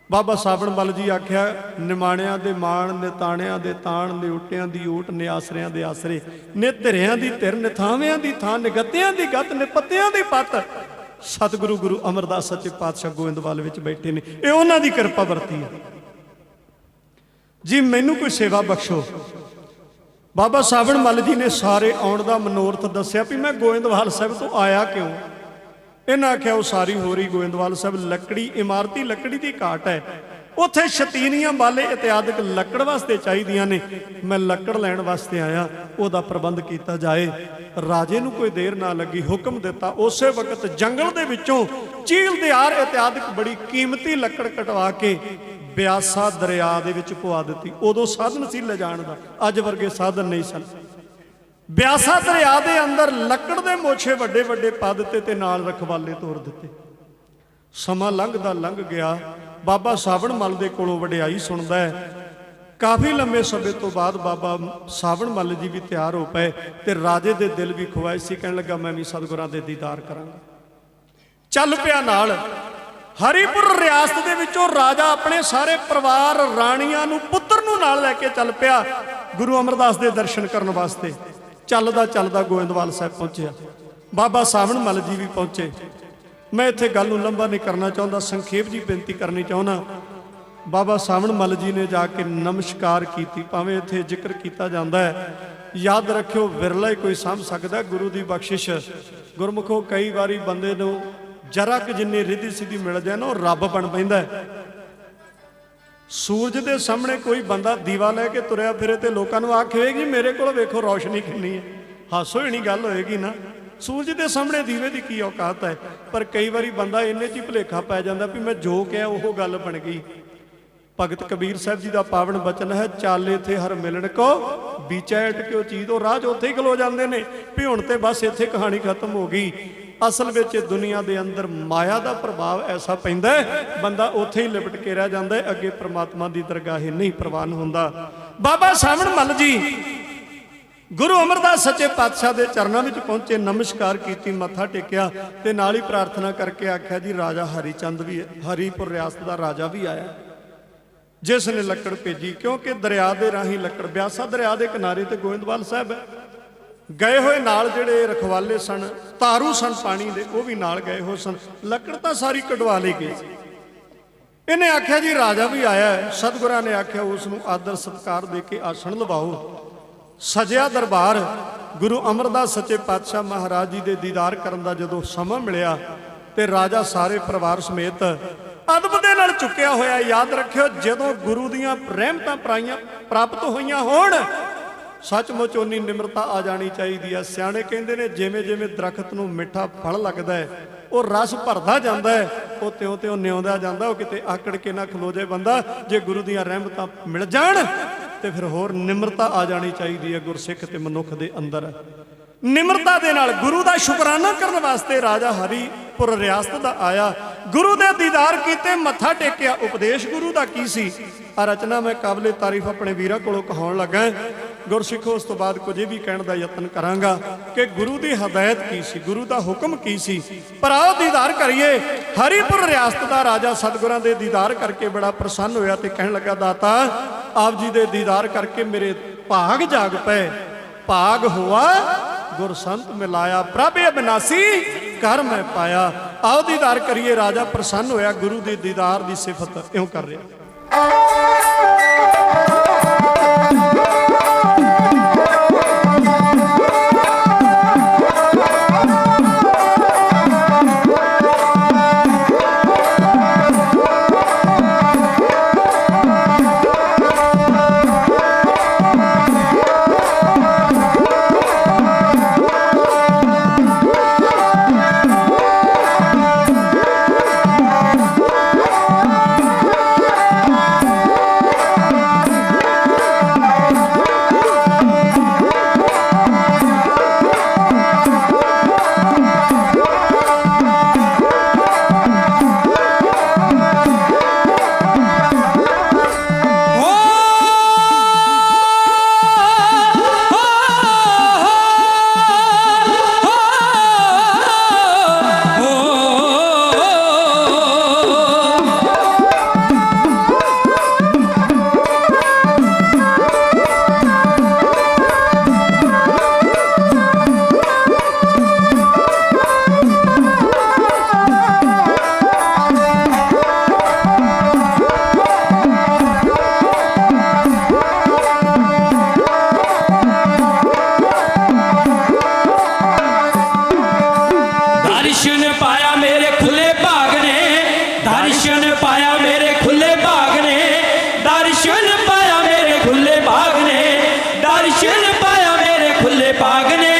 [SPEAKER 2] बाबा साबण मल जी आख्या निमाणिਆਂ ਦੇ ਮਾਣ ਨਿਤਾਣਿਆਂ ਦੇ ਤਾਣ ਨਿਉਟਿਆਂ ਦੀ ਊਟ ਨਿਆਸਰਿਆਂ ਦੇ ਆਸਰੇ ਨੇ ਧਿਰਿਆਂ ਦੀ ਧਿਰ ਨਿਥਾਵਿਆਂ ਦੀ ਥਾਂ ਨਿਗਤਿਆਂ ਦੀ ਗਤ ਨਿਪੱਤਿਆਂ ਦੀ ਪੱਤ ਸਤਿਗੁਰੂ ਗੁਰੂ ਅਮਰਦਾਸ ਸੱਚੇ ਪਾਤਸ਼ਾਹ ਗੋਇੰਦਵਾਲ ਵਿੱਚ ਬੈਠੇ ਨੇ, ਇਹ ਉਹਨਾਂ ਦੀ ਕਿਰਪਾ ਵਰਤੀ ਹੈ ਜੀ। ਮੈਨੂੰ ਕੋਈ ਸੇਵਾ ਬਖਸ਼ੋ। ਬਾਬਾ ਸਾਬਣ ਮਲ ਜੀ ਨੇ ਸਾਰੇ ਆਉਣ ਦਾ ਮਨੋਰਥ ਦੱਸਿਆ ਵੀ ਮੈਂ ਗੋਇੰਦਵਾਲ ਸਾਹਿਬ ਤੋਂ ਆਇਆ ਕਿਉਂ। ਇਹਨਾਂ ਆਖਿਆ ਉਹ ਸਾਰੀ ਹੋ ਰਹੀ ਗੋਇੰਦਵਾਲ ਸਾਹਿਬ ਲੱਕੜੀ ਇਮਾਰਤੀ ਲੱਕੜੀ ਦੀ ਘਾਟ ਹੈ, ਉੱਥੇ ਸ਼ਤੀਨੀਆਂ ਵਾਲੇ ਇਤਿਆਦਿਕ ਲੱਕੜ ਵਾਸਤੇ ਚਾਹੀਦੀਆਂ ਨੇ, ਮੈਂ ਲੱਕੜ ਲੈਣ ਵਾਸਤੇ ਆਇਆ, ਉਹਦਾ ਪ੍ਰਬੰਧ ਕੀਤਾ ਜਾਏ। ਰਾਜੇ ਨੂੰ ਕੋਈ ਦੇਰ ਨਾ ਲੱਗੀ, ਹੁਕਮ ਦਿੱਤਾ। ਉਸੇ ਵਕਤ ਜੰਗਲ ਦੇ ਵਿੱਚੋਂ ਚੀਲ ਦਿਆਰ ਇਤਿਆਦਿਕ ਬੜੀ ਕੀਮਤੀ ਲੱਕੜ ਕਟਵਾ ਕੇ ਬਿਆਸਾ ਦਰਿਆ ਦੇ ਵਿੱਚ ਪਵਾ ਦਿੱਤੀ। ਉਦੋਂ ਸਾਧਨ ਸੀ ਲਿਜਾਣ ਦਾ, ਅੱਜ ਵਰਗੇ ਸਾਧਨ ਨਹੀਂ ਸਨ। ਬਿਆਸਾ ਦਰਿਆ ਦੇ ਅੰਦਰ ਲੱਕੜ ਦੇ ਮੋਛੇ ਵੱਡੇ ਵੱਡੇ ਪਾ ਦਿੱਤੇ ਤੇ ਨਾਲ ਰਖਵਾਲੇ ਤੋਰ ਦਿੱਤੇ। ਸਮਾਂ ਲੰਘਦਾ ਲੰਘ ਗਿਆ। ਬਾਬਾ ਸਾਬਣ ਮਲ ਦੇ ਕੋਲੋਂ ਵਡਿਆਈ ਸੁਣਦਾ ਹੈ। ਕਾਫੀ ਲੰਮੇ ਸਮੇਂ ਤੋਂ ਬਾਅਦ ਬਾਬਾ ਸਾਬਣ ਮਲ ਜੀ ਵੀ ਤਿਆਰ ਹੋ ਪਏ ਤੇ ਰਾਜੇ ਦੇ ਦਿਲ ਵੀ ਖੁਆਇਸ਼ ਸੀ, ਕਹਿਣ ਲੱਗਾ ਮੈਂ ਵੀ ਸਤਿਗੁਰਾਂ ਦੇ ਦੀਦਾਰ ਕਰਾਂਗਾ। ਚੱਲ ਪਿਆ ਨਾਲ। ਹਰੀਪੁਰ ਰਿਆਸਤ ਦੇ ਵਿੱਚੋਂ ਰਾਜਾ ਆਪਣੇ ਸਾਰੇ ਪਰਿਵਾਰ ਰਾਣੀਆਂ ਨੂੰ ਪੁੱਤਰ ਨੂੰ ਨਾਲ ਲੈ ਕੇ ਚੱਲ ਪਿਆ ਗੁਰੂ ਅਮਰਦਾਸ ਦੇ ਦਰਸ਼ਨ ਕਰਨ ਵਾਸਤੇ। ਚੱਲਦਾ ਚੱਲਦਾ ਗੋਇੰਦਵਾਲ ਸਾਹਿਬ ਪਹੁੰਚਿਆ। ਬਾਬਾ ਸਾਬਣ ਮਲ ਜੀ ਵੀ ਪਹੁੰਚੇ। ਮੈਂ ਇੱਥੇ ਗੱਲ ਨੂੰ ਲੰਬਾ ਨਹੀਂ ਕਰਨਾ ਚਾਹੁੰਦਾ, ਸੰਖੇਪ ਜੀ ਬੇਨਤੀ ਕਰਨੀ ਚਾਹੁੰਦਾ। ਬਾਬਾ ਸਾਬਣ ਮਲ ਜੀ ਨੇ ਜਾ ਕੇ ਨਮਸਕਾਰ ਕੀਤੀ। ਭਾਵੇਂ ਇੱਥੇ ਜ਼ਿਕਰ ਕੀਤਾ ਜਾਂਦਾ ਹੈ, ਯਾਦ ਰੱਖਿਓ ਵਿਰਲਾ ਹੀ ਕੋਈ ਸਮਝ ਸਕਦਾ ਗੁਰੂ ਦੀ ਬਖਸ਼ਿਸ਼। ਗੁਰਮੁਖੋ ਕਈ ਵਾਰੀ ਬੰਦੇ ਨੂੰ ਜਰਾ ਕਿ ਜਿੰਨੀ ਰਿੱਧੀ ਸਿੱਧੀ ਮਿਲ ਜਾਏ ਨਾ, ਉਹ ਰੱਬ ਬਣ ਪੈਂਦਾ ਹੈ। ਸੂਰਜ ਦੇ ਸਾਹਮਣੇ ਕੋਈ ਬੰਦਾ ਦੀਵਾ ਲੈ ਕੇ ਤੁਰਿਆ ਫਿਰੇ ਤੇ ਲੋਕਾਂ ਨੂੰ ਆਖ ਹੋਏਗੀ ਮੇਰੇ ਕੋਲ ਵੇਖੋ ਰੌਸ਼ਨੀ ਕਿੰਨੀ ਹੈ, ਹਾਸੋ ਹੀ ਨਹੀਂ ਗੱਲ ਹੋਏਗੀ ਨਾ। ਸੂਰਜ ਦੇ ਸਾਹਮਣੇ ਦੀਵੇ ਦੀ ਕੀ ਔਕਾਤ ਹੈ। ਪਰ ਕਈ ਵਾਰੀ ਬੰਦਾ ਇੰਨੇ 'ਚ ਹੀ ਭੁਲੇਖਾ ਪੈ ਜਾਂਦਾ ਵੀ ਮੈਂ ਜੋ ਕਿਹਾ ਉਹ ਗੱਲ ਬਣ ਗਈ। ਭਗਤ ਕਬੀਰ ਸਾਹਿਬ ਜੀ ਦਾ ਪਾਵਨ ਬਚਨ ਹੈ, ਚਾਲੇ ਥੇ ਹਰ ਮਿਲਣ ਕੋ ਵਿਚੈ ਅਟਕਿਓ ਚੀਜ਼। ਉਹ ਰਾਜ ਉੱਥੇ ਹੀ ਖਲੋ ਜਾਂਦੇ ਨੇ ਵੀ ਹੁਣ ਤੇ ਬਸ ਇੱਥੇ ਕਹਾਣੀ ਖਤਮ ਹੋ ਗਈ। ਅਸਲ ਵਿੱਚ ਦੁਨੀਆ ਦੇ ਅੰਦਰ ਮਾਇਆ ਦਾ ਪ੍ਰਭਾਵ ਐਸਾ ਪੈਂਦਾ ਹੈ, ਬੰਦਾ ਉੱਥੇ ਹੀ ਲਿਪਟ ਕੇ ਰਹਿ ਜਾਂਦਾ ਹੈ, ਅੱਗੇ ਪ੍ਰਮਾਤਮਾ ਦੀ ਦਰਗਾਹ ਨਹੀਂ ਪ੍ਰਵਾਨ ਹੁੰਦਾ। ਬਾਬਾ ਸਾਬਣ ਮਲ ਜੀ ਗੁਰੂ ਅਮਰਦਾਸ ਸੱਚੇ ਪਾਤਸ਼ਾਹ ਦੇ ਚਰਨਾਂ ਵਿੱਚ ਪਹੁੰਚੇ, ਨਮਸਕਾਰ ਕੀਤੀ, ਮੱਥਾ ਟੇਕਿਆ ਤੇ ਨਾਲ ਹੀ ਪ੍ਰਾਰਥਨਾ ਕਰਕੇ ਆਖਿਆ ਜੀ ਰਾਜਾ ਹਰੀ ਚੰਦ ਵੀ ਹਰੀਪੁਰ ਰਿਆਸਤ ਦਾ ਰਾਜਾ ਵੀ ਆਇਆ, ਜਿਸ ਨੇ ਲੱਕੜ ਭੇਜੀ। ਕਿਉਂਕਿ ਦਰਿਆ ਦੇ ਰਾਹੀਂ ਲੱਕੜ, ਬਿਆਸਾ ਦਰਿਆ ਦੇ ਕਿਨਾਰੇ ਤੇ ਗੋਇੰਦਵਾਲ ਸਾਹਿਬ ਹੈ। ਗਏ ਹੋਏ ਨਾਲ ਜਿਹੜੇ ਰਖਵਾਲੇ ਸਨ, ਤਾਰੂ ਸਨ ਪਾਣੀ ਦੇ, ਉਹ ਵੀ ਨਾਲ ਗਏ ਹੋਏ ਸਨ। ਲੱਕੜ ਤਾਂ ਸਾਰੀ ਕਢਵਾ ਲਈ ਗਈ। ਇਹਨੇ ਆਖਿਆ ਜੀ ਰਾਜਾ ਵੀ ਆਇਆ ਹੈ। ਸਤਿਗੁਰਾਂ ਨੇ ਆਖਿਆ ਉਸ ਨੂੰ ਆਦਰ ਸਤਿਕਾਰ ਦੇ ਕੇ ਆਸਣ ਲਵਾਓ। ਸਜਿਆ ਦਰਬਾਰ। ਗੁਰੂ ਅਮਰਦਾਸ ਸੱਚੇ ਪਾਤਸ਼ਾਹ ਮਹਾਰਾਜ ਜੀ ਦੇ ਦੀਦਾਰ ਕਰਨ ਦਾ ਜਦੋਂ ਸਮਾਂ ਮਿਲਿਆ ਤੇ ਰਾਜਾ ਸਾਰੇ ਪਰਿਵਾਰ ਸਮੇਤ ਅਦਬ ਦੇ ਨਾਲ ਚੁੱਕਿਆ ਹੋਇਆ। ਯਾਦ ਰੱਖਿਓ ਜਦੋਂ ਗੁਰੂ ਦੀਆਂ ਰਹਿਮਤਾਂ ਪ੍ਰਾਪਤ ਹੋਈਆਂ ਹੋਣ, ਸੱਚਮੁੱਚ ਉਨੀ ਨਿਮਰਤਾ ਆ ਜਾਣੀ ਚਾਹੀਦੀ ਹੈ। ਸਿਆਣੇ ਕਹਿੰਦੇ ਨੇ ਜਿਵੇਂ ਜਿਵੇਂ ਦਰਖਤ ਨੂੰ ਮਿੱਠਾ ਫਲ ਲੱਗਦਾ ਹੈ, ਉਹ ਰਸ ਭਰਦਾ ਜਾਂਦਾ ਹੈ, ਉਹ ਤਿਉਂ ਨਿਉਂਦਾ ਜਾਂਦਾ। ਉਹ ਕਿਤੇ ਆਕੜ ਕੇ ਨਾ ਖਲੋ ਜਾਏ ਬੰਦਾ। ਜੇ ਗੁਰੂ ਦੀਆਂ ਰਹਿਮਤਾਂ ਮਿਲ ਜਾਣ ਤੇ ਫਿਰ ਹੋਰ ਨਿਮਰਤਾ ਆ ਜਾਣੀ ਚਾਹੀਦੀ ਹੈ ਗੁਰਸਿੱਖ ਤੇ ਮਨੁੱਖ ਦੇ ਅੰਦਰ। ਨਿਮਰਤਾ ਦੇ ਨਾਲ ਗੁਰੂ ਦਾ ਸ਼ੁਕਰਾਨਾ ਕਰਨ ਵਾਸਤੇ ਰਾਜਾ ਹਰੀਪੁਰ ਰਿਆਸਤ ਦਾ ਆਇਆ। ਗੁਰੂ ਦੇ ਦੀਦਾਰ ਕੀਤੇ, ਮੱਥਾ ਟੇਕਿਆ। ਉਪਦੇਸ਼ ਗੁਰੂ ਦਾ ਕੀ ਸੀ? ਆ ਰਚਨਾ ਮੈਂ ਕਾਬਲੇ ਤਾਰੀਫ ਆਪਣੇ ਵੀਰਾਂ ਕੋਲੋਂ ਕਹਾਉਣ ਲੱਗਾ। ਗੁਰਸਿੱਖੋ ਉਸ ਤੋਂ ਬਾਅਦ ਕੁਝ ਵੀ ਕਹਿਣ ਦਾ ਯਤਨ ਕਰਾਂਗਾ ਕਿ ਗੁਰੂ ਦੀ ਹਦਾਇਤ ਕੀ ਸੀ, ਗੁਰੂ ਦਾ ਹੁਕਮ ਕੀ ਸੀ। ਪਰ ਆਓ ਦੀਦਾਰ ਕਰੀਏ। ਹਰੀਪੁਰ ਰਿਆਸਤ ਦਾ ਰਾਜਾ ਸਤਿਗੁਰਾਂ ਦੇ ਦੀਦਾਰ ਕਰਕੇ ਬੜਾ ਪ੍ਰਸੰਨ ਹੋਇਆ ਤੇ ਕਹਿਣ ਲੱਗਾ ਦਾਤਾ ਆਪ ਜੀ ਦੇ ਦੀਦਾਰ ਕਰਕੇ ਮੇਰੇ ਭਾਗ ਜਾਗ ਪਏ। ਭਾਗ ਹੋਆ ਗੁਰ ਸੰਤ ਮਿਲਾਇਆ, ਪ੍ਰਭ ਅਬਿਨਾਸੀ ਕਰ ਮੈਂ ਪਾਇਆ। ਆਓ ਦੀਦਾਰ ਕਰੀਏ। ਰਾਜਾ ਪ੍ਰਸੰਨ ਹੋਇਆ, ਗੁਰੂ ਦੇ ਦੀਦਾਰ ਦੀ ਸਿਫਤ ਇਉਂ ਕਰ ਰਿਹਾ।
[SPEAKER 1] भाग ने।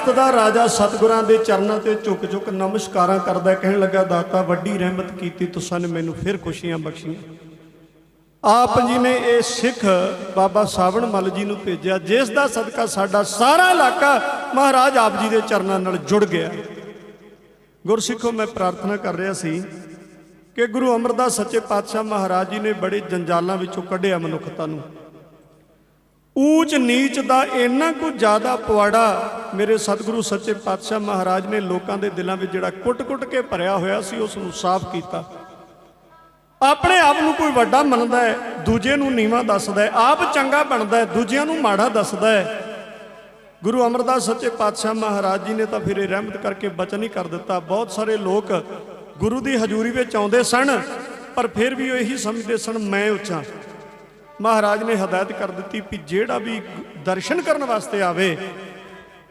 [SPEAKER 2] ਦਾ ਰਾਜਾ ਸਤਿਗੁਰਾਂ ਦੇ ਚਰਨਾਂ ਤੇ ਝੁਕ ਝੁਕ ਨਮਸਕਾਰਾਂ ਕਰਦਾ ਕਹਿਣ ਲੱਗਾ, ਦਾਤਾ ਵੱਡੀ ਰਹਿਮਤ ਕੀਤੀ ਤੁਸਾਂ ਨੇ ਮੈਨੂੰ ਫਿਰ ਖੁਸ਼ੀਆਂ ਬਖਸ਼ੀਆਂ। ਆਪ ਜੀ ਨੇ ਇਹ ਸਿੱਖ ਬਾਬਾ ਸਾਵਣ ਮੱਲ ਜੀ ਨੂੰ ਭੇਜਿਆ, ਜਿਸ ਦਾ ਸਦਕਾ ਸਾਡਾ ਸਾਰਾ ਇਲਾਕਾ ਮਹਾਰਾਜ ਆਪ ਜੀ ਦੇ ਚਰਨਾਂ ਨਾਲ ਜੁੜ ਗਿਆ। ਗੁਰਸਿੱਖੋ, ਮੈਂ ਪ੍ਰਾਰਥਨਾ ਕਰ ਰਿਹਾ ਸੀ ਕਿ ਗੁਰੂ ਅਮਰਦਾਸ ਸੱਚੇ ਪਾਤਸ਼ਾਹ ਮਹਾਰਾਜ ਜੀ ਨੇ ਬੜੇ ਜੰਜਾਲਾਂ ਵਿੱਚੋਂ ਕੱਢਿਆ ਮਨੁੱਖਤਾ ਨੂੰ। ਊਚ ਨੀਚ ਦਾ ਇੰਨਾ ਕੁ ਜ਼ਿਆਦਾ ਪਵਾੜਾ ਮੇਰੇ ਸਤਿਗੁਰੂ ਸੱਚੇ ਪਾਤਸ਼ਾਹ ਮਹਾਰਾਜ ਨੇ ਲੋਕਾਂ ਦੇ ਦਿਲਾਂ ਵਿੱਚ ਜਿਹੜਾ ਕੁੱਟ-ਕੁੱਟ ਕੇ ਭਰਿਆ ਹੋਇਆ ਸੀ ਉਸ ਨੂੰ ਸਾਫ਼ ਕੀਤਾ। ਆਪਣੇ ਆਪ ਨੂੰ ਕੋਈ ਵੱਡਾ ਮੰਨਦਾ ਹੈ, ਦੂਜੇ ਨੂੰ ਨੀਵਾਂ ਦੱਸਦਾ ਹੈ, ਆਪ ਚੰਗਾ ਬਣਦਾ ਹੈ, ਦੂਜਿਆਂ ਨੂੰ ਮਾੜਾ ਦੱਸਦਾ ਹੈ। ਗੁਰੂ ਅਮਰਦਾਸ ਸੱਚੇ ਪਾਤਸ਼ਾਹ ਮਹਾਰਾਜ ਜੀ ਨੇ ਤਾਂ ਫਿਰ ਇਹ ਰਹਿਮਤ ਕਰਕੇ ਬਚਨ ਹੀ ਕਰ ਦਿੱਤਾ। ਬਹੁਤ ਸਾਰੇ ਲੋਕ ਗੁਰੂ ਦੀ ਹਜ਼ੂਰੀ ਵਿੱਚ ਆਉਂਦੇ ਸਨ, ਪਰ ਫਿਰ ਵੀ ਉਹ ਇਹੀ ਸਮਝਦੇ ਸਨ ਮੈਂ ਉੱਚਾ। ਮਹਾਰਾਜ ਨੇ ਹਦਾਇਤ ਕਰ ਦਿੱਤੀ ਵੀ ਜਿਹੜਾ ਵੀ ਦਰਸ਼ਨ ਕਰਨ ਵਾਸਤੇ ਆਵੇ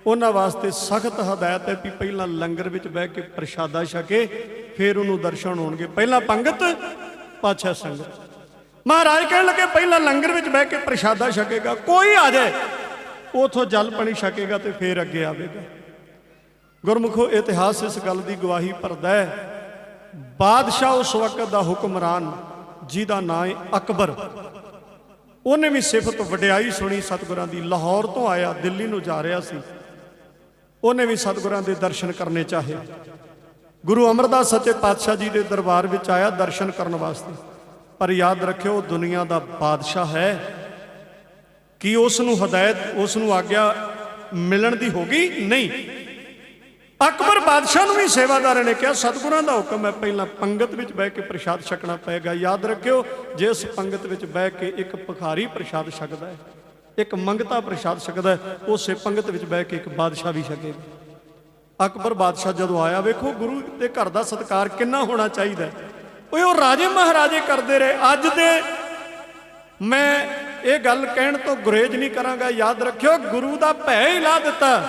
[SPEAKER 2] ਉਹਨਾਂ ਵਾਸਤੇ ਸਖਤ ਹਦਾਇਤ ਹੈ ਵੀ ਪਹਿਲਾਂ ਲੰਗਰ ਵਿੱਚ ਬਹਿ ਕੇ ਪ੍ਰਸ਼ਾਦਾ ਛਕੇ, ਫਿਰ ਉਹਨੂੰ ਦਰਸ਼ਨ ਹੋਣਗੇ। ਪਹਿਲਾਂ ਪੰਗਤ, ਪਾਛਾ ਸੰਗਤ। ਮਹਾਰਾਜ ਕਹਿਣ ਲੱਗੇ ਪਹਿਲਾਂ ਲੰਗਰ ਵਿੱਚ ਬਹਿ ਕੇ ਪ੍ਰਸ਼ਾਦਾ ਛਕੇਗਾ, ਕੋਈ ਆ ਜਾਏ ਉਥੋਂ ਜਲ ਪਾਣੀ ਛਕੇਗਾ ਤੇ ਫਿਰ ਅੱਗੇ ਆਵੇਗਾ। ਗੁਰਮੁਖੋ ਇਤਿਹਾਸ ਇਸ ਗੱਲ ਦੀ ਗਵਾਹੀ ਭਰਦਾ ਹੈ। ਬਾਦਸ਼ਾਹ ਉਸ ਵਕਤ ਦਾ ਹੁਕਮਰਾਨ ਜਿਹਦਾ ਨਾਂ ਹੈ ਅਕਬਰ, ਉਹਨੇ ਵੀ ਸਿਫਤ ਵਡਿਆਈ ਸੁਣੀ ਸਤਿਗੁਰਾਂ ਦੀ। ਲਾਹੌਰ ਤੋਂ ਆਇਆ, ਦਿੱਲੀ ਨੂੰ ਜਾ ਰਿਹਾ ਸੀ, ਉਹਨੇ ਵੀ ਸਤਿਗੁਰਾਂ ਦੇ ਦਰਸ਼ਨ ਕਰਨੇ ਚਾਹੇ। ਗੁਰੂ ਅਮਰਦਾਸ ਸੱਚੇ ਪਾਤਸ਼ਾਹ ਜੀ ਦੇ ਦਰਬਾਰ ਵਿੱਚ ਆਇਆ ਦਰਸ਼ਨ ਕਰਨ ਵਾਸਤੇ, ਪਰ ਯਾਦ ਰੱਖਿਓ ਉਹ ਦੁਨੀਆ ਦਾ ਬਾਦਸ਼ਾਹ ਹੈ। ਕੀ ਉਸ ਨੂੰ ਹਦਾਇਤ, ਉਸ ਨੂੰ ਆਗਿਆ ਮਿਲਣ ਦੀ ਹੋਗੀ? ਨਹੀਂ। ਅਕਬਰ ਬਾਦਸ਼ਾਹ ਨੂੰ ਵੀ ਸੇਵਾਦਾਰਾਂ ਨੇ ਕਿਹਾ ਸਤਿਗੁਰਾਂ ਦਾ ਹੁਕਮ ਹੈ ਪਹਿਲਾਂ ਪੰਗਤ ਵਿੱਚ ਬਹਿ ਕੇ ਪ੍ਰਸ਼ਾਦ ਛਕਣਾ ਪਏਗਾ। ਯਾਦ ਰੱਖਿਓ ਜਿਸ ਪੰਗਤ ਵਿੱਚ ਬਹਿ ਕੇ ਇੱਕ ਭਿਖਾਰੀ ਪ੍ਰਸ਼ਾਦ ਛਕਦਾ ਹੈ, ਇੱਕ ਮੰਗਤਾ ਪ੍ਰਸ਼ਾਦ ਛਕਦਾ ਹੈ, ਉਸੇ ਪੰਗਤ ਵਿੱਚ ਬਹਿ ਕੇ ਇੱਕ ਬਾਦਸ਼ਾਹ ਵੀ ਛਕੇਗਾ। ਅਕਬਰ ਬਾਦਸ਼ਾਹ ਜਦੋਂ ਆਇਆ, ਵੇਖੋ ਗੁਰੂ ਦੇ ਘਰ ਦਾ ਸਤਿਕਾਰ ਕਿੰਨਾ ਹੋਣਾ ਚਾਹੀਦਾ। ਉਹ ਰਾਜੇ ਮਹਾਰਾਜੇ ਕਰਦੇ ਰਹੇ। ਅੱਜ ਦੇ ਮੈਂ ਇਹ ਗੱਲ ਕਹਿਣ ਤੋਂ ਗੁਰੇਜ਼ ਨਹੀਂ ਕਰਾਂਗਾ। ਯਾਦ ਰੱਖਿਓ ਗੁਰੂ ਦਾ ਭੈ ਹੀ ਲਾ ਦਿੱਤਾ।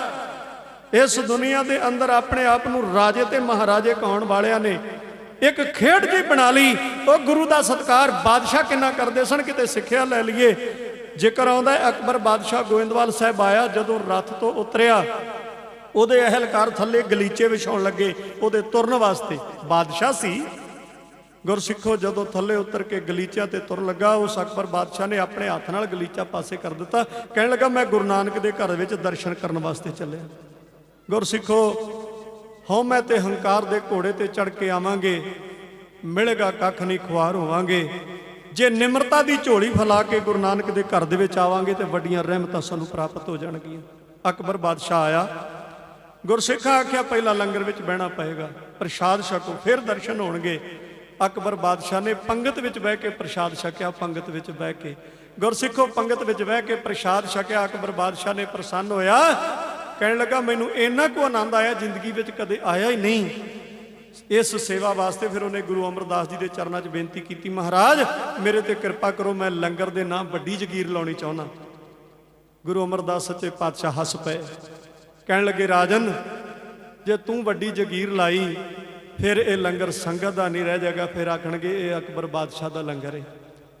[SPEAKER 2] ਇਸ ਦੁਨੀਆ ਦੇ ਅੰਦਰ ਆਪਣੇ ਆਪ ਨੂੰ ਰਾਜੇ ਤੇ ਮਹਾਰਾਜੇ ਕਹਾਉਣ ਵਾਲਿਆਂ ਨੇ ਇੱਕ ਖੇਡ ਜੀ ਬਣਾ ਲਈ। ਉਹ ਗੁਰੂ ਦਾ ਸਤਿਕਾਰ ਬਾਦਸ਼ਾਹ ਕਿੰਨਾ ਕਰਦੇ ਸਨ, ਕਿਤੇ ਸਿੱਖਿਆ ਲੈ ਲਈਏ। ਜ਼ਿਕਰ ਆਉਂਦਾ ਅਕਬਰ ਬਾਦਸ਼ਾਹ ਗੋਇੰਦਵਾਲ ਸਾਹਿਬ ਆਇਆ, ਜਦੋਂ ਰੱਥ ਤੋਂ ਉਤਰਿਆ ਉਹਦੇ ਅਹਿਲਕਾਰ ਥੱਲੇ ਗਲੀਚੇ ਵਿਛਾਉਣ ਲੱਗੇ ਉਹਦੇ ਤੁਰਨ ਵਾਸਤੇ। ਬਾਦਸ਼ਾਹ ਸੀ। ਗੁਰਸਿੱਖੋ ਜਦੋਂ ਥੱਲੇ ਉਤਰ ਕੇ ਗਲੀਚਿਆਂ ਤੇ ਤੁਰਨ ਲੱਗਾ, ਉਸ ਅਕਬਰ ਬਾਦਸ਼ਾਹ ਨੇ ਆਪਣੇ ਹੱਥ ਨਾਲ ਗਲੀਚਾ ਪਾਸੇ ਕਰ ਦਿੱਤਾ। ਕਹਿਣ ਲੱਗਾ ਮੈਂ ਗੁਰੂ ਨਾਨਕ ਦੇ ਘਰ ਵਿੱਚ ਦਰਸ਼ਨ ਕਰਨ ਵਾਸਤੇ ਚੱਲਿਆ। ਗੁਰਸਿੱਖੋ ਹਉਮੈ ਤੇ ਹੰਕਾਰ ਦੇ ਘੋੜੇ ਤੇ ਚੜ ਕੇ ਆਵਾਂਗੇ, ਮਿਲੇਗਾ ਕੱਖ ਨਹੀਂ, ਖੁਆਰ ਹੋਵਾਂਗੇ। ਜੇ ਨਿਮਰਤਾ ਦੀ ਝੋਲੀ ਫੈਲਾ ਕੇ ਗੁਰੂ ਨਾਨਕ ਦੇ ਘਰ ਦੇ ਵਿੱਚ ਆਵਾਂਗੇ ਤੇ ਵੱਡੀਆਂ ਰਹਿਮਤਾਂ ਸਾਨੂੰ ਪ੍ਰਾਪਤ ਹੋ ਜਾਣਗੀਆਂ। ਅਕਬਰ ਬਾਦਸ਼ਾਹ ਆਇਆ, ਗੁਰਸਿੱਖਾਂ ਆਖਿਆ ਪਹਿਲਾਂ ਲੰਗਰ ਵਿੱਚ ਬਹਿਣਾ ਪਏਗਾ, ਪ੍ਰਸ਼ਾਦ ਛਕੋ ਫਿਰ ਦਰਸ਼ਨ ਹੋਣਗੇ। ਅਕਬਰ ਬਾਦਸ਼ਾਹ ਨੇ ਪੰਗਤ ਵਿੱਚ ਬਹਿ ਕੇ ਪ੍ਰਸ਼ਾਦ ਛਕਿਆ। ਪੰਗਤ ਵਿੱਚ ਬਹਿ ਕੇ ਗੁਰਸਿੱਖੋ ਪੰਗਤ ਵਿੱਚ ਬਹਿ ਕੇ ਪ੍ਰਸ਼ਾਦ ਛਕਿਆ। ਅਕਬਰ ਬਾਦਸ਼ਾਹ ਨੇ ਪ੍ਰਸੰਨ ਹੋਇਆ, ਕਹਿਣ ਲੱਗਾ ਮੈਨੂੰ ਇੰਨਾ ਕੁ ਆਨੰਦ ਆਇਆ ਜ਼ਿੰਦਗੀ ਵਿੱਚ ਕਦੇ ਆਇਆ ਹੀ ਨਹੀਂ। ਇਸ ਸੇਵਾ ਵਾਸਤੇ ਫਿਰ ਉਹਨੇ ਗੁਰੂ ਅਮਰਦਾਸ ਜੀ ਦੇ ਚਰਨਾਂ 'ਚ ਬੇਨਤੀ ਕੀਤੀ, ਮਹਾਰਾਜ ਮੇਰੇ ਤੇ ਕਿਰਪਾ ਕਰੋ, ਮੈਂ ਲੰਗਰ ਦੇ ਨਾਮ ਵੱਡੀ ਜਗੀਰ ਲਾਉਣੀ ਚਾਹੁੰਦਾ। ਗੁਰੂ ਅਮਰਦਾਸ ਸੱਚੇ ਪਾਤਸ਼ਾਹ ਹੱਸ ਪਏ, ਕਹਿਣ ਲੱਗੇ ਰਾਜਨ ਜੇ ਤੂੰ ਵੱਡੀ ਜਗੀਰ ਲਾਈ ਫਿਰ ਇਹ ਲੰਗਰ ਸੰਗਤ ਦਾ ਨਹੀਂ ਰਹਿ ਜਾਏਗਾ। ਫਿਰ ਆਖਣਗੇ ਇਹ ਅਕਬਰ ਬਾਦਸ਼ਾਹ ਦਾ ਲੰਗਰ ਹੈ,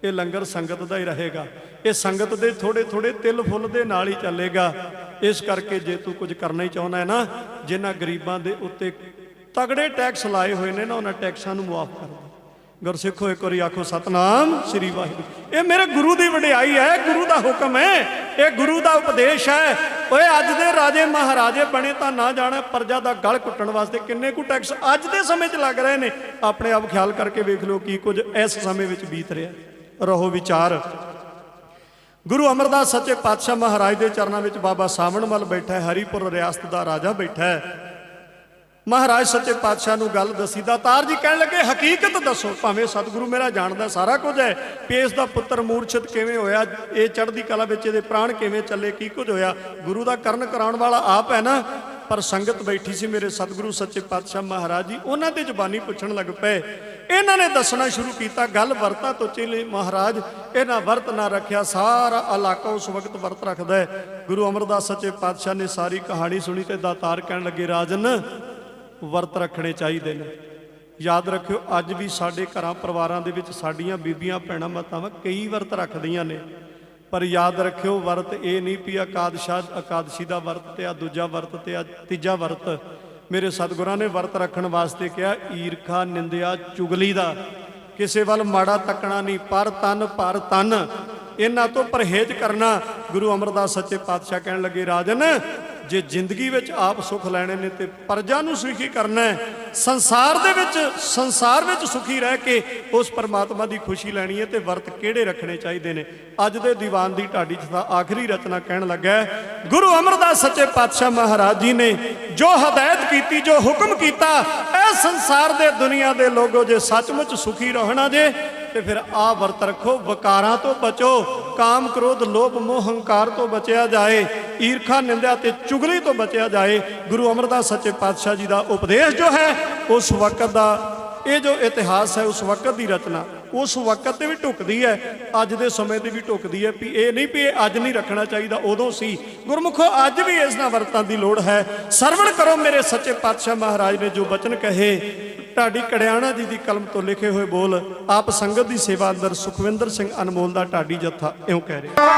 [SPEAKER 2] ਇਹ ਲੰਗਰ ਸੰਗਤ ਦਾ ਹੀ ਰਹੇਗਾ, ਇਹ ਸੰਗਤ ਦੇ ਥੋੜੇ ਥੋੜੇ ਤਿਲ ਫੁੱਲ ਦੇ ਨਾਲ ਹੀ ਚੱਲੇਗਾ। ਇਸ ਕਰਕੇ ਜੇ ਤੂੰ ਕੁਝ ਕਰਨਾ ਹੀ ਚਾਹੁੰਦਾ ਹੈ ਨਾ, ਜਿਨ੍ਹਾਂ ਗਰੀਬਾਂ ਦੇ ਉੱਤੇ ਤਗੜੇ ਟੈਕਸ ਲਾਏ ਹੋਏ ਨੇ ਨਾ, ਉਹਨਾਂ ਟੈਕਸਾਂ ਨੂੰ ਮੁਆਫ ਕਰ ਦੇ। ਗੁਰਸਿੱਖੋ ਇੱਕ ਵਾਰੀ ਆਖੋ ਸਤਨਾਮ ਸ੍ਰੀ ਵਾਹਿਗੁਰੂ। ਇਹ ਮੇਰੇ ਗੁਰੂ ਦੀ ਵਡਿਆਈ ਹੈ, ਗੁਰੂ ਦਾ ਹੁਕਮ ਹੈ, ਇਹ ਗੁਰੂ ਦਾ ਉਪਦੇਸ਼ ਹੈ। ਓਏ ਅੱਜ ਦੇ ਰਾਜੇ ਮਹਾਰਾਜੇ ਬਣੇ ਤਾਂ ਨਾ ਜਾਣਾ ਪ੍ਰਜਾ ਦਾ ਗਲ ਘੁੱਟਣ ਵਾਸਤੇ ਕਿੰਨੇ ਕੁ ਟੈਕਸ ਅੱਜ ਦੇ ਸਮੇਂ 'ਚ ਲੱਗ ਰਹੇ ਨੇ। ਆਪਣੇ ਆਪ ਖਿਆਲ ਕਰਕੇ ਵੇਖ ਲਓ ਕੀ ਕੁਝ ਇਸ ਸਮੇਂ ਵਿੱਚ ਬੀਤ ਰਿਹਾ। ਰਹੋ ਵਿਚਾਰ। ਗੁਰੂ ਅਮਰਦਾਸ ਸੱਚੇ ਪਾਤਸ਼ਾਹ ਮਹਾਰਾਜ ਦੇ ਚਰਨਾਂ ਵਿੱਚ ਬਾਬਾ ਸਾਵਣਮਲ ਬੈਠਾ ਹੈ, ਹਰੀਪੁਰ ਰਿਆਸਤ ਦਾ ਰਾਜਾ ਬੈਠਾ ਹੈ। ਮਹਾਰਾਜ ਸੱਚੇ ਪਾਤਸ਼ਾਹ ਨੂੰ ਗੱਲ ਦੱਸੀ। ਦਾਤਾਰ ਜੀ ਕਹਿਣ ਲੱਗੇ ਹਕੀਕਤ ਦੱਸੋ। ਭਾਵੇਂ ਸਤਿਗੁਰੂ ਮੇਰਾ ਜਾਣਦਾ ਸਾਰਾ ਕੁਝ ਹੈ, ਪੇਸ ਦਾ ਪੁੱਤਰ ਮੂਰਛਿਤ ਕਿਵੇਂ ਹੋਇਆ, ਇਹ ਚੜ੍ਹਦੀ ਕਲਾ ਵਿੱਚ ਇਹਦੇ ਪ੍ਰਾਣ ਕਿਵੇਂ ਚੱਲੇ, ਕੀ ਕੁਝ ਹੋਇਆ, ਗੁਰੂ ਦਾ ਕਰਨ ਕਰਾਉਣ ਵਾਲਾ ਆਪ ਹੈ ਨਾ। ਪਰ ਸੰਗਤ ਬੈਠੀ ਸੀ ਮੇਰੇ ਸਤਿਗੁਰੂ ਸੱਚੇ ਪਾਤਸ਼ਾਹ ਮਹਾਰਾਜ ਜੀ, ਉਹਨਾਂ ਦੀ ਜ਼ੁਬਾਨੀ ਪੁੱਛਣ ਲੱਗ ਪਏ। ਇਹਨਾਂ ਨੇ ਦੱਸਣਾ ਸ਼ੁਰੂ ਕੀਤਾ। ਗੱਲ ਵਰਤਾਂ ਤੋਂ ਚੱਲੀ। ਮਹਾਰਾਜ ਇਹਨਾਂ ਵਰਤ ਨਾ ਰੱਖਿਆ, ਸਾਰਾ ਇਲਾਕਾ ਉਸ ਵਕਤ ਵਰਤ ਰੱਖਦਾ ਹੈ। ਗੁਰੂ ਅਮਰਦਾਸ ਸੱਚੇ ਪਾਤਸ਼ਾਹ ਨੇ ਸਾਰੀ ਕਹਾਣੀ ਸੁਣੀ ਤੇ ਦਾਤਾਰ ਕਹਿਣ ਲੱਗੇ ਰਾਜਨ ਵਰਤ ਰੱਖਣੇ ਚਾਹੀਦੇ ਨੇ। ਯਾਦ ਰੱਖਿਓ ਅੱਜ ਵੀ ਸਾਡੇ ਘਰਾਂ ਪਰਿਵਾਰਾਂ ਦੇ ਵਿੱਚ ਸਾਡੀਆਂ ਬੀਬੀਆਂ ਭੈਣਾਂ ਮਾਤਾਵਾਂ ਕਈ ਵਰਤ ਰੱਖਦੀਆਂ ਨੇ, ਪਰ ਯਾਦ ਰੱਖਿਓ ਵਰਤ ਇਹ ਨਹੀਂ ਵੀ ਇਕਾਦਸ਼ੀ ਦਾ ਵਰਤ ਤੇ ਆ ਦੂਜਾ ਵਰਤ ਤੇ ਆ ਤੀਜਾ ਵਰਤ। ਮੇਰੇ ਸਤਿਗੁਰਾਂ ਨੇ ਵਰਤ ਰੱਖਣ ਵਾਸਤੇ ਕਿਹਾ ਈਰਖਾ ਨਿੰਦਿਆ ਚੁਗਲੀ ਦਾ, ਕਿਸੇ ਵੱਲ ਮਾੜਾ ਤੱਕਣਾ ਨਹੀਂ, ਪਰ ਤਨ ਇਹਨਾਂ ਤੋਂ ਪਰਹੇਜ਼ ਕਰਨਾ। ਗੁਰੂ ਅਮਰਦਾਸ ਸੱਚੇ ਪਾਤਸ਼ਾਹ ਕਹਿਣ ਲੱਗੇ ਰਾਜਨ ਜੇ ਜ਼ਿੰਦਗੀ ਵਿੱਚ ਆਪ ਸੁਖ ਲੈਣੇ ਨੇ ਤੇ ਪ੍ਰਜਾ ਨੂੰ ਸੁਖੀ ਕਰਨਾ ਹੈ, ਸੰਸਾਰ ਵਿੱਚ ਸੁਖੀ ਰਹਿ ਕੇ ਉਸ ਪਰਮਾਤਮਾ ਦੀ ਖੁਸ਼ੀ ਲੈਣੀ ਹੈ ਤੇ ਵਰਤ ਕਿਹੜੇ ਰੱਖਣੇ ਚਾਹੀਦੇ ਨੇ। ਅੱਜ ਦੇ ਦੀਵਾਨ ਦੀ ਢਾਡੀ 'ਚ ਤਾਂ ਆਖਰੀ ਰਚਨਾ ਕਹਿਣ ਲੱਗਾ ਹੈ, ਗੁਰੂ ਅਮਰਦਾਸ ਸੱਚੇ ਪਾਤਸ਼ਾਹ ਮਹਾਰਾਜ ਜੀ ਨੇ ਜੋ ਹਦਾਇਤ ਕੀਤੀ, ਜੋ ਹੁਕਮ ਕੀਤਾ, ਇਹ ਸੰਸਾਰ ਦੇ ਦੁਨੀਆ ਦੇ ਲੋਗੋ ਜੇ ਸੱਚਮੁੱਚ ਸੁਖੀ ਰਹਿਣਾ ਜੇ ਤੇ ਫਿਰ ਆ ਵਰਤ ਰੱਖੋ, ਵਕਾਰਾਂ ਤੋਂ ਬਚੋ, ਕਾਮ ਕ੍ਰੋਧ ਲੋਭ ਮੋਹ ਹੰਕਾਰ ਤੋਂ ਬਚਿਆ ਜਾਏ, ਈਰਖਾ ਨਿੰਦਿਆ ਤੇ ਚੁਗਲੀ ਤੋਂ ਬਚਿਆ ਜਾਏ। ਗੁਰੂ ਅਮਰਦਾਸ ਸੱਚੇ ਪਾਤਸ਼ਾਹ ਜੀ ਦਾ ਉਪਦੇਸ਼ ਜੋ ਹੈ, ਉਸ ਵਕਤ ਦਾ ਇਹ ਜੋ ਇਤਿਹਾਸ ਹੈ, ਉਸ ਵਕਤ ਦੀ ਰਚਨਾ ਉਸ ਵਕਤ ਤੇ ਵੀ ਢੁਕਦੀ ਹੈ, ਅੱਜ ਦੇ ਸਮੇਂ ਤੇ ਵੀ ਢੁਕਦੀ ਹੈ। ਵੀ ਇਹ ਨਹੀਂ ਵੀ ਇਹ ਅੱਜ ਨਹੀਂ ਰੱਖਣਾ ਚਾਹੀਦਾ, ਉਦੋਂ ਸੀ। ਗੁਰਮੁਖੋ ਅੱਜ ਵੀ ਇਸ ਨਾਲ ਵਰਤਾਂ ਦੀ ਲੋੜ ਹੈ। ਸਰਵਣ ਕਰੋ ਮੇਰੇ ਸੱਚੇ ਪਾਤਸ਼ਾਹ ਮਹਾਰਾਜ ਨੇ ਜੋ ਬਚਨ ਕਹੇ। ਢਾਡੀ ਕੜਿਆਣਾ ਜੀ ਦੀ ਕਲਮ ਤੋਂ ਲਿਖੇ ਹੋਏ ਬੋਲ, ਆਪ ਸੰਗਤ ਦੀ ਸੇਵਾ ਅੰਦਰ ਸੁਖਵਿੰਦਰ ਸਿੰਘ ਅਨਮੋਲ ਦਾ ਢਾਡੀ ਜੱਥਾ ਇਉਂ ਕਹਿ ਰਿਹਾ।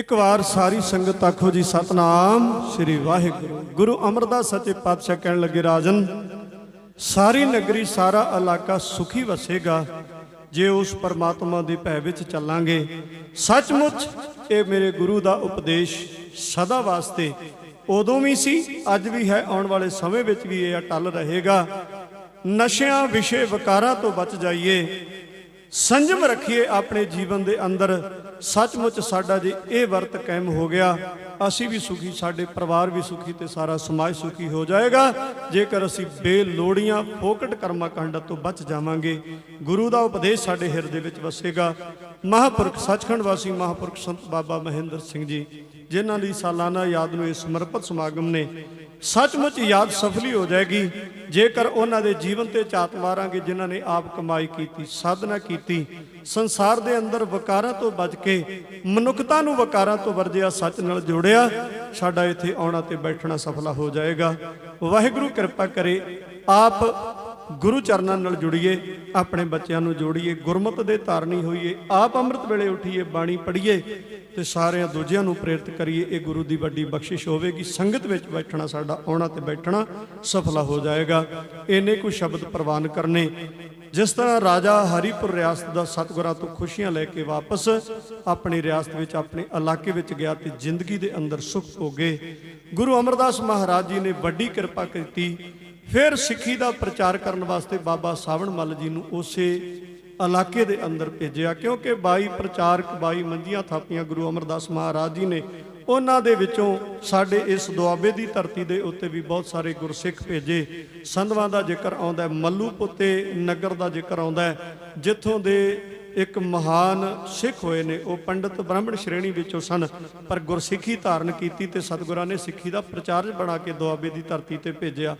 [SPEAKER 2] ਇੱਕ ਵਾਰ ਸਾਰੀ ਸੰਗਤ ਆਖੋ ਜੀ ਸਤਨਾਮ ਸ੍ਰੀ ਵਾਹਿਗੁਰੂ। ਗੁਰੂ ਅਮਰਦਾਸ ਸੱਚੇ ਪਾਤਸ਼ਾਹ ਕਹਿਣ ਲੱਗੇ, ਰਾਜਨ ਸਾਰੀ ਨਗਰੀ ਸਾਰਾ ਇਲਾਕਾ ਸੁਖੀ ਵਸੇਗਾ ਜੇ ਉਸ ਪਰਮਾਤਮਾ ਦੇ ਭੈ ਵਿੱਚ ਚੱਲਾਂਗੇ। ਸੱਚਮੁੱਚ ਇਹ ਮੇਰੇ ਗੁਰੂ ਦਾ ਉਪਦੇਸ਼ ਸਦਾ ਵਾਸਤੇ ਉਦੋਂ ਵੀ ਸੀ, ਅੱਜ ਵੀ ਹੈ, ਆਉਣ ਵਾਲੇ ਸਮੇਂ ਵਿੱਚ ਵੀ ਇਹ ਅਟਲ ਰਹੇਗਾ। ਨਸ਼ਿਆਂ ਵਿਸ਼ੇ ਵਿਕਾਰਾਂ ਤੋਂ ਬਚ ਜਾਈਏ, ਸੰਜਮ ਰੱਖੀਏ ਆਪਣੇ ਜੀਵਨ ਦੇ ਅੰਦਰ। ਸੱਚਮੁੱਚ ਸਾਡਾ ਜੇ ਇਹ ਵਰਤ ਕਾਇਮ ਹੋ ਗਿਆ, ਅਸੀਂ ਵੀ ਸੁਖੀ, ਸਾਡੇ ਪਰਿਵਾਰ ਵੀ ਸੁਖੀ ਤੇ ਸਾਰਾ ਸਮਾਜ ਸੁਖੀ ਹੋ ਜਾਏਗਾ, ਜੇਕਰ ਅਸੀਂ ਬੇਲੋੜੀਆਂ ਫੋਕਟ ਕਰਮਾਂ ਕਾਂਡਾਂ ਤੋਂ ਬਚ ਜਾਵਾਂਗੇ। ਗੁਰੂ ਦਾ ਉਪਦੇਸ਼ ਸਾਡੇ ਹਿਰਦੇ ਵਿੱਚ ਵਸੇਗਾ। ਮਹਾਂਪੁਰਖ ਸੱਚਖੰਡ ਵਾਸੀ ਮਹਾਂਪੁਰਖ ਸੰਤ ਬਾਬਾ ਮਹਿੰਦਰ ਸਿੰਘ ਜੀ, ਜਿਨ੍ਹਾਂ ਦੀ ਸਾਲਾਨਾ ਯਾਦ ਨੂੰ ਇਹ ਸਮਰਪਿਤ ਸਮਾਗਮ ਨੇ, ਸੱਚਮੁੱਚ ਯਾਦ ਸਫਲੀ ਹੋ ਜਾਏਗੀ ਜੇਕਰ ਉਹਨਾਂ ਦੇ ਜੀਵਨ ਤੇ ਝਾਤ ਮਾਰਾਂਗੇ, ਜਿਨ੍ਹਾਂ ਨੇ ਆਪ ਕਮਾਈ ਕੀਤੀ, ਸਾਧਨਾ ਕੀਤੀ, ਸੰਸਾਰ ਦੇ ਅੰਦਰ ਵਕਾਰਾਂ ਤੋਂ ਬਚ ਕੇ ਮਨੁੱਖਤਾ ਨੂੰ ਵਕਾਰਾਂ ਤੋਂ ਵਰਜਿਆ, ਸੱਚ ਨਾਲ ਜੋੜਿਆ। ਸਾਡਾ ਇੱਥੇ ਆਉਣਾ ਤੇ ਬੈਠਣਾ ਸਫਲਾ ਹੋ ਜਾਏਗਾ। ਵਾਹਿਗੁਰੂ ਕਿਰਪਾ ਕਰੇ, ਆਪ ਗੁਰੂ ਚਰਨਾਂ ਨਾਲ ਜੁੜੀਏ, ਆਪਣੇ ਬੱਚਿਆਂ ਨੂੰ ਜੋੜੀਏ, ਗੁਰਮਤਿ ਦੇ ਧਾਰਨੀ ਹੋਈਏ, ਆਪ ਅੰਮ੍ਰਿਤ ਵੇਲੇ ਉੱਠੀਏ, ਬਾਣੀ ਪੜ੍ਹੀਏ ਤੇ ਸਾਰਿਆਂ ਦੂਜਿਆਂ ਨੂੰ ਪ੍ਰੇਰਿਤ ਕਰੀਏ। ਇਹ ਗੁਰੂ ਦੀ ਵੱਡੀ ਬਖਸ਼ਿਸ਼ ਹੋਵੇਗੀ। ਸੰਗਤ ਵਿੱਚ ਬੈਠਣਾ, ਸਾਡਾ ਆਉਣਾ ਤੇ ਬੈਠਣਾ ਸਫਲਾ ਹੋ ਜਾਏਗਾ। ਇੰਨੇ ਕੁ ਸ਼ਬਦ ਪ੍ਰਵਾਨ ਕਰਨੇ। ਜਿਸ ਤਰ੍ਹਾਂ ਰਾਜਾ ਹਰੀਪੁਰ ਰਿਆਸਤ ਦਾ ਸਤਿਗੁਰਾਂ ਤੋਂ ਖੁਸ਼ੀਆਂ ਲੈ ਕੇ ਵਾਪਸ ਆਪਣੀ ਰਿਆਸਤ ਵਿੱਚ, ਆਪਣੇ ਇਲਾਕੇ ਵਿੱਚ ਗਿਆ ਤੇ ਜ਼ਿੰਦਗੀ ਦੇ ਅੰਦਰ ਸੁਖ ਭੋਗੇ। ਗੁਰੂ ਅਮਰਦਾਸ ਮਹਾਰਾਜ ਜੀ ਨੇ ਵੱਡੀ ਕਿਰਪਾ ਕੀਤੀ। ਫਿਰ ਸਿੱਖੀ ਦਾ ਪ੍ਰਚਾਰ ਕਰਨ ਵਾਸਤੇ ਬਾਬਾ ਸਾਵਣ ਮੱਲ ਜੀ ਨੂੰ ਉਸੇ ਇਲਾਕੇ ਦੇ ਅੰਦਰ ਭੇਜਿਆ, ਕਿਉਂਕਿ 22 ਪ੍ਰਚਾਰਕ, 22 ਮੰਜੀਆਂ ਥਾਪੀਆਂ ਗੁਰੂ ਅਮਰਦਾਸ ਮਹਾਰਾਜ ਜੀ ਨੇ। ਉਹਨਾਂ ਦੇ ਵਿੱਚੋਂ ਸਾਡੇ ਇਸ ਦੁਆਬੇ ਦੀ ਧਰਤੀ ਦੇ ਉੱਤੇ ਵੀ ਬਹੁਤ ਸਾਰੇ ਗੁਰਸਿੱਖ ਭੇਜੇ। ਸੰਧਵਾਂ ਦਾ ਜ਼ਿਕਰ ਆਉਂਦਾ ਹੈ, ਮੱਲੂ ਪੁੱਤੇ ਨਗਰ ਦਾ ਜ਼ਿਕਰ ਆਉਂਦਾ ਹੈ, ਜਿੱਥੋਂ ਦੇ ਇੱਕ ਮਹਾਨ ਸਿੱਖ ਹੋਏ ਨੇ। ਉਹ ਪੰਡਤ ਬ੍ਰਾਹਮਣ ਸ਼੍ਰੇਣੀ ਵਿੱਚੋਂ ਸਨ, ਪਰ ਗੁਰਸਿੱਖੀ ਧਾਰਨ ਕੀਤੀ ਤੇ ਸਤਿਗੁਰਾਂ ਨੇ ਸਿੱਖੀ ਦਾ ਪ੍ਰਚਾਰਜ ਬਣਾ ਕੇ ਦੁਆਬੇ ਦੀ ਧਰਤੀ ਤੇ ਭੇਜਿਆ।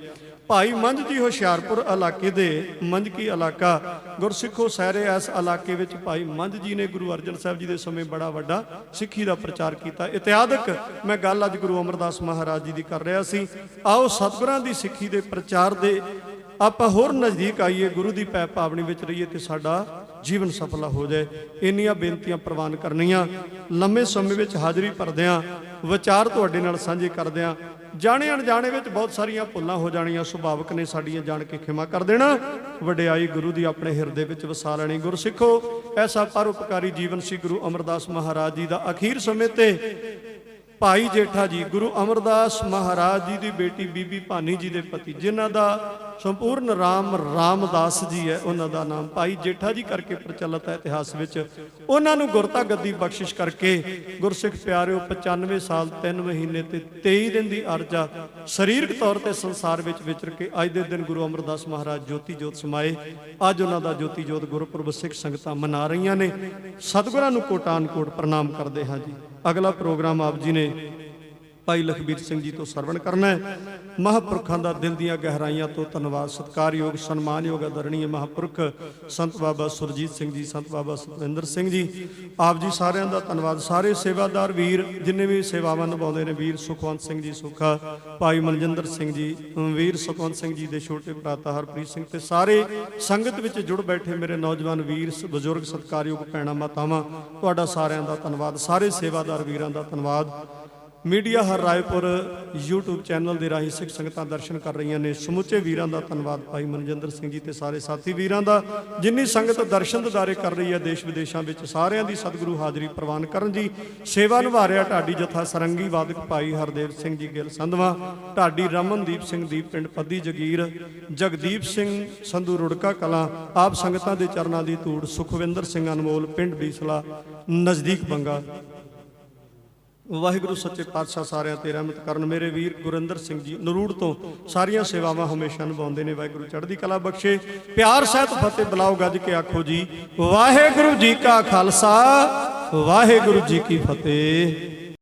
[SPEAKER 2] ਭਾਈ ਮੰਝ ਜੀ ਹੁਸ਼ਿਆਰਪੁਰ ਇਲਾਕੇ ਦੇ, ਮੰਝਕੀ ਇਲਾਕਾ, ਗੁਰਸਿੱਖੋ ਸਹਿਰੇ ਇਸ ਇਲਾਕੇ ਵਿੱਚ ਭਾਈ ਮੰਝ ਜੀ ਨੇ ਗੁਰੂ ਅਰਜਨ ਸਾਹਿਬ ਜੀ ਦੇ ਸਮੇਂ ਬੜਾ ਵੱਡਾ ਸਿੱਖੀ ਦਾ ਪ੍ਰਚਾਰ ਕੀਤਾ। ਇਤਿਹਾਦਕ ਮੈਂ ਗੱਲ ਅੱਜ ਗੁਰੂ ਅਮਰਦਾਸ ਮਹਾਰਾਜ ਜੀ ਦੀ ਕਰ ਰਿਹਾ ਸੀ। ਆਓ ਸਤਿਗੁਰਾਂ ਦੀ ਸਿੱਖੀ ਦੇ ਪ੍ਰਚਾਰ ਦੇ ਆਪਾਂ ਹੋਰ ਨਜ਼ਦੀਕ ਆਈਏ, ਗੁਰੂ ਦੀ ਪੈ ਭਾਵਨੀ ਵਿੱਚ ਰਹੀਏ ਤੇ ਸਾਡਾ ਜੀਵਨ ਸਫਲਾ ਹੋ ਜਾਏ। ਇੰਨੀਆਂ ਬੇਨਤੀਆਂ ਪ੍ਰਵਾਨ ਕਰਨੀਆਂ। ਲੰਮੇ ਸਮੇਂ ਵਿੱਚ ਹਾਜ਼ਰੀ ਭਰਦਿਆਂ, ਵਿਚਾਰ ਤੁਹਾਡੇ ਨਾਲ ਸਾਂਝੇ ਕਰਦਿਆਂ, ਜਾਣੇ ਅਣਜਾਣੇ ਵਿੱਚ ਬਹੁਤ ਸਾਰੀਆਂ ਭੁੱਲਾਂ ਹੋ ਜਾਣੀਆਂ, ਸੁਭਾਵਿਕ ਨੇ, ਸਾਡੀਆਂ ਜਾਣ ਕੇ ਖਿਮਾ ਕਰ ਦੇਣਾ। ਵਡਿਆਈ ਗੁਰੂ ਦੀ ਆਪਣੇ ਹਿਰਦੇ ਵਿੱਚ ਵਸਾ ਲੈਣੀ। ਗੁਰਸਿੱਖੋ, ਐਸਾ ਪਰਉਪਕਾਰੀ ਜੀਵਨ ਸੀ ਗੁਰੂ ਅਮਰਦਾਸ ਮਹਾਰਾਜ ਜੀ ਦਾ। ਅਖੀਰ ਸਮੇਂ ਤੇ ਭਾਈ ਜੇਠਾ ਜੀ, ਗੁਰੂ ਅਮਰਦਾਸ ਮਹਾਰਾਜ ਜੀ ਦੀ ਬੇਟੀ ਬੀਬੀ ਭਾਨੀ ਜੀ ਦੇ ਪਤੀ, ਜਿਨ੍ਹਾਂ ਦਾ ਸੰਪੂਰਨ ਨਾਮ ਰਾਮਦਾਸ ਜੀ ਹੈ, ਉਹਨਾਂ ਦਾ ਨਾਮ ਭਾਈ ਜੇਠਾ ਜੀ ਕਰਕੇ ਪ੍ਰਚਲਿਤ ਹੈ ਇਤਿਹਾਸ ਵਿੱਚ। ਉਹਨਾਂ ਨੂੰ ਗੁਰਤਾ ਗੱਦੀ ਬਖਸ਼ਿਸ਼ ਕਰਕੇ ਗੁਰਸਿੱਖ ਪਿਆਰਿਓ 95 ਸਾਲ 3 ਮਹੀਨੇ ਤੇ 23 ਦਿਨ ਦੀ ਅਰਜਾ ਸਰੀਰਕ ਤੌਰ ਤੇ ਸੰਸਾਰ ਵਿੱਚ ਵਿਚਰ ਕੇ ਅੱਜ ਦੇ ਦਿਨ ਗੁਰੂ ਅਮਰਦਾਸ ਮਹਾਰਾਜ ਜੋਤੀ ਜੋਤ ਸਮਾਏ। ਅੱਜ ਉਹਨਾਂ ਦਾ ਜੋਤੀ ਜੋਤ ਗੁਰਪੁਰਬ ਸਿੱਖ ਸੰਗਤਾਂ ਮਨਾ ਰਹੀਆਂ ਨੇ। ਸਤਿਗੁਰਾਂ ਨੂੰ ਕੋਟਾਨ ਕੋਟ ਪ੍ਰਣਾਮ ਕਰਦੇ ਹਾਂ ਜੀ। ਅਗਲਾ ਪ੍ਰੋਗਰਾਮ ਆਪ ਜੀ ਨੇ ਭਾਈ ਲਖਬੀਰ ਸਿੰਘ ਜੀ ਤੋਂ ਸਰਵਣ ਕਰਨਾ ਹੈ। ਮਹਾਂਪੁਰਖਾਂ ਦਾ ਦਿਲ ਦੀਆਂ ਗਹਿਰਾਈਆਂ ਤੋਂ ਧੰਨਵਾਦ। ਸਤਿਕਾਰਯੋਗ, ਸਨਮਾਨਯੋਗ, ਆਦਰਣੀय ਮਹਾਂਪੁਰਖ ਸੰਤ ਬਾਬਾ ਸੁਰਜੀਤ ਸਿੰਘ ਜੀ, ਸੰਤ ਬਾਬਾ ਸਤਵਿੰਦਰ ਸਿੰਘ ਜੀ, ਆਪ ਜੀ ਸਾਰਿਆਂ ਦਾ ਧੰਨਵਾਦ। ਸਾਰੇ ਸੇਵਾਦਾਰ ਵੀਰ ਜਿੰਨੇ ਵੀ ਸੇਵਾਵਾਂ ਨਿਭਾਉਂਦੇ ਨੇ, ਵੀਰ ਸੁਖਵੰਤ ਸਿੰਘ ਜੀ ਸੁੱਖਾ, ਭਾਈ ਮਨਜਿੰਦਰ ਸਿੰਘ ਜੀ, ਵੀਰ ਸੁਖਵੰਤ ਸਿੰਘ ਜੀ ਦੇ ਛੋਟੇ ਭਰਾ ਹਰਪ੍ਰੀਤ ਸਿੰਘ, ਤੇ ਸਾਰੇ ਸੰਗਤ ਵਿੱਚ ਜੁੜ ਬੈਠੇ ਮੇਰੇ ਨੌਜਵਾਨ ਵੀਰ, ਬਜ਼ੁਰਗ, ਸਤਿਕਾਰਯੋਗ ਭੈਣਾਂ ਮਾਤਾਵਾਂ, ਤੁਹਾਡਾ ਸਾਰਿਆਂ ਦਾ ਧੰਨਵਾਦ। ਸਾਰੇ ਸੇਵਾਦਾਰ ਵੀਰਾਂ ਦਾ ਧੰਨਵਾਦ। ਮੀਡੀਆ ਹਰ ਰਾਏਪੁਰ YouTube ਚੈਨਲ ਦੇ ਰਾਹੀਂ ਸਿੱਖ ਸੰਗਤਾਂ ਦਰਸ਼ਨ ਕਰ ਰਹੀਆਂ ਨੇ। ਸਮੁੱਚੇ ਵੀਰਾਂ ਦਾ ਧੰਨਵਾਦ, ਭਾਈ ਮਨਜਿੰਦਰ ਸਿੰਘ ਜੀ ਤੇ ਸਾਰੇ ਸਾਥੀ ਵੀਰਾਂ ਦਾ। ਜਿੰਨੀ ਸੰਗਤ ਦਰਸ਼ਨ ਦਿਦਾਰੇ ਕਰ ਰਹੀ ਹੈ ਦੇਸ਼ ਵਿਦੇਸ਼ਾਂ ਵਿੱਚ, ਸਾਰਿਆਂ ਦੀ ਸਤਿਗੁਰੂ ਹਾਜ਼ਰੀ ਪ੍ਰਵਾਨ ਕਰਨ ਜੀ। ਸੇਵਾ ਨਿਭਾ ਰਿਹਾ ਢਾਡੀ ਜਥਾ ਸਰੰਗੀ ਵਾਦਕ ਭਾਈ ਹਰਦੇਵ ਸਿੰਘ ਜੀ ਗਿੱਲ ਸੰਧਵਾਂ, ਢਾਡੀ ਰਮਨਦੀਪ ਸਿੰਘ ਦੀਪ ਪਿੰਡ ਪੱਦੀ ਜਗੀਰ, ਜਗਦੀਪ ਸਿੰਘ ਸੰਧੂ ਰੁੜਕਾ ਕਲਾਂ, ਆਪ ਸੰਗਤਾਂ ਦੇ ਚਰਨਾਂ ਦੀ ਧੂੜ, ਸੁਖਵਿੰਦਰ ਸਿੰਘ ਅਨਮੋਲ ਪਿੰਡ ਬੀਸਲਾ ਨਜ਼ਦੀਕ ਬੰਗਾ। ਵਾਹਿਗੁਰੂ ਸੱਚੇ ਪਾਤਸ਼ਾਹ ਸਾਰਿਆਂ ਤੇ ਰਹਿਮਤ ਕਰਨ। ਮੇਰੇ ਵੀਰ ਗੁਰਿੰਦਰ ਸਿੰਘ ਜੀ ਨਰੂੜ ਤੋਂ ਸਾਰੀਆਂ ਸੇਵਾਵਾਂ ਹਮੇਸ਼ਾ ਨਿਭਾਉਂਦੇ ਨੇ। ਵਾਹਿਗੁਰੂ ਚੜ੍ਹਦੀ ਕਲਾ ਬਖਸ਼ੇ। ਪਿਆਰ ਸਹਿਤ ਫਤਿਹ ਬੁਲਾਓ ਗੱਜ ਕੇ ਆਖੋ ਜੀ, ਵਾਹਿਗੁਰੂ ਜੀ ਕਾ ਖਾਲਸਾ, ਵਾਹਿਗੁਰੂ ਜੀ ਕੀ ਫਤਿਹ।